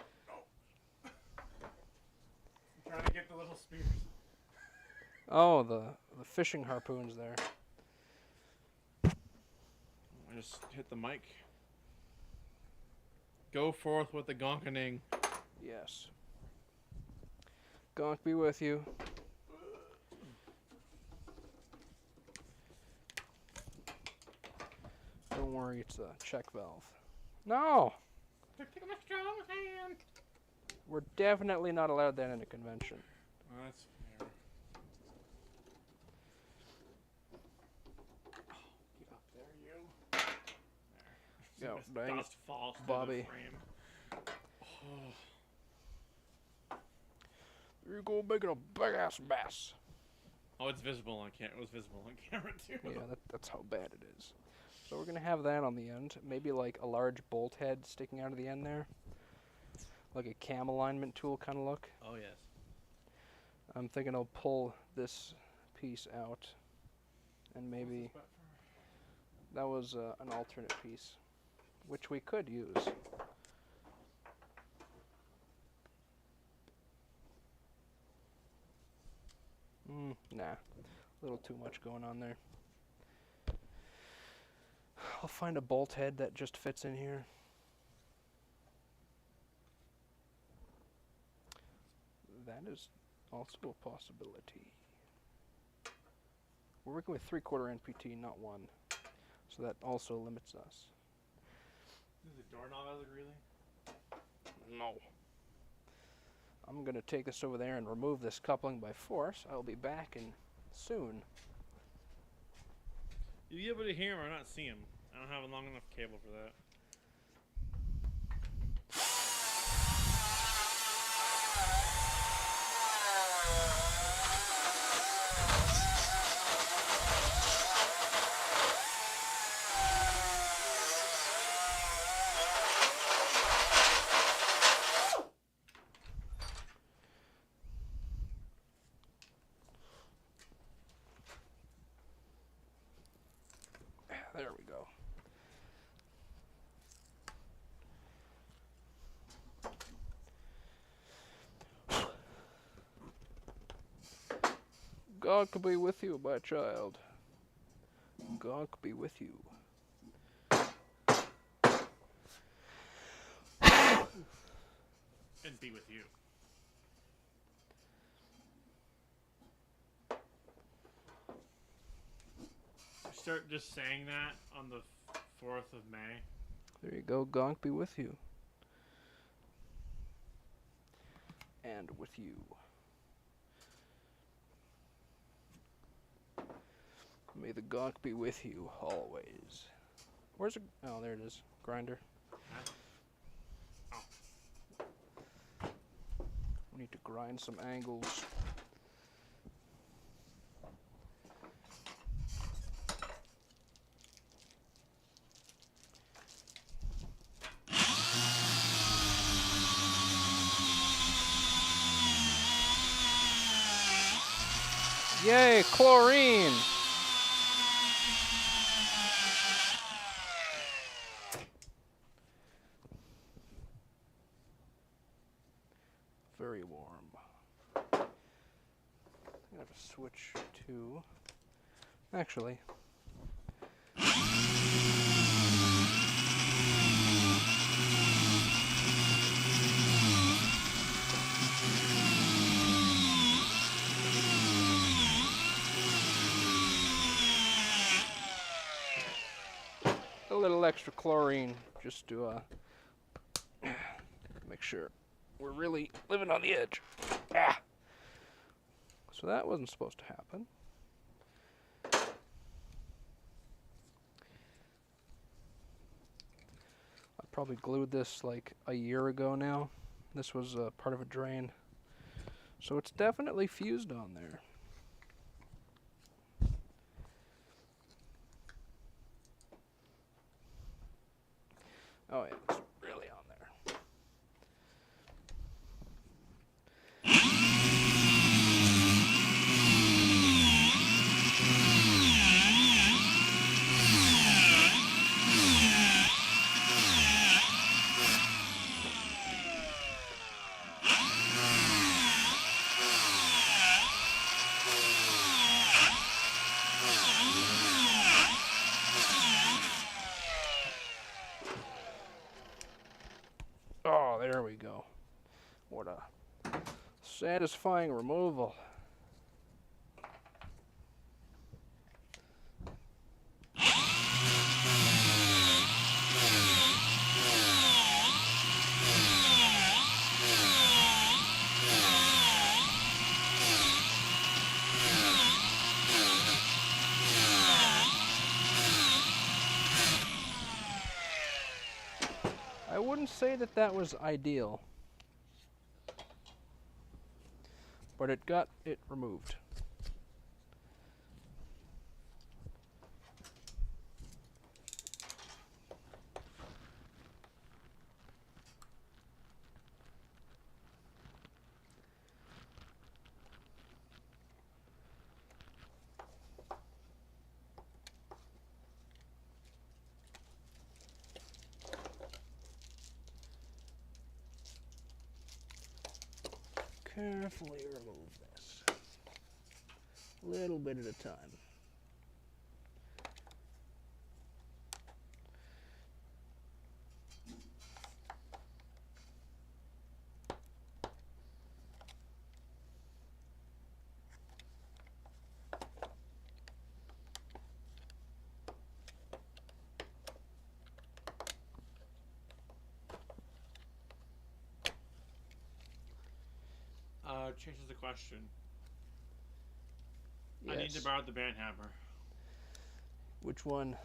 Speaker 2: trying to get the little spears.
Speaker 4: Oh, the fishing harpoons there.
Speaker 2: I just hit the mic. Go forth with the gonkening.
Speaker 4: Yes. Gonk be with you. Don't worry, it's a check valve. No!
Speaker 2: They're taking a strong hand.
Speaker 4: We're definitely not allowed that in a convention.
Speaker 2: Well, that's fair. Get up there, you. There.
Speaker 4: Go,
Speaker 2: This
Speaker 4: dang
Speaker 2: dust falls through
Speaker 4: Bobby.
Speaker 2: the frame. Oh.
Speaker 4: There you go, making a big ass mess.
Speaker 2: Oh, it's visible on camera. It was visible on camera too.
Speaker 4: Yeah, that's how bad it is. So we're gonna have that on the end. Maybe like a large bolt head sticking out of the end there. Like a cam alignment tool kind of look.
Speaker 2: Oh yes.
Speaker 4: I'm thinking I'll pull this piece out and maybe That was an alternate piece, which we could use. Nah, a little too much going on there. I'll find a bolt head that just fits in here. That is also a possibility. We're working with 3/4 NPT, not 1. So that also limits us.
Speaker 2: Is the doorknob as really?
Speaker 4: No. I'm going to take this over there and remove this coupling by force. I'll be back in soon.
Speaker 2: You'll be able to hear him or not see him. I don't have a long enough cable for that.
Speaker 4: There we go. God be with you, my child. God be with you.
Speaker 2: And be with you. Start just saying that on the 4th of May.
Speaker 4: There you go. Gonk be with you. And with you. May the Gonk be with you always. Where's it? Oh, there it is. Grinder.
Speaker 2: Huh? Oh.
Speaker 4: We need to grind some angles. Yay, chlorine! Very warm. I'm gonna have to switch to... Actually... a little extra chlorine just to make sure we're really living on the edge. Ah. So that wasn't supposed to happen. I probably glued this like a year ago now. This was part of a drain. So it's definitely fused on there. Oh yeah, it's really on there. Oh, there we go. What a satisfying removal. I wouldn't say that that was ideal, but it got it removed. carefully remove this. A little bit at a time.
Speaker 2: Changes the question.
Speaker 4: Yes.
Speaker 2: I need to borrow the band hammer.
Speaker 4: Which one?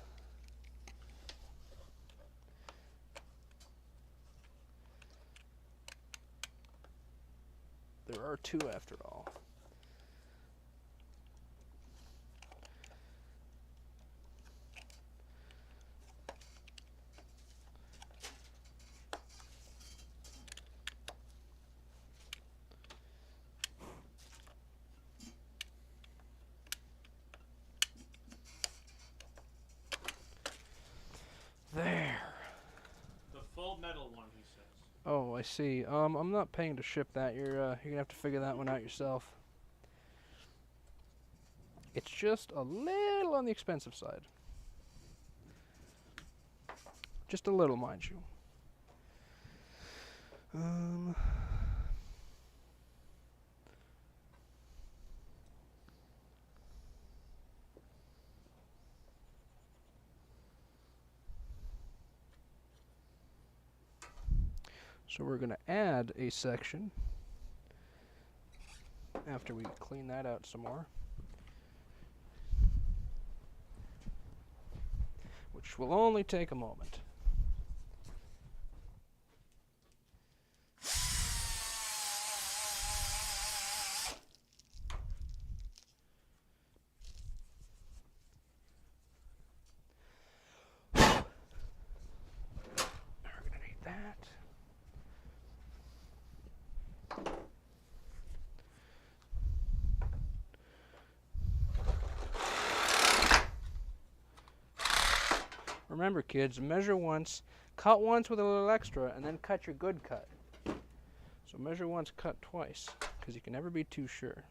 Speaker 4: There are two after all. There.
Speaker 2: The full metal one, he says.
Speaker 4: Oh, I see. I'm not paying to ship that. You're gonna have to figure that one out yourself. It's just a little on the expensive side. Just a little, mind you. So we're going to add a section after we clean that out some more, which will only take a moment. We're going to need that. Remember, kids, measure once, cut once with a little extra, and then cut your good cut. So measure once, cut twice, because you can never be too sure.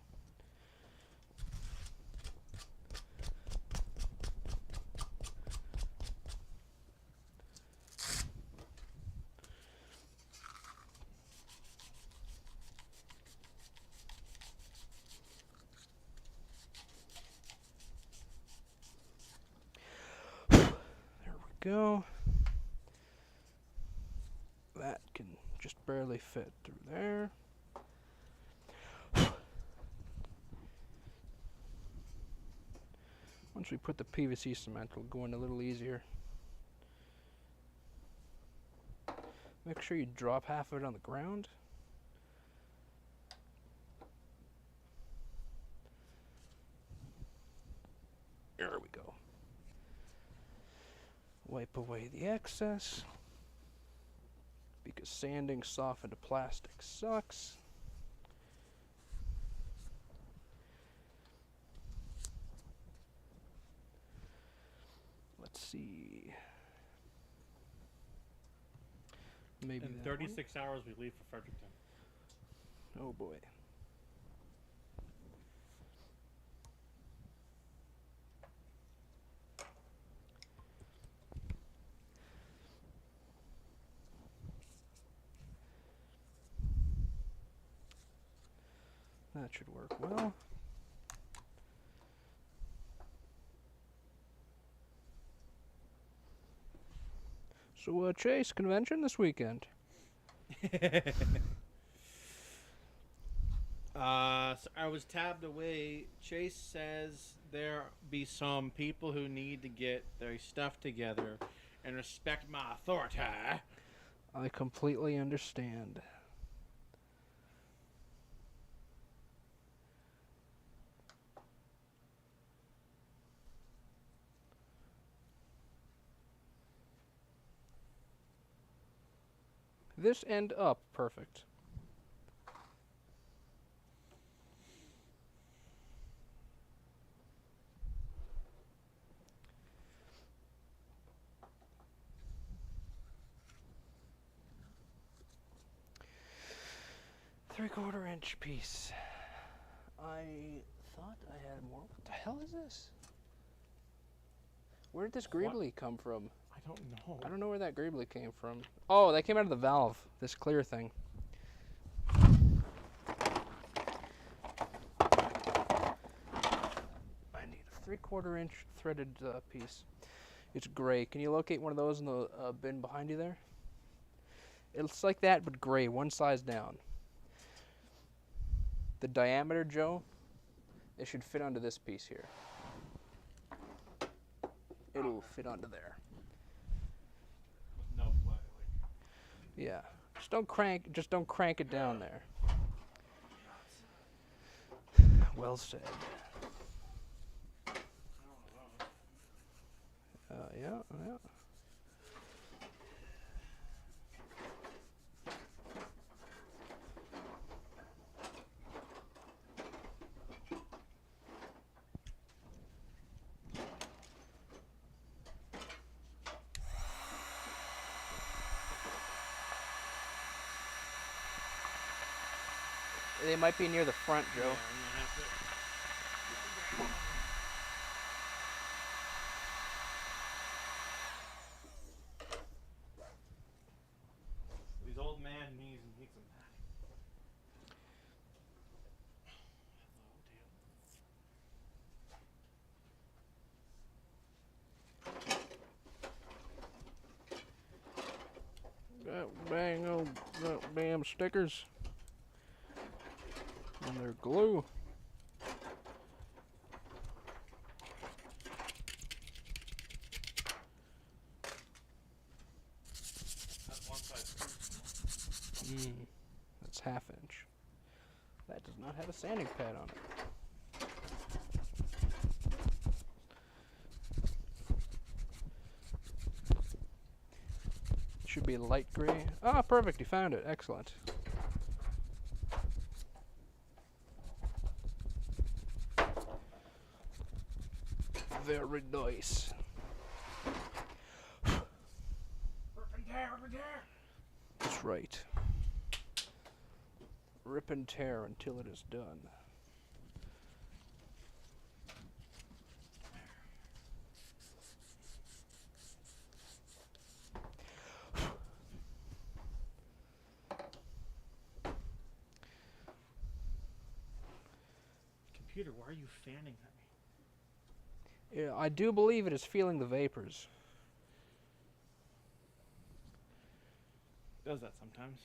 Speaker 4: Go. That can just barely fit through there. Once we put the PVC cement, it'll go in a little easier. Make sure you drop half of it on the ground. There we go. Wipe away the excess, because sanding softened plastic sucks. Let's see. Maybe
Speaker 2: In
Speaker 4: that
Speaker 2: 36 hours, we leave for Fredericton.
Speaker 4: one. Oh boy. That should work well. So, Chase, convention this weekend.
Speaker 3: So I was tabbed away. Chase says there be some people who need to get their stuff together and respect my authority.
Speaker 4: I completely understand. This end up, perfect. 3/4 inch piece. I thought I had more. What the hell is this? Where did this greebly come from?
Speaker 2: I don't know.
Speaker 4: I don't know where that greebly came from. Oh, that came out of the valve. This clear thing. I need a 3/4 inch threaded piece. It's gray. Can you locate one of those in the bin behind you there? It's like that, but gray, one size down. The diameter, Joe, it should fit onto this piece here. It'll fit onto there.
Speaker 2: With no play,
Speaker 4: Yeah. Just don't crank it down there. Well said. Yeah. They might be near the front, Joe.
Speaker 2: Yeah, I'm gonna have to. These old man knees need some padding.
Speaker 4: Bang old damn stickers. And they're glue.
Speaker 2: That's one side screw.
Speaker 4: That's 1/2 inch. That does not have a sanding pad on it. Should be light gray. Ah, perfect. You found it. Excellent. Very nice.
Speaker 2: Rip and tear.
Speaker 4: That's right. Rip and tear until it is done.
Speaker 2: Computer, why are you fanning at me?
Speaker 4: Yeah, I do believe it is feeling the vapors.
Speaker 2: It does that sometimes.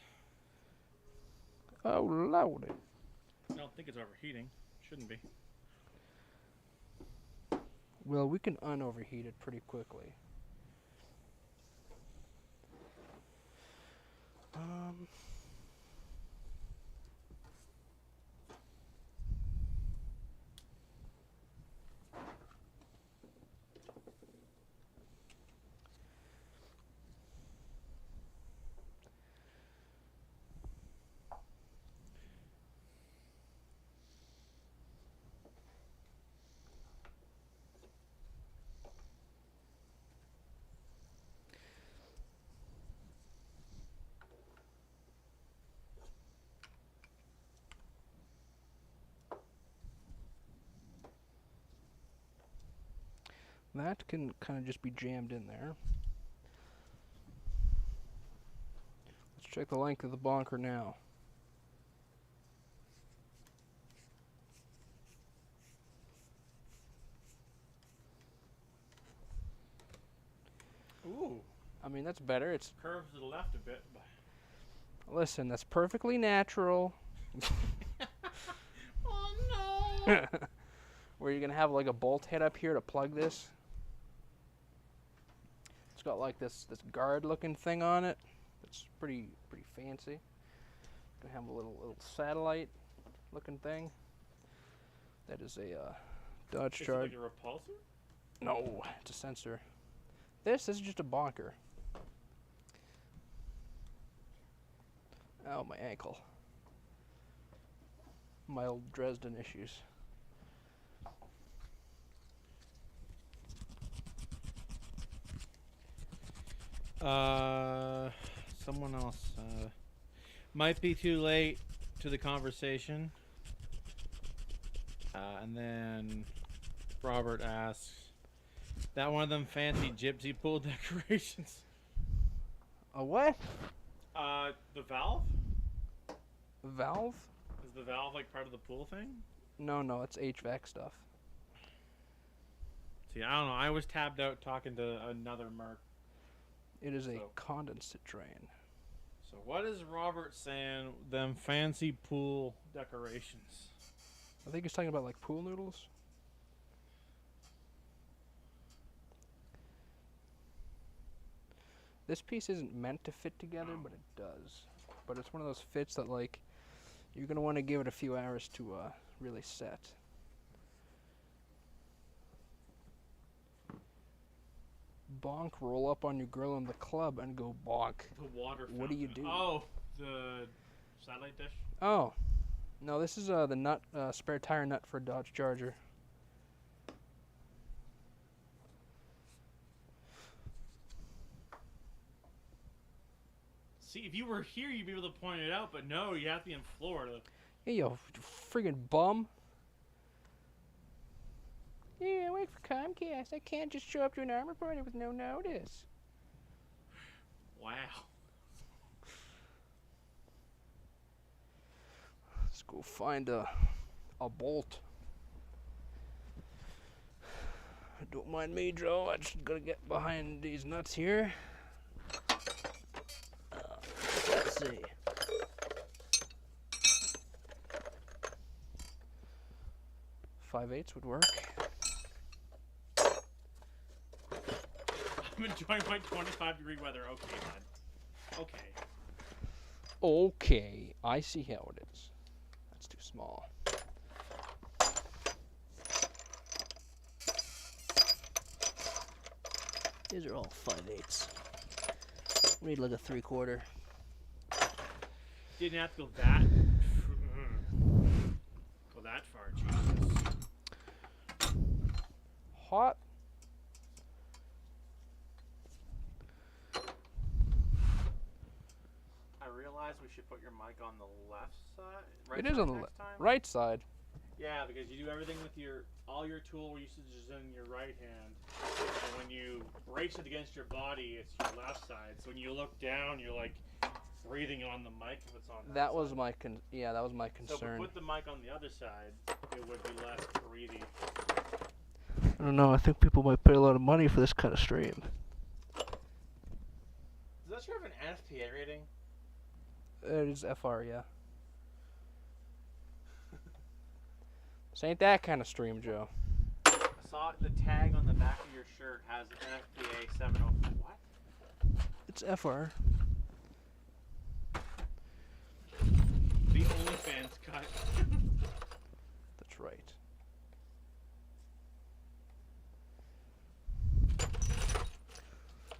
Speaker 4: Oh, lordy.
Speaker 2: I don't think it's overheating. Shouldn't be.
Speaker 4: Well, we can unoverheat it pretty quickly. That can kind of just be jammed in there. Let's check the length of the bonker now.
Speaker 2: Ooh.
Speaker 4: I mean, that's better. It's
Speaker 2: Curves to the left a bit, but.
Speaker 4: listen, that's perfectly natural.
Speaker 2: Oh no!
Speaker 4: Where you're gonna have like a bolt head up here to plug this. It's got like this guard looking thing on it. It's pretty fancy. Gonna have a little satellite looking thing. That is a Dodge
Speaker 2: Is it
Speaker 4: Charger.
Speaker 2: like a repulsor?
Speaker 4: No, it's a sensor. This is just a bonker. Oh, my ankle. My old Dresden issues.
Speaker 3: Someone else. Might be too late to the conversation. And then Robert asks, that one of them fancy gypsy pool decorations?
Speaker 4: A what?
Speaker 2: The valve?
Speaker 4: Valve?
Speaker 2: Is the valve like part of the pool thing?
Speaker 4: No, it's HVAC stuff.
Speaker 3: See, I don't know. I was tabbed out talking to another merc.
Speaker 4: It is a
Speaker 3: So-
Speaker 4: condensate drain.
Speaker 3: So what is Robert saying? Them fancy pool decorations.
Speaker 4: I think he's talking about like pool noodles. This piece isn't meant to fit together, but it does. But it's one of those fits that like you're gonna want to give it a few hours to really set. Bonk, roll up on your girl in the club and go bonk.
Speaker 2: The water
Speaker 4: What do you
Speaker 2: fountain.
Speaker 4: do?
Speaker 2: Oh, the satellite dish?
Speaker 4: Oh, no, this is the nut, spare tire nut for a Dodge Charger.
Speaker 2: See, if you were here, you'd be able to point it out, but no, you have to be in Florida.
Speaker 4: Hey, yo, friggin' bum. Yeah, I wait for Comcast. I can't just show up to an armor party with no notice.
Speaker 2: Wow.
Speaker 4: Let's go find a bolt. Don't mind me, Joe. I just gotta get behind these nuts here. Let's see. Five-eighths would work.
Speaker 2: I'm enjoying my 25-degree weather. Okay, bud. Okay.
Speaker 4: Okay, I see how it is. That's too small. These are all 5/8. We need like a 3/4.
Speaker 2: Didn't have to go that. Go that far, Jesus.
Speaker 4: Hot.
Speaker 3: I realize we should put your mic on the left side. Right
Speaker 4: It is
Speaker 3: side
Speaker 4: on the
Speaker 3: next time?
Speaker 4: right side.
Speaker 3: Yeah, because you do everything with all your tool usage is in your right hand, and when you brace it against your body, it's your left side. So when you look down, you're like breathing on the mic if it's on that
Speaker 4: That was
Speaker 3: side.
Speaker 4: my that was my
Speaker 3: So if
Speaker 4: concern.
Speaker 3: we put the mic on the other side, it would be less breathy.
Speaker 1: I don't know. I think people might pay a lot of money for this kind of stream.
Speaker 3: Does that show have an NFPA rating?
Speaker 4: It is FR, yeah. This ain't that kind of stream, Joe.
Speaker 3: I saw the tag on the back of your shirt has NFPA 704. What?
Speaker 4: It's FR.
Speaker 2: The OnlyFans cut.
Speaker 4: That's right.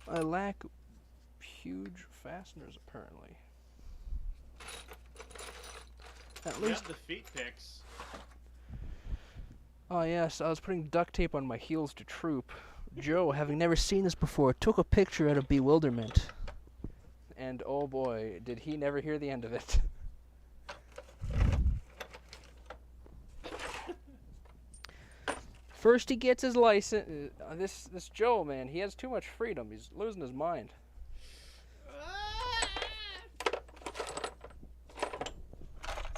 Speaker 4: I lack huge fasteners, apparently. At
Speaker 2: We
Speaker 4: least.
Speaker 2: have the feet pics.
Speaker 4: Oh, yes, I was putting duct tape on my heels to troop. Joe, having never seen this before, took a picture out of bewilderment. And oh boy, did he never hear the end of it. First he gets his license. This Joe, man, he has too much freedom. He's losing his mind.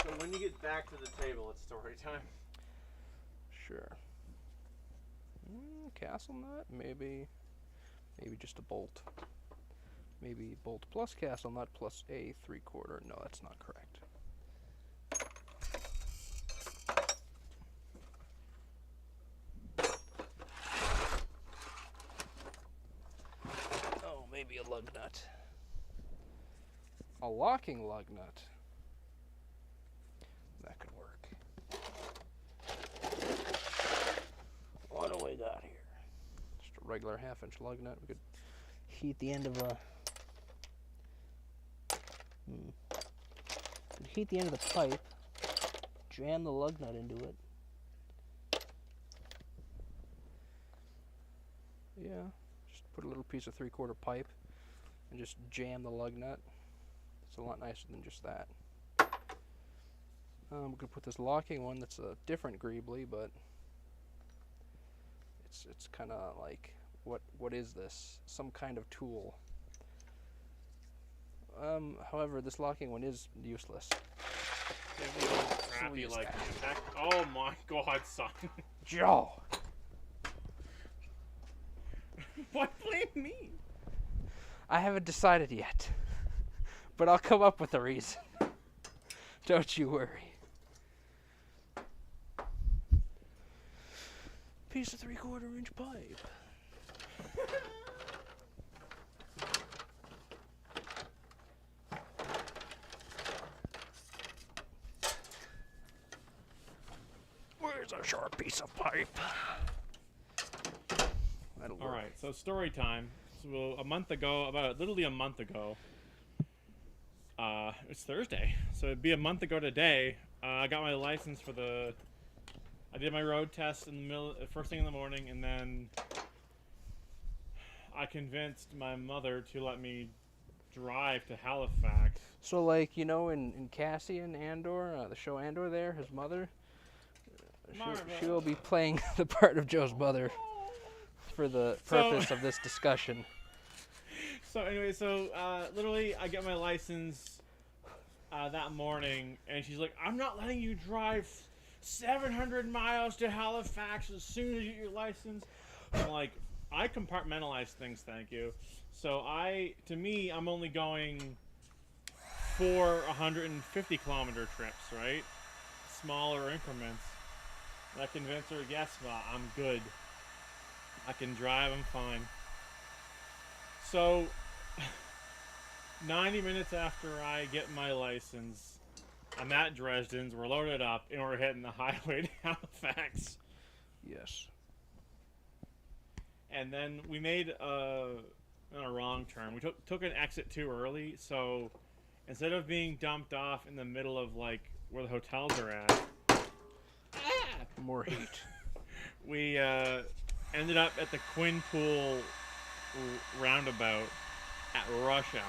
Speaker 3: So when you get back to the table, it's story time.
Speaker 4: Sure. Castle nut? Maybe just a bolt. Maybe bolt plus castle nut plus a 3/4. No, that's not correct. Oh, maybe a lug nut. A locking lug nut. That could work. What do we got here? Just a regular 1/2-inch lug nut. We could heat the end of a. Could heat the end of the pipe. Jam the lug nut into it. Yeah, just put a little piece of 3/4 pipe and just jam the lug nut. It's a lot nicer than just that. I'm gonna put this locking one that's a different greebly, but it's kind of like what is this? Some kind of tool. However, this locking one is useless.
Speaker 3: Crappy
Speaker 4: use
Speaker 3: like
Speaker 4: that.
Speaker 3: impact. Oh my god, son!
Speaker 4: Joe.
Speaker 3: Why blame me?
Speaker 4: I haven't decided yet, but I'll come up with a reason. Don't you worry. Piece of 3/4 inch pipe. Where's a sharp piece of pipe? That'll
Speaker 3: All
Speaker 4: work.
Speaker 3: right, so story time. So literally a month ago. It's Thursday, so it'd be a month ago today. I got my license I did my road test in the first thing in the morning, and then I convinced my mother to let me drive to Halifax.
Speaker 4: So, like, in Cassian Andor, the show Andor there, his mother, she will be playing the part of Joe's mother for the purpose of this discussion.
Speaker 3: So anyway, literally I get my license that morning, and she's like, I'm not letting you drive 700 miles to Halifax as soon as you get your license. I'm like, I compartmentalize things, thank you. So I'm only going 150 kilometer trips, right? Smaller increments. And I convinced her, yes, Ma, I'm good. I can drive, I'm fine. So 90 minutes after I get my license, I'm at Dresden's, we're loaded up, and we're heading the highway to Halifax.
Speaker 4: Yes.
Speaker 3: And then we made a wrong turn. We took an exit too early, so instead of being dumped off in the middle of, like, where the hotels are at,
Speaker 4: More heat.
Speaker 3: we ended up at the Quinn Pool roundabout at rush hour.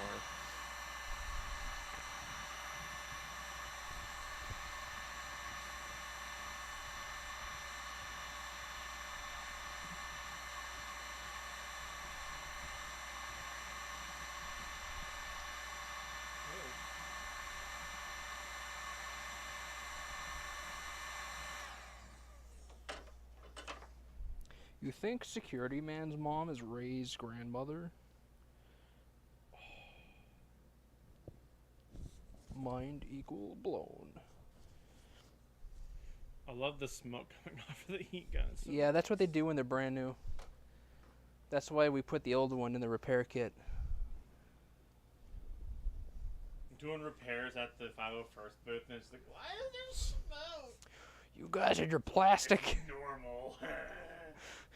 Speaker 4: You think Security Man's mom is Ray's grandmother? Mind equal blown.
Speaker 3: I love the smoke coming off of the heat guns.
Speaker 4: Yeah, that's what they do when they're brand new. That's why we put the old one in the repair kit.
Speaker 3: Doing repairs at the 501st booth, and it's like, why is there smoke?
Speaker 4: You guys and your plastic.
Speaker 3: It's normal.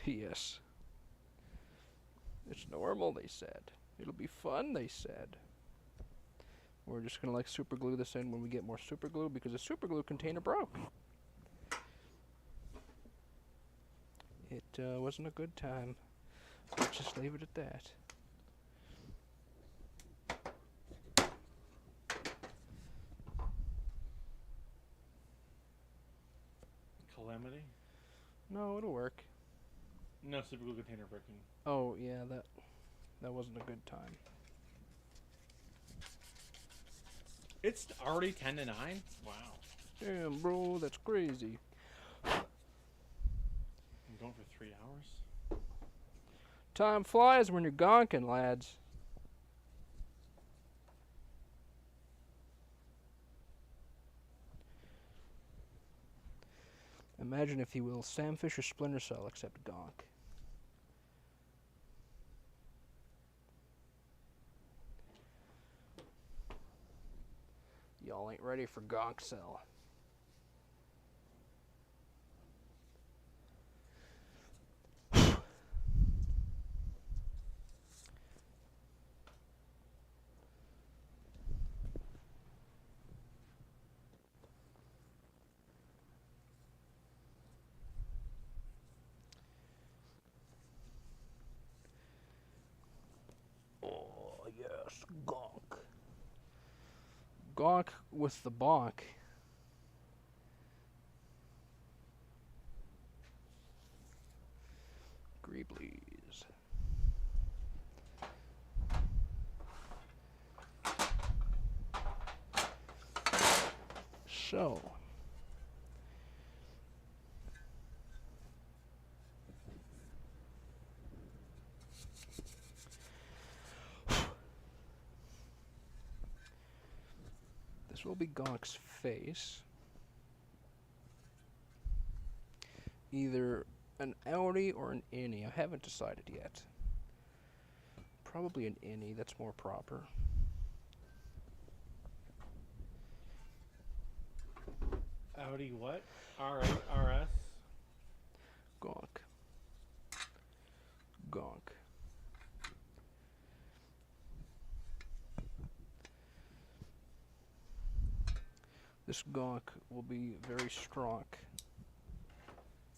Speaker 4: Yes. It's normal, they said. It'll be fun, they said. We're just gonna super glue this in when we get more super glue because the super glue container broke. It wasn't a good time. Let's just leave it at that.
Speaker 3: Calamity?
Speaker 4: No, it'll work.
Speaker 3: No super glue container breaking.
Speaker 4: Oh yeah, that wasn't a good time.
Speaker 3: It's already 10 to 9? Wow.
Speaker 4: Damn, bro, that's crazy.
Speaker 3: I'm going for 3 hours?
Speaker 4: Time flies when you're gonking, lads. Imagine, if you will, Sam Fisher's Splinter Cell except Gonk. Y'all ain't ready for Gonk Cell. Oh, yes, Gonk. Gonk with the bonk. is. So, this will be Gonk's face. Either an outie or an innie. I haven't decided yet. Probably an innie, that's more proper.
Speaker 3: Audi what? RS?
Speaker 4: Gonk. Gonk. This Gonk will be very strong.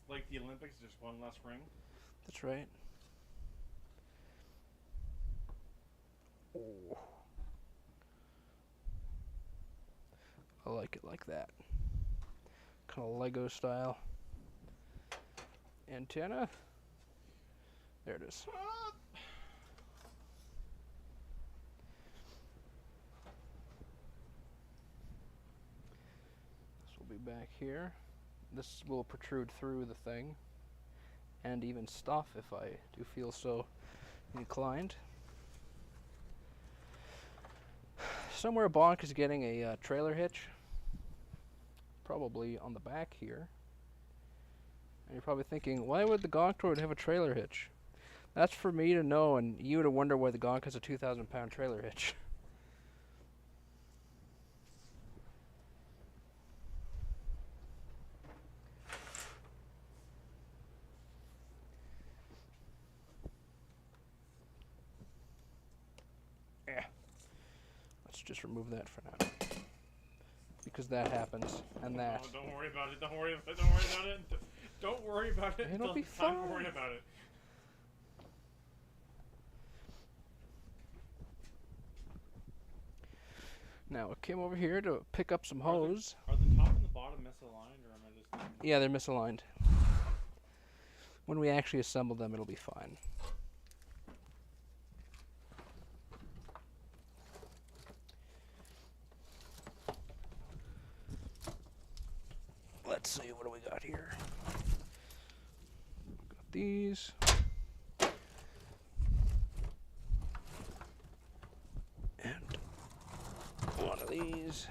Speaker 3: Like the Olympics, just one less ring?
Speaker 4: That's right. Oh. I like it like that. Kind of Lego style. Antenna. There it is. This will be back here. This will protrude through the thing. And even stuff if I do feel so inclined. Somewhere Bonk is getting a trailer hitch. Probably on the back here. And you're probably thinking, why would the Gonk Droid have a trailer hitch? That's for me to know and you to wonder why the Gonk has a 2,000-pound trailer hitch. Let's just remove that for now. Because that happens, and that.
Speaker 3: Oh, don't worry about it. Don't worry about it. Don't worry about it. Don't worry about it.
Speaker 4: It'll be
Speaker 3: fine.
Speaker 4: fine.
Speaker 3: Don't worry about it.
Speaker 4: Now I came over here to pick up some hose.
Speaker 3: Are the top and the bottom misaligned, or am I just?
Speaker 4: Yeah, they're misaligned. When we actually assemble them, it'll be fine. Let's see, what do we got here? Got these. And one of these.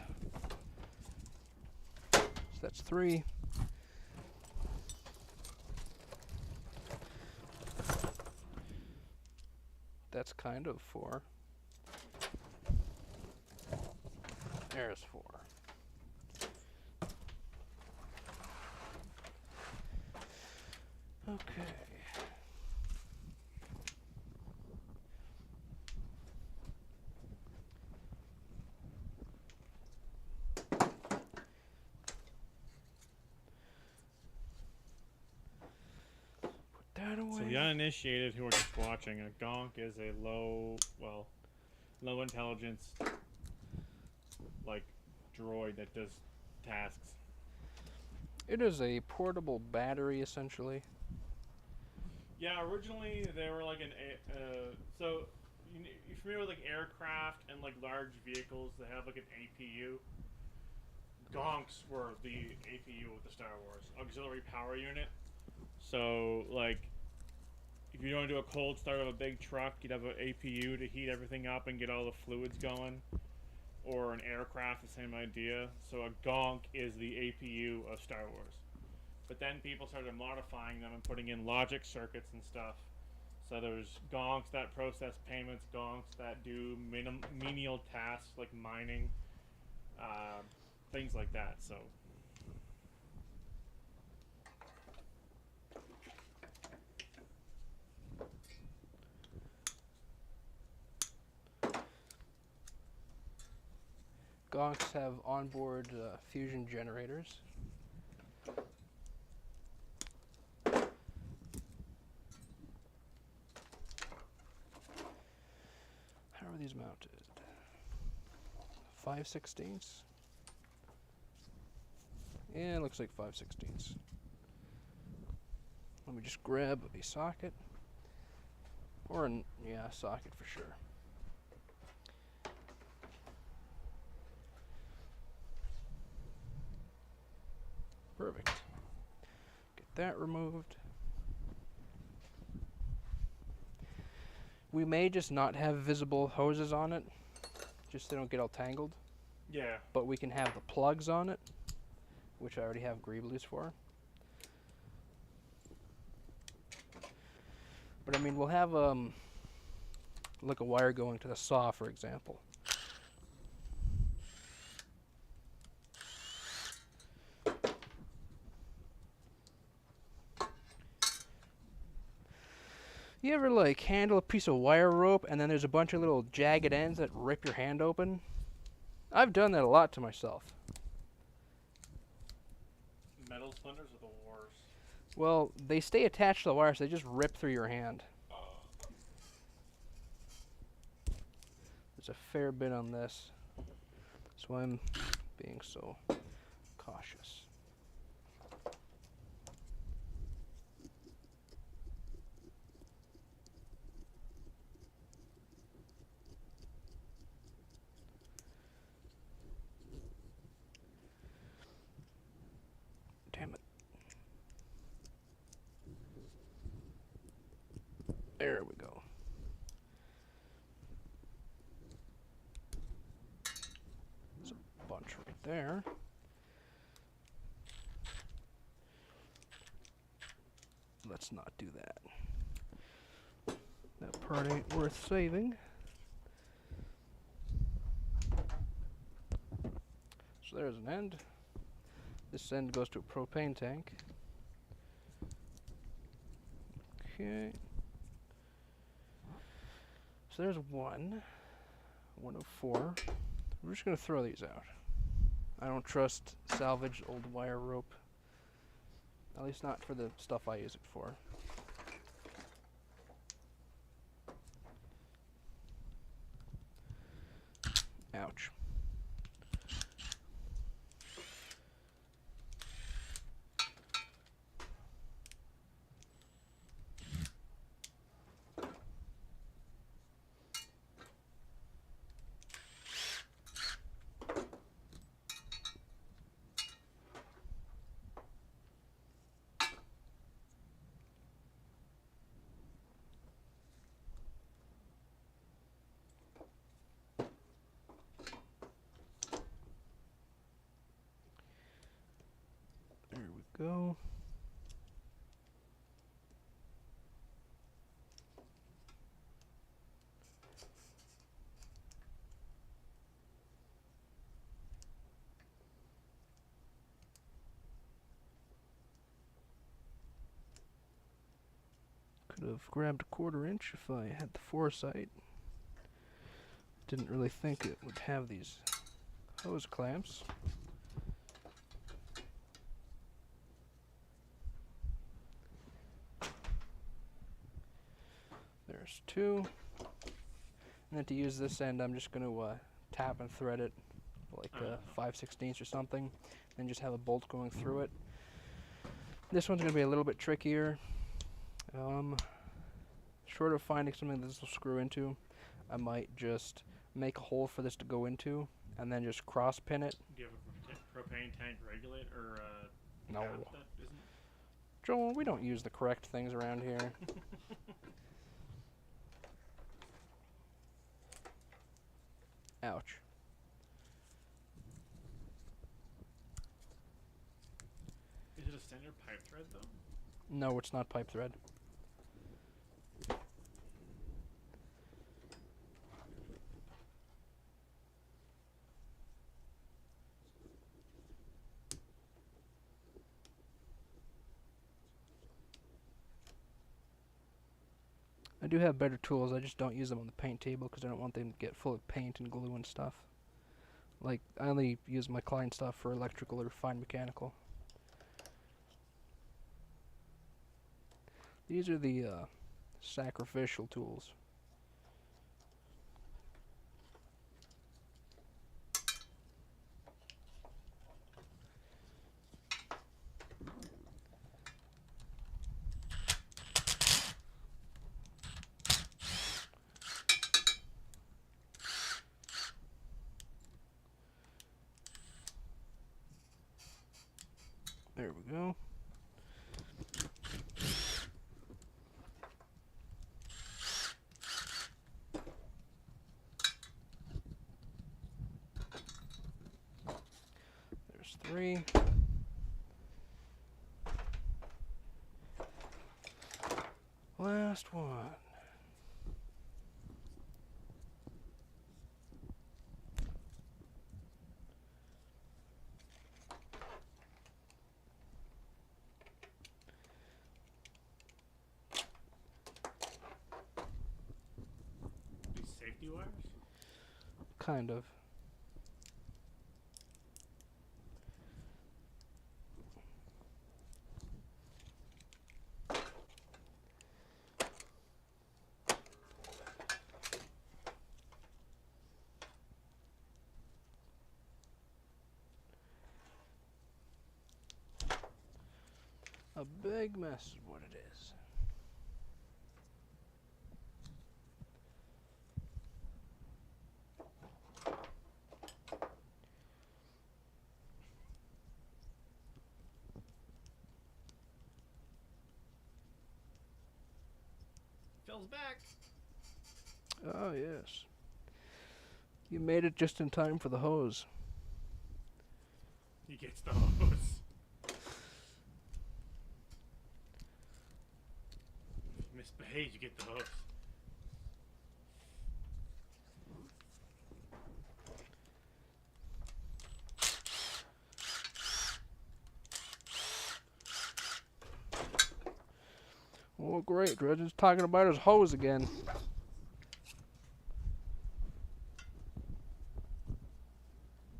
Speaker 4: So that's 3. That's kind of 4. There's 4. Okay. Put that away.
Speaker 3: So the uninitiated who are just watching, a Gonk is a low intelligence, like, droid that does tasks.
Speaker 4: It is a portable battery, essentially.
Speaker 3: Yeah, originally they were like so you're familiar with like aircraft and like large vehicles that have like an APU. Gonks were the APU with the Star Wars auxiliary power unit. So like, if you're going to do a cold start of a big truck, you'd have an APU to heat everything up and get all the fluids going. Or an aircraft, the same idea. So a Gonk is the APU of Star Wars. But then people started modifying them and putting in logic circuits and stuff. So there's Gonks that process payments, Gonks that do menial tasks like mining, things like that. So.
Speaker 4: Gonks have onboard fusion generators. How are these mounted? 5/16. Yeah, it looks like 5/16. Let me just grab a socket Or an, yeah, socket for sure. Perfect. Get that removed. We may just not have visible hoses on it, just so they don't get all tangled.
Speaker 2: Yeah.
Speaker 4: But we can have the plugs on it, which I already have greeblies for. But I mean, we'll have like a wire going to the saw, for example. You ever like handle a piece of wire rope and then there's a bunch of little jagged ends that rip your hand open? I've done that a lot to myself.
Speaker 3: Metal splinters are the worst.
Speaker 4: Well, they stay attached to the wire, so they just rip through your hand. There's a fair bit on this. That's why I'm being so cautious. Damn it. There we go. There's a bunch right there. Let's not do that. That part ain't worth saving. So there's an end. This end goes to a propane tank. Okay. So there's one of 4. We're just gonna throw these out. I don't trust salvaged old wire rope. At least not for the stuff I use it for. Ouch. There we go. Could have grabbed a 1/4 inch if I had the foresight. Didn't really think it would have these hose clamps. There's 2. And then to use this end, I'm just going to tap and thread it like 5/16 or something, and just have a bolt going through it. This one's going to be a little bit trickier. Short of finding something that this will screw into, I might just make a hole for this to go into, and then just cross pin it.
Speaker 2: Do you have a propane tank regulator or
Speaker 4: No.
Speaker 2: tap that isn't?
Speaker 4: Joel, we don't use the correct things around here. Ouch.
Speaker 2: Is it a standard pipe thread though?
Speaker 4: No, it's not pipe thread. I do have better tools, I just don't use them on the paint table because I don't want them to get full of paint and glue and stuff. Like, I only use my Klein stuff for electrical or fine mechanical. These are the sacrificial tools. There we go. There's 3. Last one.
Speaker 2: These safety wires?
Speaker 4: Kind of. A big mess is what it is.
Speaker 3: Phil's back.
Speaker 4: Oh, yes. You made it just in time for the hose.
Speaker 2: He gets the hose. If you misbehave, you get the hose.
Speaker 4: Oh, great. Dredge is talking about his hose again.
Speaker 2: I'm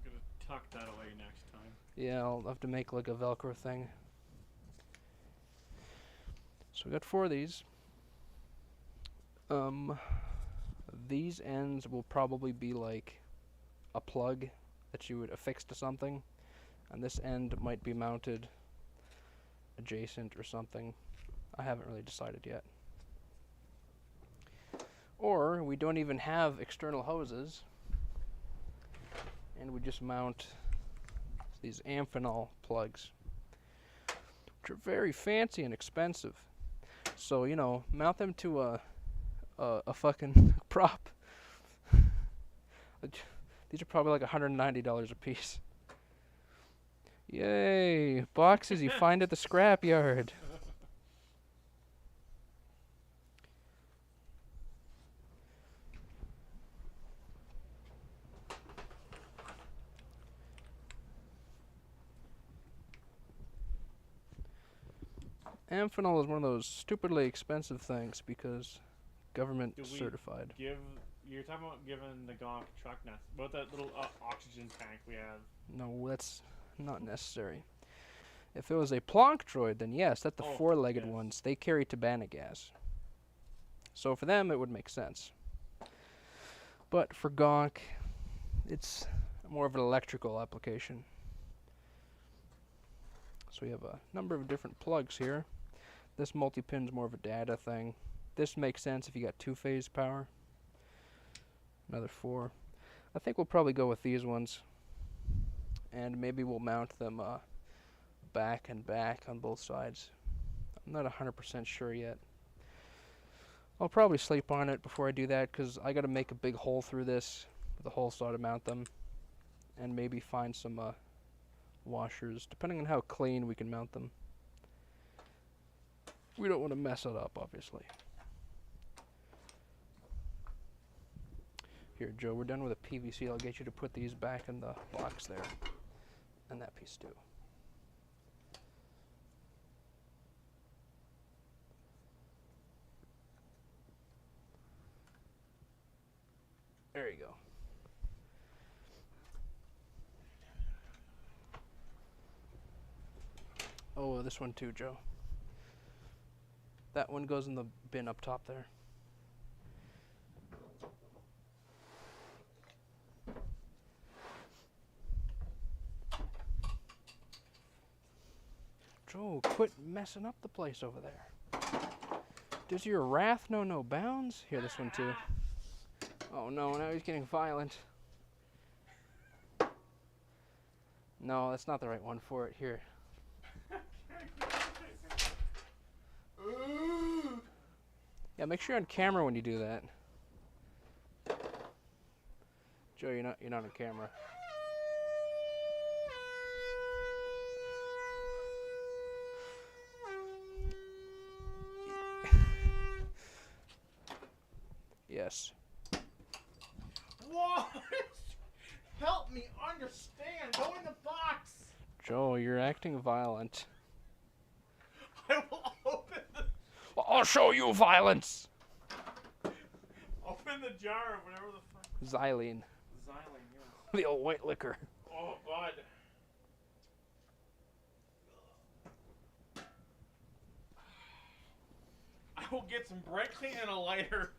Speaker 2: gonna tuck that away next time.
Speaker 4: Yeah, I'll have to make like a Velcro thing. So we got 4 of these. These ends will probably be like a plug that you would affix to something, and this end might be mounted adjacent or something. I haven't really decided yet. Or we don't even have external hoses, and we just mount these Amphenol plugs, which are very fancy and expensive. So, you know, mount them to a fucking prop. These are probably like $190 a piece. Yay! Boxes you find at the scrapyard. Amphenol is one of those stupidly expensive things because government
Speaker 2: Do we
Speaker 4: certified.
Speaker 2: You're talking about giving the Gonk truck nuts. What about that little oxygen tank we have?
Speaker 4: No, that's not necessary. If it was a Plonk droid, then yes, that's the
Speaker 2: Oh,
Speaker 4: 4-legged
Speaker 2: yes.
Speaker 4: ones. They carry Tabana gas. So for them, it would make sense. But for Gonk, it's more of an electrical application. So we have a number of different plugs here. This multi-pin's more of a data thing. This makes sense if you got 2-phase power. Another 4. I think we'll probably go with these ones. And maybe we'll mount them back and back on both sides. I'm not 100% sure yet. I'll probably sleep on it before I do that because I got to make a big hole through this with a hole saw to mount them, and maybe find some washers, depending on how clean we can mount them. We don't want to mess it up, obviously. Here, Joe, we're done with a PVC. I'll get you to put these back in the box there, and that piece too. There you go. Oh, this one too, Joe. That one goes in the bin up top there. Joe, quit messing up the place over there. Does your wrath know no bounds? Here, this one too. Oh no, now he's getting violent. No, that's not the right one for it. Here. Yeah, make sure you're on camera when you do that. Joe, you're not on camera. Yes.
Speaker 3: What? Help me understand. Go in the box.
Speaker 4: Joe, you're acting violent.
Speaker 3: I will open the
Speaker 4: Well, I'll show you violence.
Speaker 3: open the jar of whatever the fuck.
Speaker 4: Xylene.
Speaker 3: Xylene, yes.
Speaker 4: The old white liquor.
Speaker 3: Oh God. I will get some brake clean and a lighter.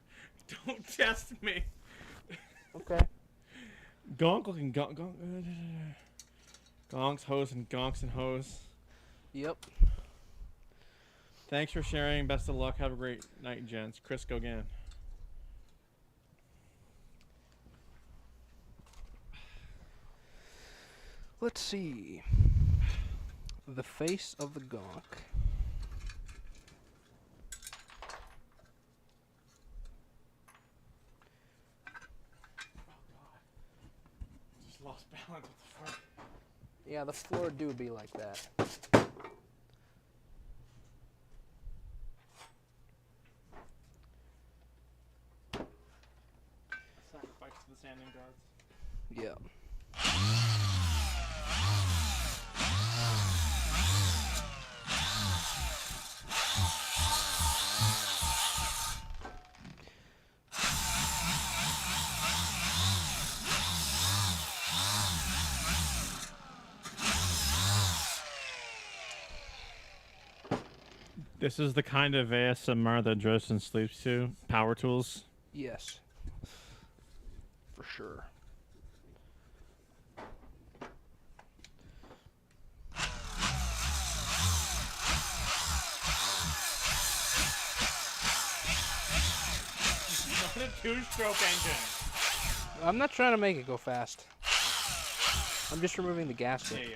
Speaker 3: Don't test me.
Speaker 4: Okay.
Speaker 2: Gonk looking Gonk's hose and Gonks and hose.
Speaker 4: Yep.
Speaker 2: Thanks for sharing. Best of luck. Have a great night, gents. Chris Gogan.
Speaker 4: Let's see. The face of the Gonk.
Speaker 3: Just lost balance. What the fuck?
Speaker 4: Yeah, the floor do be like that.
Speaker 3: Sacrifice to the standing guards.
Speaker 4: Yeah.
Speaker 2: This is the kind of ASMR that Dresden sleeps to. Power tools.
Speaker 4: Yes. For sure.
Speaker 3: Not a two-stroke engine.
Speaker 4: I'm not trying to make it go fast. I'm just removing the gasket.
Speaker 3: Yeah, yeah.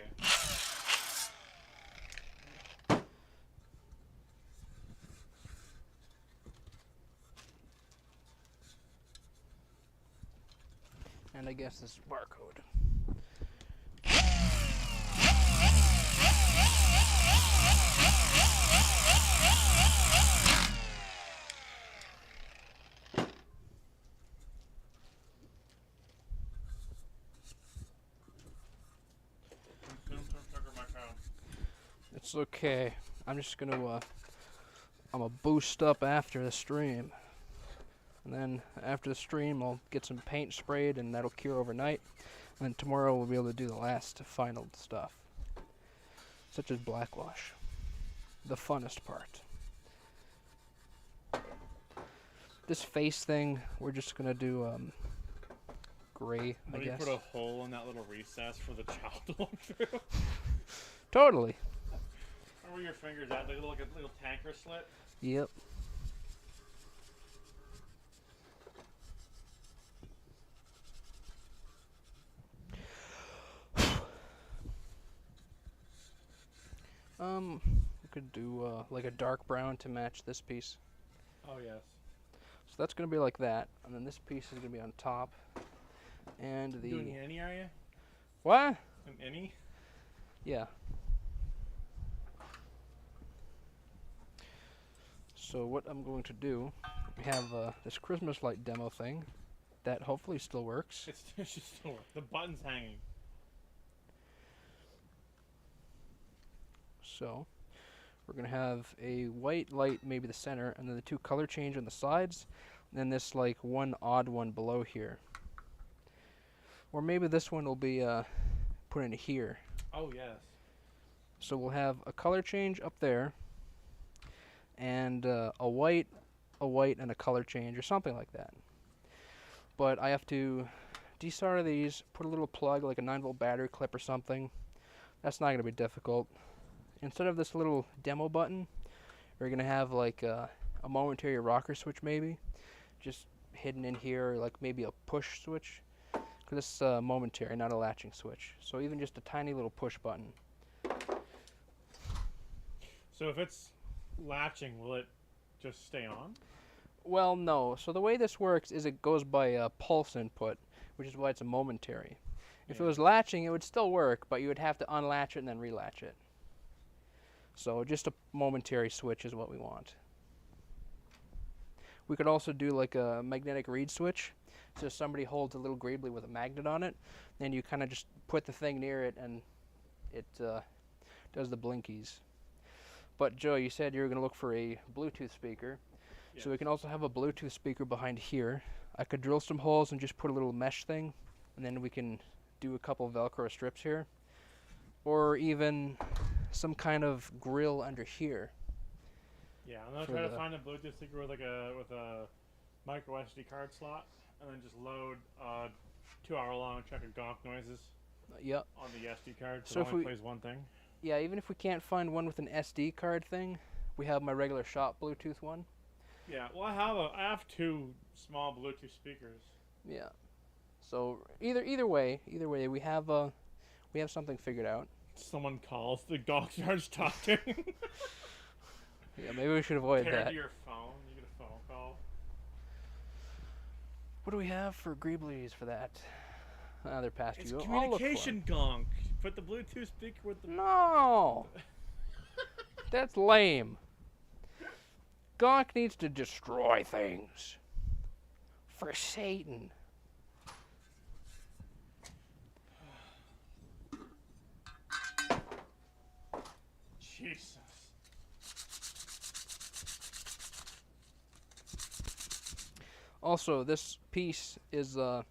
Speaker 4: And I guess this is barcode. It's okay. I'm just gonna I'm gonna boost up after the stream. And then after the stream I'll get some paint sprayed and that'll cure overnight. And then tomorrow we'll be able to do the last final stuff. Such as blackwash. The funnest part. This face thing, we're just gonna do gray, I
Speaker 2: But you
Speaker 4: guess.
Speaker 2: put a hole in that little recess for the child to look through.
Speaker 4: Totally.
Speaker 3: Where your fingers at? Like a little tanker slit.
Speaker 4: Yep. We could do like a dark brown to match this piece.
Speaker 2: Oh yes.
Speaker 4: So that's gonna be like that, and then this piece is gonna be on top. And the
Speaker 2: Doing any, are you?
Speaker 4: what?
Speaker 2: An any?
Speaker 4: Yeah. So what I'm going to do, we have this Christmas light demo thing that hopefully still works.
Speaker 2: It's just still the button's hanging.
Speaker 4: So we're going to have a white light, maybe the center, and then the two color change on the sides, and then this like one odd one below here. Or maybe this one will be put in here.
Speaker 2: Oh yes.
Speaker 4: So we'll have a color change up there, and a white, and a color change, or something like that. But I have to desolder these, put a little plug, like a 9-volt battery clip or something. That's not going to be difficult. Instead of this little demo button, we're going to have like a momentary rocker switch maybe, just hidden in here, or like maybe a push switch. Because this is momentary, not a latching switch. So even just a tiny little push button.
Speaker 2: So if it's latching, will it just stay on?
Speaker 4: Well, no. So the way this works is it goes by a pulse input, which is why it's a momentary. If it was latching, it would still work, but you would have to unlatch it and then relatch it. So just a momentary switch is what we want. We could also do like a magnetic reed switch. So somebody holds a little greebly with a magnet on it, and you kind of just put the thing near it, and it does the blinkies. But Joe, you said you were going to look for a Bluetooth speaker.
Speaker 2: Yes.
Speaker 4: So we can also have a Bluetooth speaker behind here. I could drill some holes and just put a little mesh thing, and then we can do a couple Velcro strips here. Or even some kind of grill under here.
Speaker 2: Yeah, I'm gonna try to find a Bluetooth speaker with a micro SD card slot, and then just load 2-hour-long check of Gonk noises
Speaker 4: Yep.
Speaker 2: on the SD card.
Speaker 4: So
Speaker 2: it
Speaker 4: if
Speaker 2: only
Speaker 4: we-
Speaker 2: plays one thing.
Speaker 4: Yeah, even if we can't find one with an SD card thing, we have my regular shop Bluetooth one.
Speaker 2: Yeah, well, I have 2 small Bluetooth speakers.
Speaker 4: Yeah. So either way, we have something figured out.
Speaker 2: Someone calls, the Gonk starts talking.
Speaker 4: Yeah, maybe we should avoid
Speaker 2: Paired
Speaker 4: that.
Speaker 2: to your phone, you get a phone call.
Speaker 4: What do we have for greeblies for that? They're past
Speaker 2: It's
Speaker 4: you. I'll look for 'em.
Speaker 2: communication Gonk. Put the Bluetooth speaker with the.
Speaker 4: No! That's lame. Gonk needs to destroy things. For Satan.
Speaker 2: Jesus.
Speaker 4: Also, this piece is on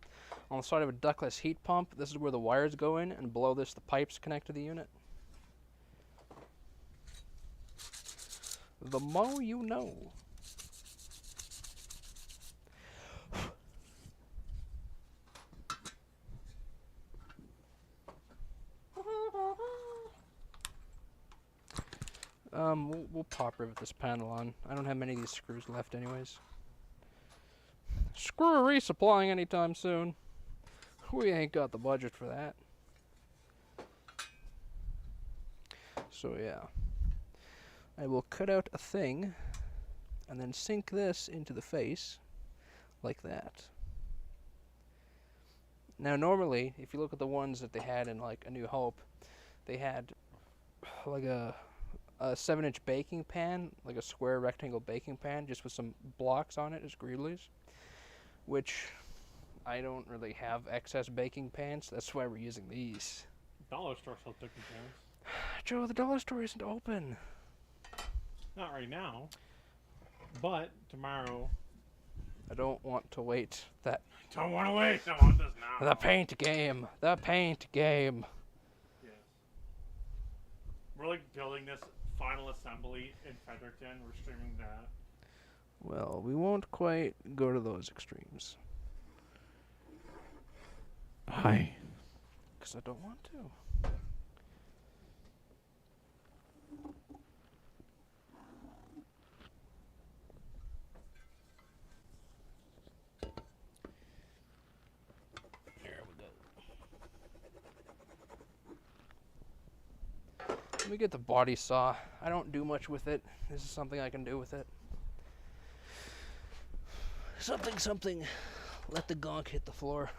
Speaker 4: the side of a ductless heat pump. This is where the wires go in, and below this the pipes connect to the unit. The more you know. We'll pop rivet this panel on. I don't have many of these screws left anyways. Screw resupplying anytime soon. We ain't got the budget for that. So yeah. I will cut out a thing and then sink this into the face like that. Now normally, if you look at the ones that they had in like A New Hope, they had like a 7-inch baking pan, like a square rectangle baking pan, just with some blocks on it as greeblies, which I don't really have excess baking pans. That's why we're using these.
Speaker 2: Dollar store sells baking pans.
Speaker 4: Joe, the dollar store isn't open.
Speaker 2: Not right now, but tomorrow.
Speaker 4: I don't want to wait. That
Speaker 2: Don't want to wait. I want this now.
Speaker 4: the paint game. The paint game.
Speaker 2: Yes. We're like building this final assembly in Fredericton. We're streaming that.
Speaker 4: Well, we won't quite go to those extremes.
Speaker 2: Hi.
Speaker 4: Because I don't want to. There we go. Let me get the body saw. I don't do much with it. This is something I can do with it. Something. Let the gonk hit the floor.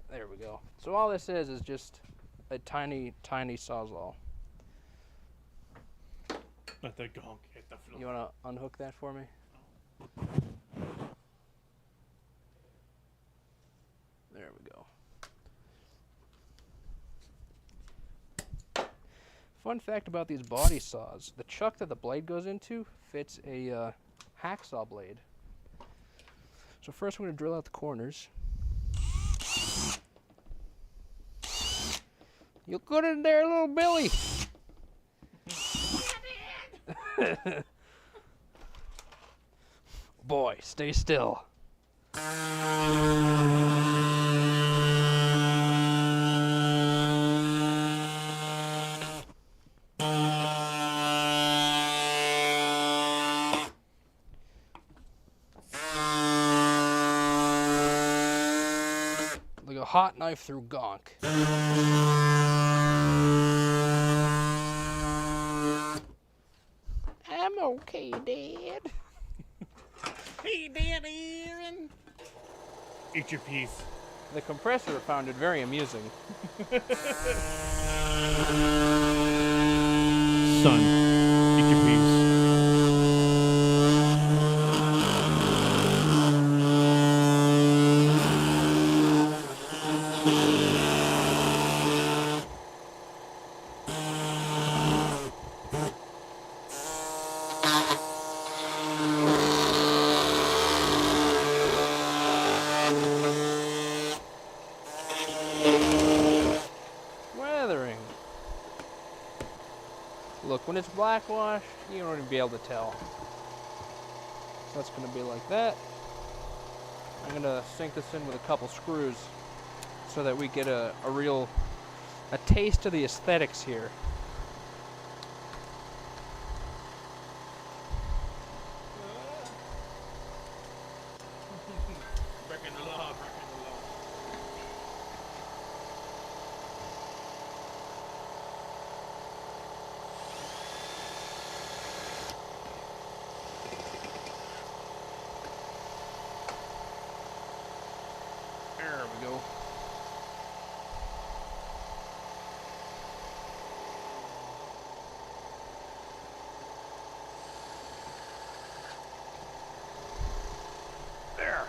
Speaker 4: There we go. So all this is just a tiny sawzall.
Speaker 2: Let the Gonk hit the floor.
Speaker 4: You want to unhook that for me? There we go. Fun fact about these body saws, the chuck that the blade goes into fits a hacksaw blade. So first we're going to drill out the corners. You good in there, little Billy? Boy, stay still. Like a hot knife through Gonk.
Speaker 2: Kieran. Eat your piece.
Speaker 4: The compressor found it very amusing.
Speaker 2: Son, eat your piece.
Speaker 4: Weathering. Look, when it's blackwash, you won't even be able to tell. So that's going to be like that. I'm going to sink this in with a couple screws so that we get a taste of the aesthetics here.
Speaker 2: Breaking the law, breaking the law.
Speaker 4: There we go. There.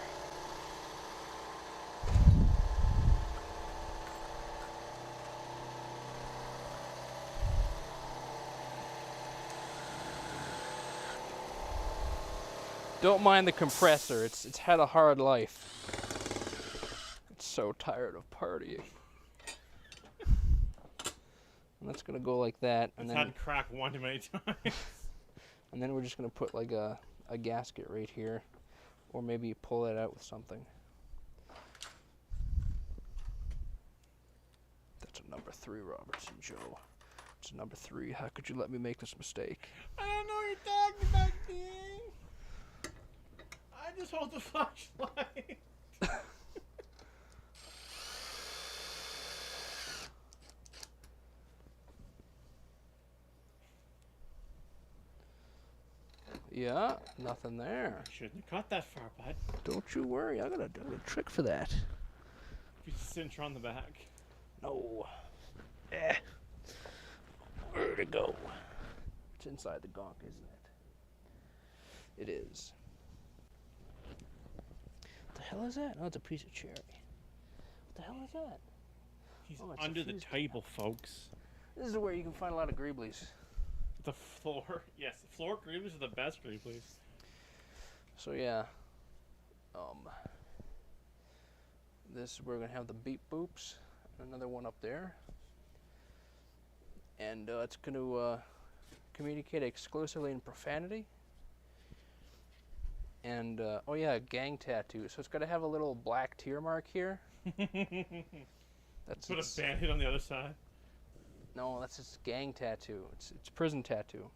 Speaker 4: Don't mind the compressor. It's had a hard life. It's so tired of partying. And that's gonna go like that, and
Speaker 2: It's
Speaker 4: then
Speaker 2: had crack one too many times.
Speaker 4: and then we're just gonna put like a gasket right here, or maybe pull it out with something. That's a number 3, Robertson Joe. It's a number 3. How could you let me make this mistake?
Speaker 2: I don't know what you're talking about, King. I just hold the flashlight.
Speaker 4: Yeah, nothing there.
Speaker 2: Shouldn't have cut that far, bud.
Speaker 4: Don't you worry, I got a trick for that.
Speaker 2: You cinch on the back.
Speaker 4: No. Eh. Where'd it go? It's inside the gonk, isn't it? It is. What the hell is that? Oh, it's a piece of cherry. What the hell is that?
Speaker 2: He's
Speaker 4: Oh, it's a
Speaker 2: under the
Speaker 4: fuse
Speaker 2: table, folks.
Speaker 4: This is where you can find a lot of greeblies.
Speaker 2: The floor. Yes, the floor greeblies are the best greeblies.
Speaker 4: So yeah. This we're gonna have the beep boops. Another one up there. And it's gonna communicate exclusively in profanity. And oh yeah, gang tattoo. So it's gonna have a little black tear mark here. That's
Speaker 2: Put
Speaker 4: its,
Speaker 2: a bandit on the other side.
Speaker 4: no, that's its gang tattoo. It's prison tattoo.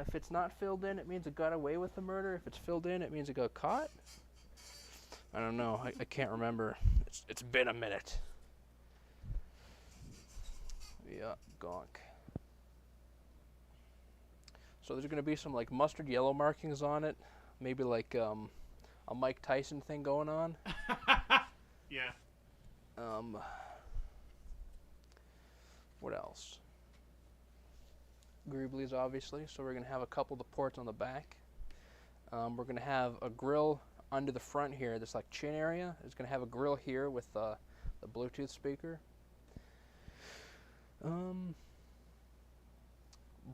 Speaker 4: If it's not filled in, it means it got away with the murder. If it's filled in, it means it got caught. I don't know. I can't remember. It's been a minute. Yeah, gonk. So there's gonna be some like mustard yellow markings on it. Maybe like a Mike Tyson thing going on.
Speaker 2: Yeah.
Speaker 4: What else? Greeblies, obviously. So we're gonna have a couple of the ports on the back. We're gonna have a grill under the front here. This like chin area is gonna have a grill here with the Bluetooth speaker.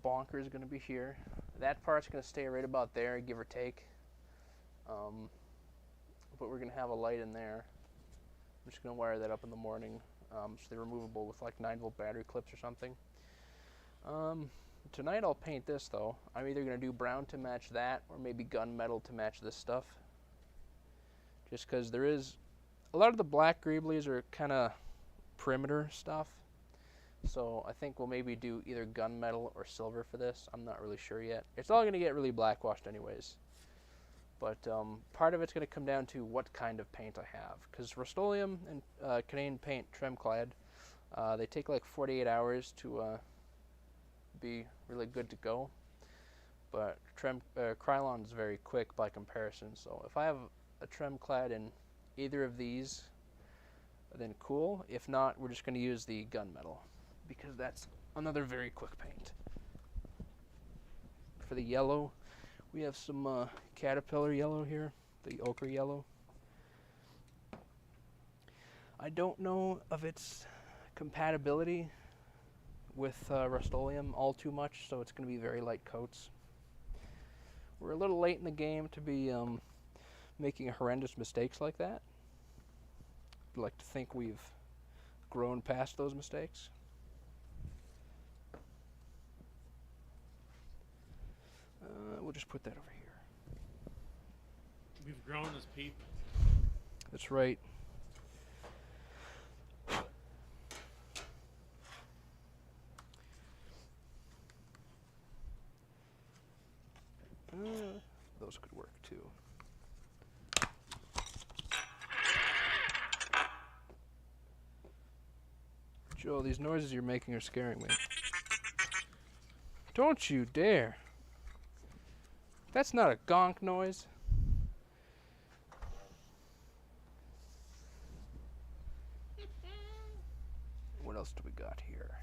Speaker 4: Bonker is gonna be here. That part's gonna stay right about there, give or take. But we're gonna have a light in there. I'm just gonna wire that up in the morning. So they're removable with like 9-volt battery clips or something. Tonight I'll paint this though. I'm either gonna do brown to match that or maybe gunmetal to match this stuff. Just because there is a lot of the black greeblies are kind of perimeter stuff. So I think we'll maybe do either gunmetal or silver for this. I'm not really sure yet. It's all gonna get really blackwashed anyways. But part of it's going to come down to what kind of paint I have. Because Rust-Oleum and Canadian Paint Tremclad, they take like 48 hours to be really good to go. but Krylon is very quick by comparison. So if I have a trim clad in either of these, then cool. If not, we're just going to use the gunmetal because that's another very quick paint. For the yellow, we have some caterpillar yellow here, the ochre yellow. I don't know of its compatibility with Rust-Oleum all too much, so it's going to be very light coats. We're a little late in the game to be making horrendous mistakes like that. I'd like to think we've grown past those mistakes. We'll just put that over here.
Speaker 3: We've grown as people.
Speaker 4: That's right. Those could work too. Joe, these noises you're making are scaring me. Don't you dare. That's not a gonk noise. What else do we got here?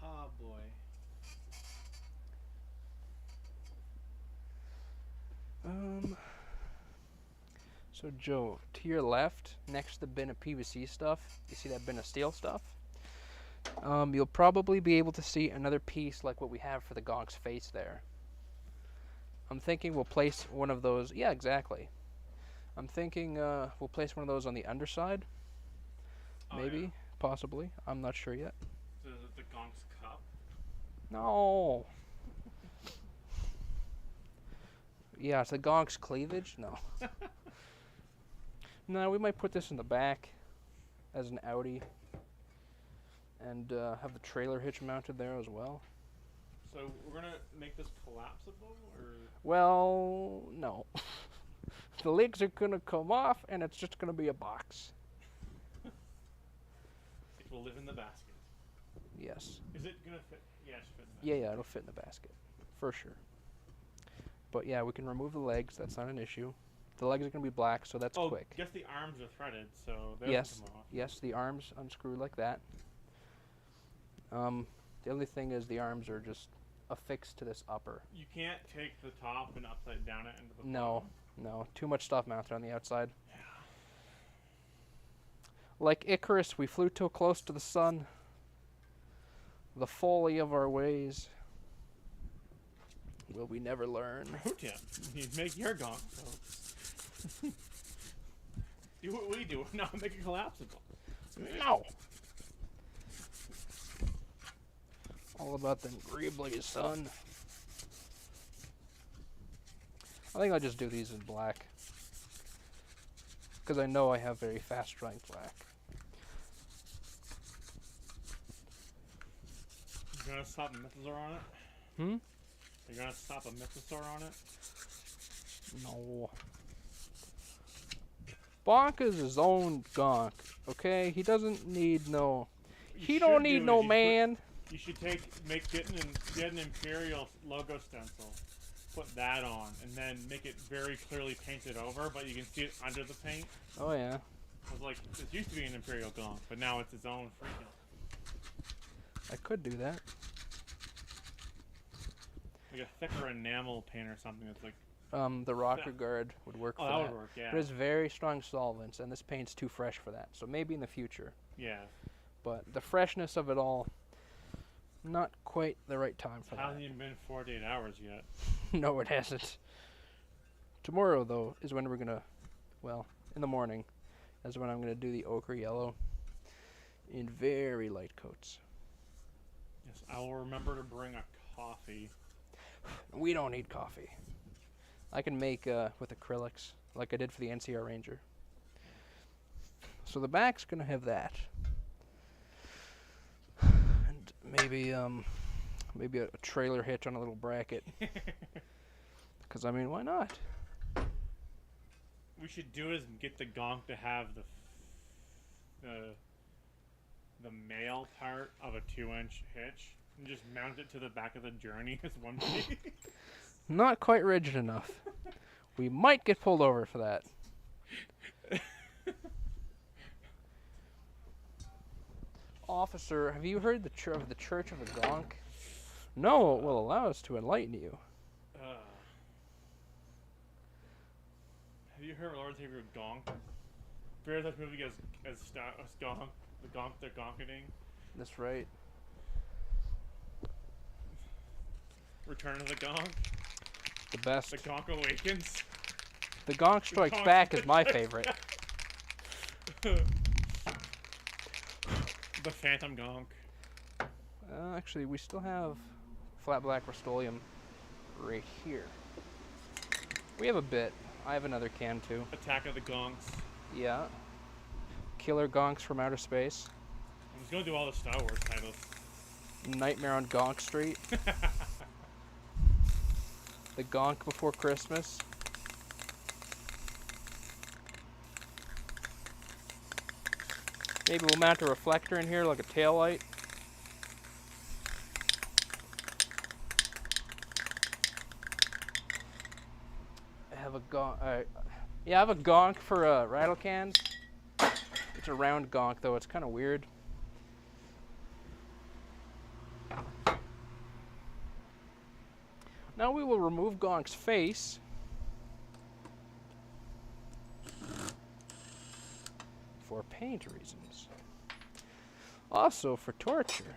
Speaker 3: Oh boy.
Speaker 4: So Joe, to your left, next to the bin of PVC stuff, you see that bin of steel stuff? You'll probably be able to see another piece like what we have for the Gonk's face there. I'm thinking we'll place one of those, yeah, exactly. I'm thinking we'll place one of those on the underside. Maybe,
Speaker 3: yeah.
Speaker 4: possibly, I'm not sure yet.
Speaker 3: The Gonk's cup.
Speaker 4: No. Yeah, it's the Gonk's cleavage? No. No, we might put this in the back as an Audi and have the trailer hitch mounted there as well.
Speaker 3: So we're gonna make this collapsible, or?
Speaker 4: Well, no. The legs are gonna come off and it's just gonna be a box.
Speaker 3: It will live in the basket.
Speaker 4: Yes.
Speaker 3: Is it gonna fit? Yeah, it should fit in the basket.
Speaker 4: Yeah, it'll fit in the basket. For sure. But yeah, we can remove the legs, that's not an issue. The legs are going to be black, so that's quick.
Speaker 3: Guess the arms are threaded, so they'll
Speaker 4: Yes,
Speaker 3: come off.
Speaker 4: yes, the arms unscrew like that. The only thing is the arms are just affixed to this upper.
Speaker 3: You can't take the top and upside down it into the
Speaker 4: No,
Speaker 3: bottom.
Speaker 4: no, too much stuff mounted on the outside. Yeah. Like Icarus, we flew too close to the sun. The folly of our ways. Will we never learn?
Speaker 3: Pro tip: you make your Gonk, so do what we do, not make it collapsible.
Speaker 4: No. All about them greeblies, son. I think I'll just do these in black. Because I know I have very fast drying black.
Speaker 3: You gonna slap a mythosaur on it?
Speaker 4: Hmm?
Speaker 3: You gonna slap a mythosaur on it?
Speaker 4: No. Bonk is his own Gonk, okay? He doesn't need no... He don't need no man.
Speaker 3: You should get an Imperial logo stencil, put that on, and then make it very clearly painted over, but you can see it under the paint.
Speaker 4: Oh yeah.
Speaker 3: It was like, it used to be an Imperial Gonk, but now it's its own freaking...
Speaker 4: I could do that.
Speaker 3: Like a thicker enamel paint or something that's like...
Speaker 4: The rocker guard would work for that.
Speaker 3: Oh, that would work, yeah.
Speaker 4: But it's very strong solvents, and this paint's too fresh for that. So maybe in the future.
Speaker 3: Yeah.
Speaker 4: But the freshness of it all, not quite the right time for that.
Speaker 3: Hasn't even been 48 hours yet.
Speaker 4: No, it hasn't. Tomorrow, though, is when we're gonna, well, in the morning, is when I'm gonna do the ochre yellow in very light coats.
Speaker 3: Yes, I will remember to bring a coffee.
Speaker 4: We don't need coffee. I can make with acrylics, like I did for the NCR Ranger. So the back's gonna have that, and maybe a trailer hitch on a little bracket. Because I mean, why not?
Speaker 3: We should do is get the Gonk to have
Speaker 2: the male part of a 2-inch hitch and just mount it to the back of the Journey as one piece.
Speaker 4: Not quite rigid enough. We might get pulled over for that. Officer, have you heard of the Church of the Gonk? No, it will allow us to enlighten you.
Speaker 2: Have you heard of Lord Savior Gonk? Fair that movie as Gonk, the Gonk they're gonketing.
Speaker 4: That's right.
Speaker 2: Return of the Gonk.
Speaker 4: The best.
Speaker 2: The Gonk Awakens.
Speaker 4: The Gonk Strikes Back is my favorite.
Speaker 2: The Phantom Gonk.
Speaker 4: Actually, we still have flat black Rust-Oleum right here. We have a bit. I have another can too.
Speaker 2: Attack of the Gonks.
Speaker 4: Yeah. Killer Gonks from Outer Space.
Speaker 2: I'm just gonna do all the Star Wars titles.
Speaker 4: Nightmare on Gonk Street. The Gonk Before Christmas. Maybe we'll mount a reflector in here like a tail light. I have a gonk. Yeah, I have a gonk for rattle cans. It's a round gonk though. It's kind of weird. Now we will remove Gonk's face. For paint reasons. Also for torture.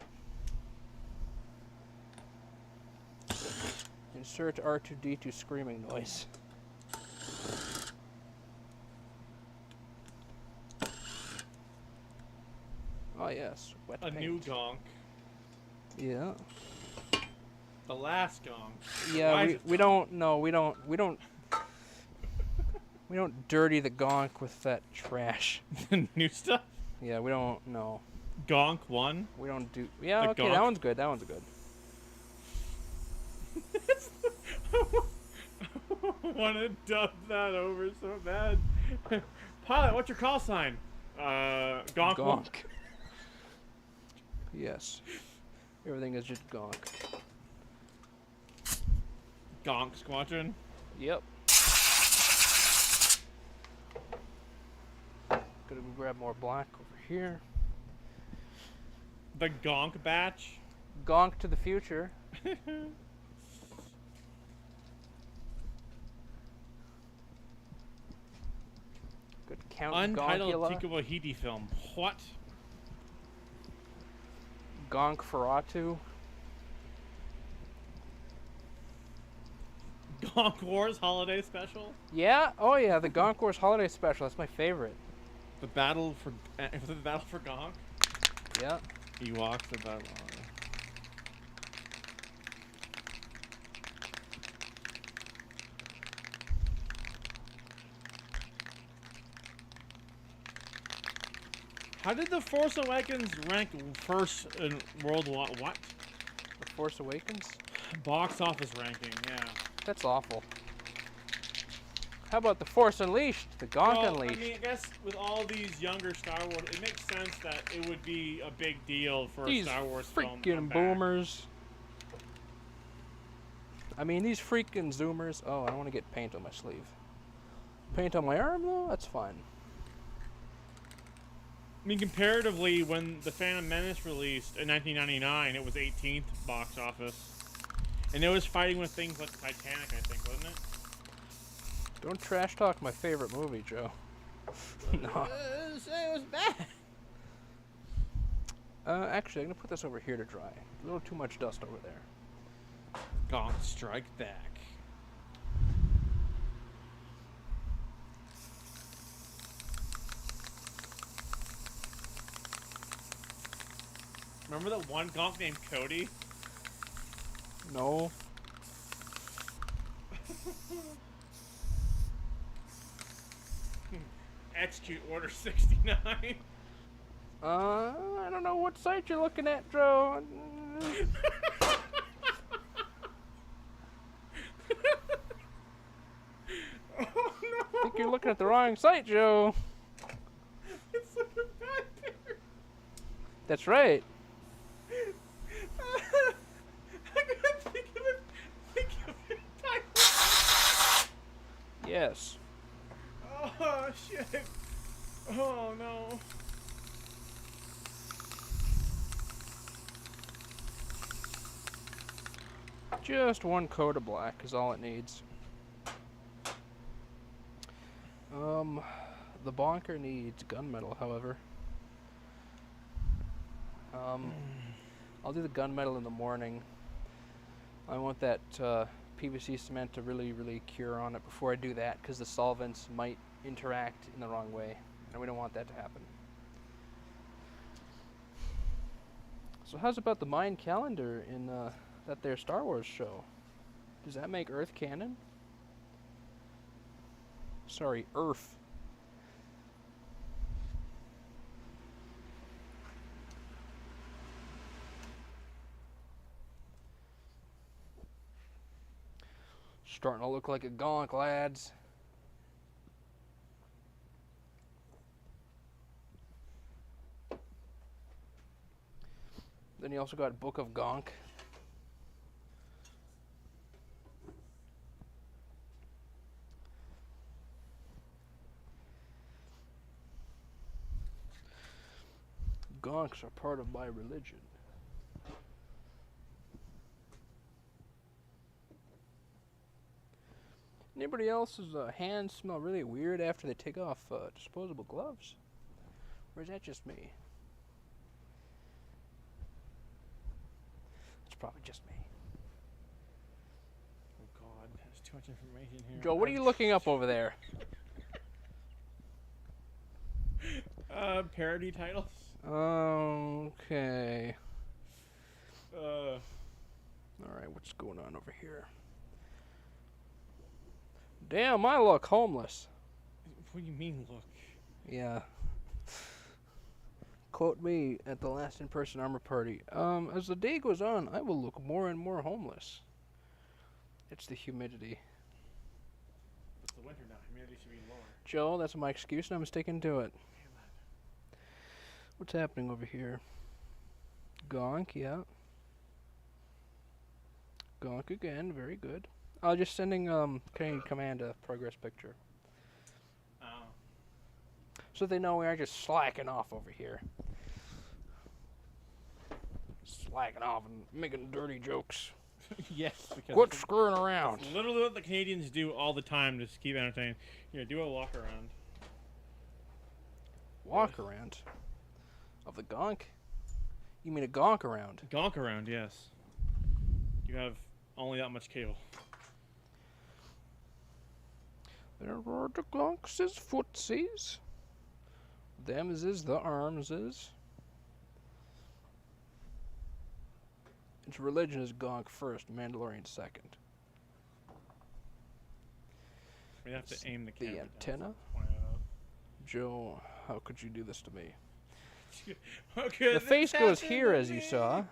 Speaker 4: Insert R2-D2 screaming noise. Oh yes, wet
Speaker 2: A
Speaker 4: paint.
Speaker 2: new Gonk.
Speaker 4: Yeah.
Speaker 2: The last Gonk.
Speaker 4: Yeah, we don't dirty the Gonk with that trash.
Speaker 2: The new stuff?
Speaker 4: Yeah, we don't know.
Speaker 2: Gonk 1?
Speaker 4: We don't do. Yeah,
Speaker 2: The
Speaker 4: okay,
Speaker 2: Gonk?
Speaker 4: that one's good. That one's good.
Speaker 2: I want to dub that over so bad. Pilot, what's your call sign? Gonk 1.
Speaker 4: Yes. Everything is just Gonk.
Speaker 2: Gonk Squadron.
Speaker 4: Yep. Gonna go grab more black over here.
Speaker 2: The Gonk Batch.
Speaker 4: Gonk to the future. Good Count
Speaker 2: Untitled
Speaker 4: Gonkula.
Speaker 2: Tika Waititi film. What?
Speaker 4: Gonk Feratu.
Speaker 2: Gonk Wars Holiday Special.
Speaker 4: Yeah. Oh yeah, the Gonk Wars Holiday Special. That's my favorite.
Speaker 2: The battle for the battle for Gonk.
Speaker 4: Yeah.
Speaker 2: Ewoks the battle. How did The Force Awakens rank first in worldwide? What?
Speaker 4: The Force Awakens.
Speaker 2: Box office ranking, yeah.
Speaker 4: That's awful. How about The Force Unleashed? The Gonk
Speaker 2: Well,
Speaker 4: Unleashed.
Speaker 2: I mean, I guess with all these younger Star Wars, it makes sense that it would be a big deal for
Speaker 4: These
Speaker 2: a Star Wars film to come
Speaker 4: freaking
Speaker 2: back.
Speaker 4: boomers. I mean, these freaking zoomers. Oh, I don't want to get paint on my sleeve. Paint on my arm, though? That's fine.
Speaker 2: I mean, comparatively, when The Phantom Menace released in 1999, it was 18th box office. And it was fighting with things like Titanic, I think, wasn't it?
Speaker 4: Don't trash talk my favorite movie, Joe. No.
Speaker 2: It was bad.
Speaker 4: Actually, I'm going to put this over here to dry. A little too much dust over there.
Speaker 2: Gonk Strike Back. Remember that one Gonk named Cody?
Speaker 4: No.
Speaker 2: Execute Order 69.
Speaker 4: I don't know what site you're looking at, Joe.
Speaker 2: Oh no!
Speaker 4: I think you're looking at the wrong site, Joe.
Speaker 2: It's like a bad bear.
Speaker 4: That's right.
Speaker 3: I couldn't think of it.
Speaker 4: Yes.
Speaker 3: Oh shit. Oh no.
Speaker 4: Just one coat of black is all it needs. The bonker needs gunmetal, however. I'll do the gunmetal in the morning. I want that PVC cement to really cure on it before I do that, because the solvents might interact in the wrong way, and we don't want that to happen. So how's about the Mayan calendar in that there Star Wars show? Does that make Earth canon? Sorry, Earth. Starting to look like a gonk, lads. Then you also got Book of Gonk. Gonks are part of my religion. Anybody else's hands smell really weird after they take off disposable gloves? Or is that just me? It's probably just me.
Speaker 2: Oh God, there's too much information here.
Speaker 4: Joe, what are you looking up over there?
Speaker 3: Parody titles.
Speaker 4: Okay.
Speaker 3: Uh.
Speaker 4: Alright, what's going on over here? Damn, I look homeless.
Speaker 2: What do you mean, look?
Speaker 4: Yeah. Quote me at the last in-person armor party. As the day goes on, I will look more and more homeless. It's the humidity.
Speaker 3: It's the winter now. Humidity should be lower.
Speaker 4: Joe, that's my excuse and I'm sticking to it. What's happening over here? Gonk, yeah. Gonk again, very good. Just sending Canadian Command a progress picture.
Speaker 3: Oh.
Speaker 4: So they know we aren't just slacking off over here. Slacking off and making dirty jokes.
Speaker 2: Yes, because
Speaker 4: Quit screwing around.
Speaker 2: it's literally what the Canadians do all the time to keep entertaining. Here, do a walk around.
Speaker 4: Walk around? Of the Gonk? You mean a Gonk around?
Speaker 2: Gonk around, yes. You have only that much cable.
Speaker 4: There are the Gonks is footsies. Them's is the arms is. Its religion is Gonk first, Mandalorian second.
Speaker 2: We have to aim the camera.
Speaker 4: The
Speaker 2: down,
Speaker 4: antenna?
Speaker 2: so point it out.
Speaker 4: Joe, how could you do this to me?
Speaker 2: Okay,
Speaker 4: The face goes here, as you saw.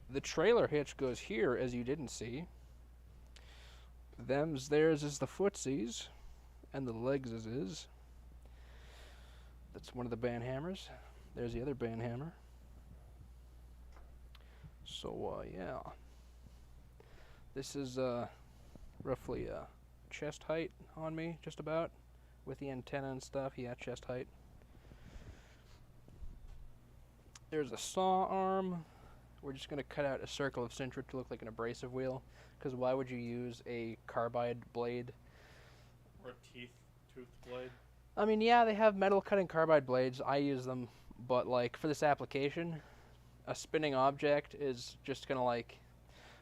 Speaker 4: The trailer hitch goes here, as you didn't see. Them's theirs is the footsies, and the legs is. That's one of the band hammers. There's the other band hammer. So, yeah. This is roughly chest height on me, just about. With the antenna and stuff, yeah, chest height. There's a saw arm. We're just going to cut out a circle of centric to look like an abrasive wheel. Because why would you use a carbide blade?
Speaker 3: Or tooth blade.
Speaker 4: I mean, yeah, they have metal cutting carbide blades. I use them. But, like, for this application, a spinning object is just going to, like...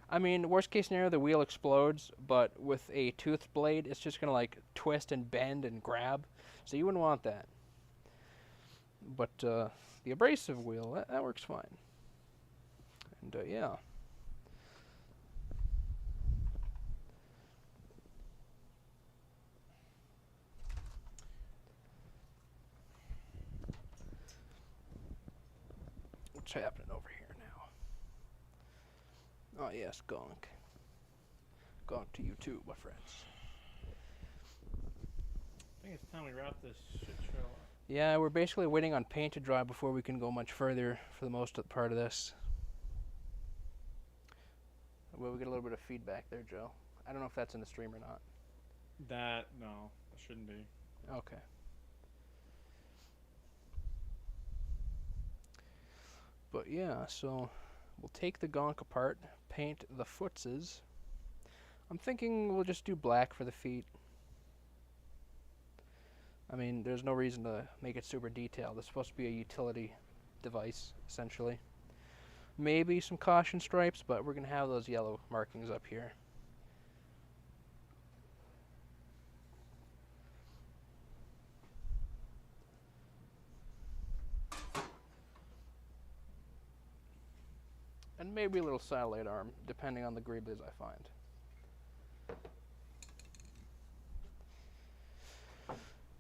Speaker 4: I mean, worst case scenario, the wheel explodes. But with a tooth blade, it's just going to, like, twist and bend and grab. So you wouldn't want that. But, the abrasive wheel, that works fine. And, yeah. What's happening over here now? Oh, yes, Gonk. Gonk to you too, my friends.
Speaker 2: I think it's time we wrap this shit show up.
Speaker 4: Yeah, we're basically waiting on paint to dry before we can go much further for the most part of this. Well, we get a little bit of feedback there, Joe. I don't know if that's in the stream or not.
Speaker 2: No, it shouldn't be.
Speaker 4: Okay. But yeah, so we'll take the Gonk apart, paint the footses. I'm thinking we'll just do black for the feet. I mean, there's no reason to make it super detailed. It's supposed to be a utility device, essentially. Maybe some caution stripes, but we're going to have those yellow markings up here. And maybe a little satellite arm, depending on the greeblies I find.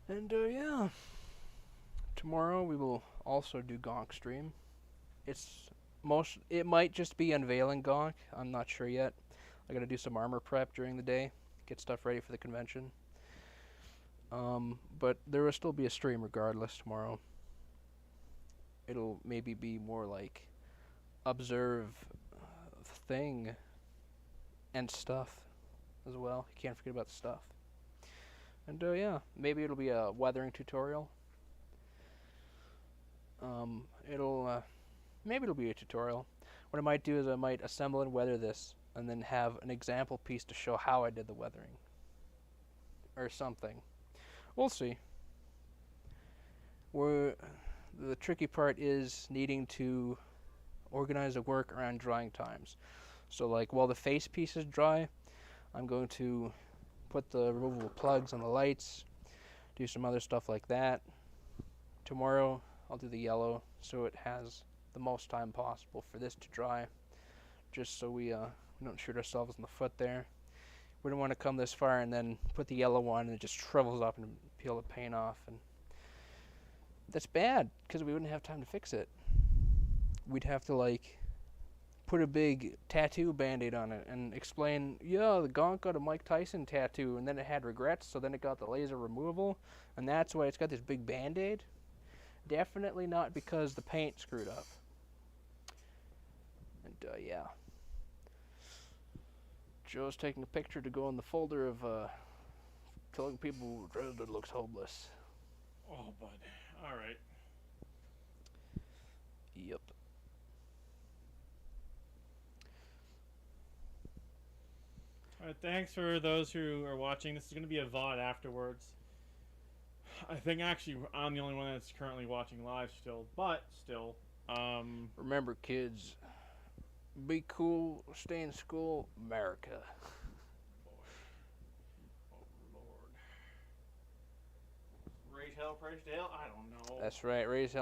Speaker 4: And yeah, tomorrow we will also do Gonk stream. It might just be unveiling Gonk. I'm not sure yet. I gotta do some armor prep during the day, get stuff ready for the convention. But there will still be a stream regardless tomorrow. It'll maybe be more like observe thing and stuff as well. You can't forget about the stuff. And yeah, maybe it'll be a weathering tutorial. Maybe it'll be a tutorial. What I might do is I might assemble and weather this, and then have an example piece to show how I did the weathering, or something. We'll see. The tricky part is needing to organize the work around drying times. So like while the face pieces dry, I'm going to put the removable plugs on the lights, do some other stuff like that. Tomorrow I'll do the yellow so it has the most time possible for this to dry, just so we don't shoot ourselves in the foot there. We don't want to come this far and then put the yellow on and it just shrivels up and peel the paint off, and that's bad because we wouldn't have time to fix it. We'd have to like put a big tattoo band-aid on it and explain, yeah, the Gonk got a Mike Tyson tattoo and then it had regrets, so then it got the laser removal, and that's why it's got this big band-aid. Definitely not because the paint screwed up. And yeah, Joe's taking a picture to go in the folder of telling people Dresden looks hopeless.
Speaker 2: Oh, bud. All right.
Speaker 4: Yep.
Speaker 2: All right, thanks for those who are watching. This is going to be a VOD afterwards. I think actually I'm the only one that's currently watching live still, but still.
Speaker 4: Remember, kids, be cool, stay in school, America.
Speaker 2: Oh, Lord. Raise hell, praise hell? I don't know.
Speaker 4: That's right, raise hell.